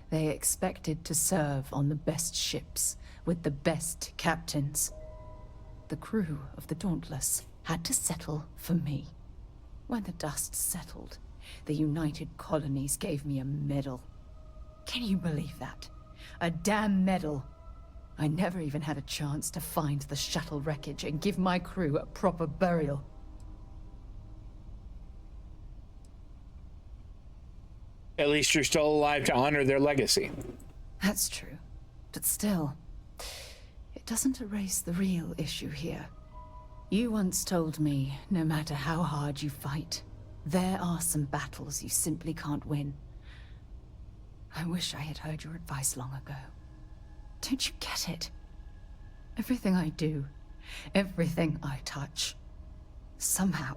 They expected to serve on the best ships, with the best captains. The crew of the Dauntless had to settle for me. When the dust settled, the United Colonies gave me a medal. Can you believe that? A damn medal. I never even had a chance to find the shuttle wreckage and give my crew a proper burial. At least you're still alive to honor their legacy. That's true. But still, it doesn't erase the real issue here. You once told me, no matter how hard you fight, there are some battles you simply can't win. I wish I had heard your advice long ago. Don't you get it? Everything I do, everything I touch, somehow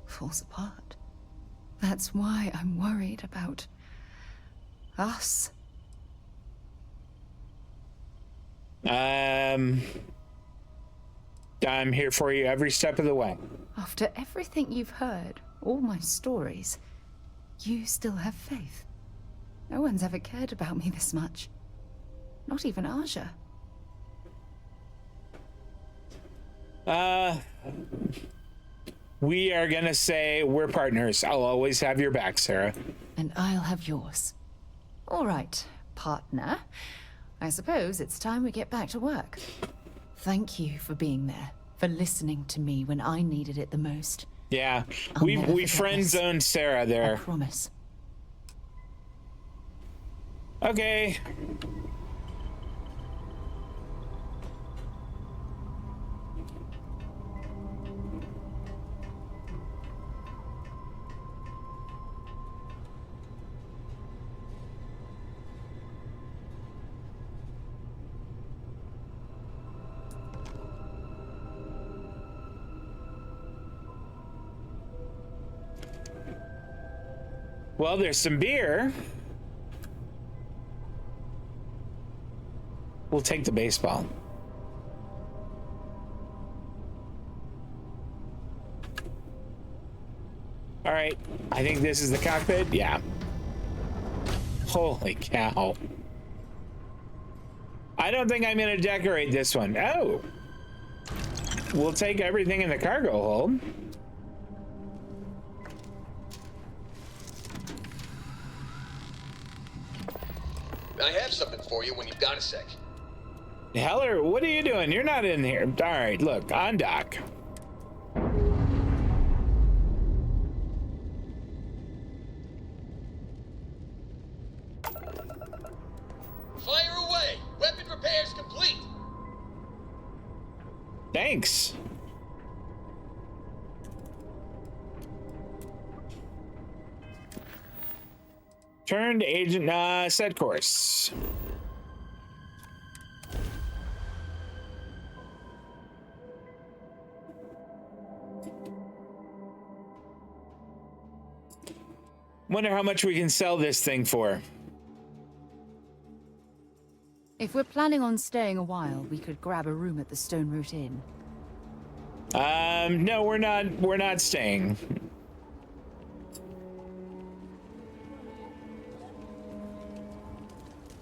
falls apart. That's why I'm worried about us. I'm here for you every step of the way. After everything you've heard, all my stories, you still have faith. No one's ever cared about me this much. Not even Aja. We are gonna say we're partners. I'll always have your back, Sarah. And I'll have yours. All right, partner. I suppose it's time we get back to work. Thank you for being there, for listening to me when I needed it the most. Yeah, we friend zoned Sarah there. I promise. Okay. Well, there's some beer. We'll take the baseball. All right, I think this is the cockpit. Yeah. Holy cow. I don't think I'm gonna decorate this one. Oh. We'll take everything in the cargo hold. I have something for you when you've got a sec. Heller, what are you doing? You're not in here. All right, look, on dock. Fire away! Weapon repairs complete! Thanks. Turn to agent, set course. Wonder how much we can sell this thing for. If we're planning on staying a while, we could grab a room at the Stone Root Inn. No, we're not staying.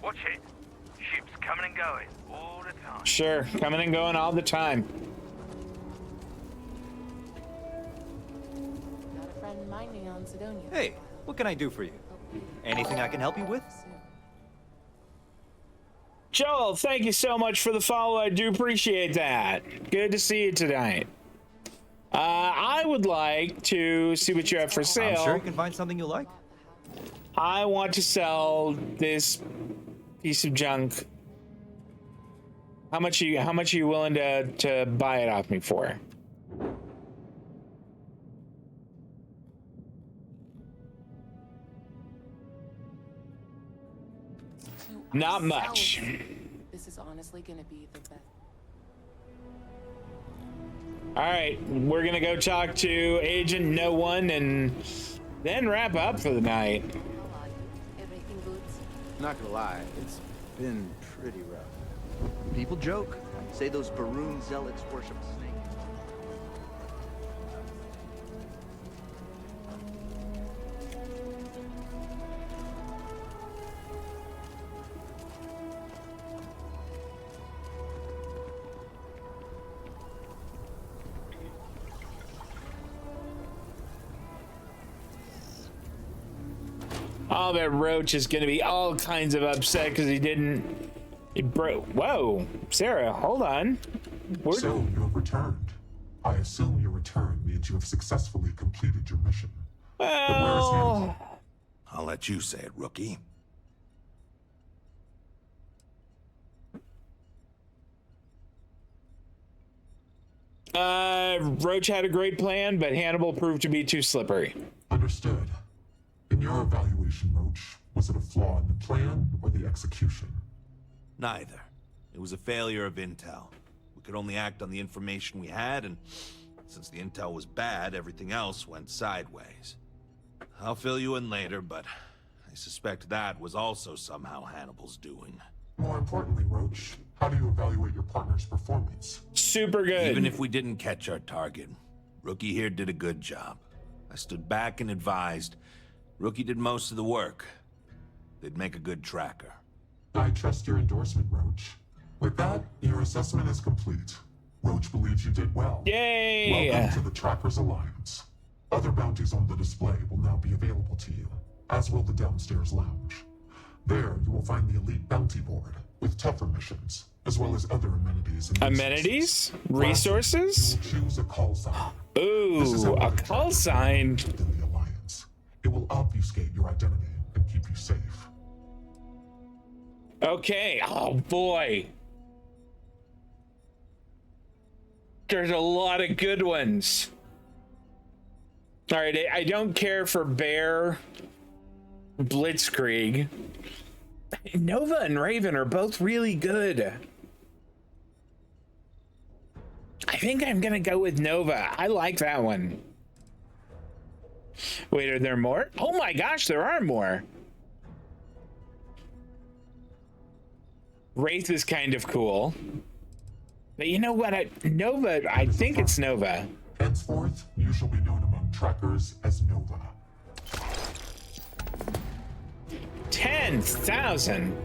Watch it. Ships coming and going all the time. Sure, coming and going all the time. Got a friend mining on Sidonia. Hey, what can I do for you? Anything I can help you with? Joel, thank you so much for the follow. I do appreciate that. Good to see you tonight. I would like to see what you have for sale. I'm sure you can find something you like. I want to sell this piece of junk. How much are you willing to buy it off me for? Not much. This is honestly gonna be the best. All right, we're gonna go talk to Agent No One and then wrap up for the night. Everything good? Not gonna lie, it's been pretty rough. People joke, say those Baroon zealots worship a snake. Oh, that Roach is gonna be all kinds of upset because he broke. Whoa, Sarah, hold on. So you have returned. I assume your return means you have successfully completed your mission. Well, I'll let you say it, rookie. Roach had a great plan, but Hannibal proved to be too slippery. Understood. In your evaluation, Roach, was it a flaw in the plan or the execution? Neither. It was a failure of intel. We could only act on the information we had, and since the intel was bad, everything else went sideways. I'll fill you in later, but I suspect that was also somehow Hannibal's doing. More importantly, Roach, how do you evaluate your partner's performance? Super good. Even if we didn't catch our target, Rookie here did a good job. I stood back and advised. Rookie did most of the work. They'd make a good tracker. I trust your endorsement, Roach. With that, your assessment is complete. Roach believes you did well. Yay! Welcome to the Trackers Alliance. Other bounties on the display will now be available to you, as will the downstairs lounge. There, you will find the elite bounty board with tougher missions, as well as other amenities. And amenities? Resources? Choose a call sign. Ooh, a call sign. Within the Alliance. It will obfuscate your identity and keep you safe. Okay. Oh boy. There's a lot of good ones. All right, I don't care for Bear, Blitzkrieg. Nova and Raven are both really good. I think I'm gonna go with Nova. I like that one. Wait, are there more? Oh my gosh, there are more. Wraith is kind of cool. But you know what? Nova, I think it's Nova. Henceforth, you shall be known among trackers as Nova. 10,000.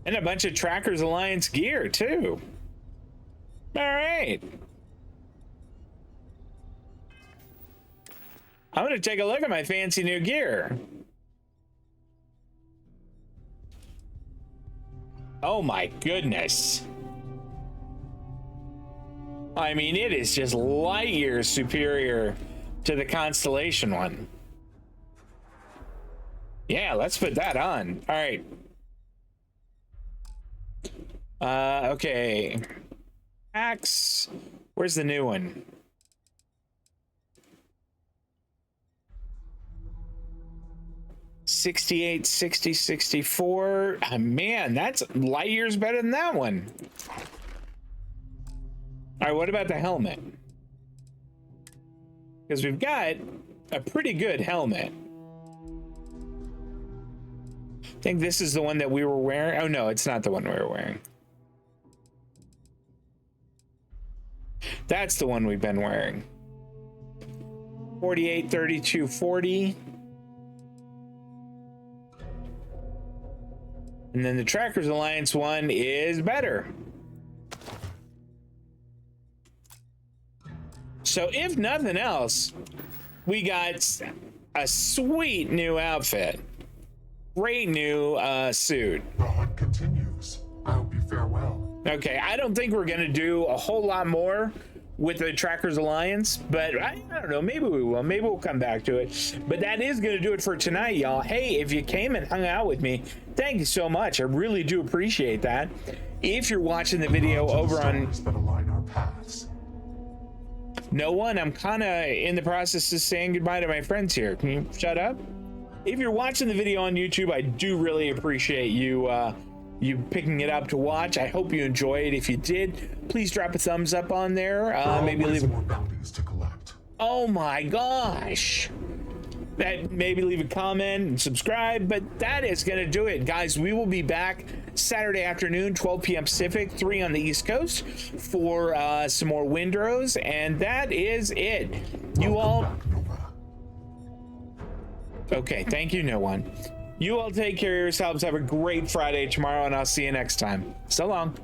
And a bunch of Trackers Alliance gear, too. All right. I'm going to take a look at my fancy new gear. Oh my goodness. I mean, it is just light years superior to the Constellation one. Yeah, let's put that on. All right. Okay. Axe. Where's the new one? $68, $60, $64. Man, that's light years better than that one. All right, what about the helmet? Because we've got a pretty good helmet. I think this is the one that we were wearing. Oh no, it's not the one we were wearing. That's the one we've been wearing. 48, 32, 40. And then the Trackers Alliance one is better. So if nothing else, we got a sweet new outfit. Great new suit. The hunt continues. I hope you fare well. Okay, I don't think we're gonna do a whole lot more with the Trackers Alliance, but I don't know, maybe we will. Maybe we'll come back to it. But that is gonna do it for tonight, y'all. Hey, if you came and hung out with me, thank you so much. I really do appreciate that. If you're watching the video over on that align our paths. No one, I'm kind of in the process of saying goodbye to my friends here. Can you shut up? If you're watching the video on YouTube, I do really appreciate you you picking it up to watch. I hope you enjoy it. If you did, please drop a thumbs up on there. Maybe leave more bounties to collect. Oh my gosh. Maybe leave a comment and subscribe, but that is going to do it, guys. We will be back Saturday afternoon, 12 p.m. Pacific, 3 on the East Coast for some more Windrows, and that is it. You all... Okay, thank you, no one. You all take care of yourselves. Have a great Friday tomorrow, and I'll see you next time. So long.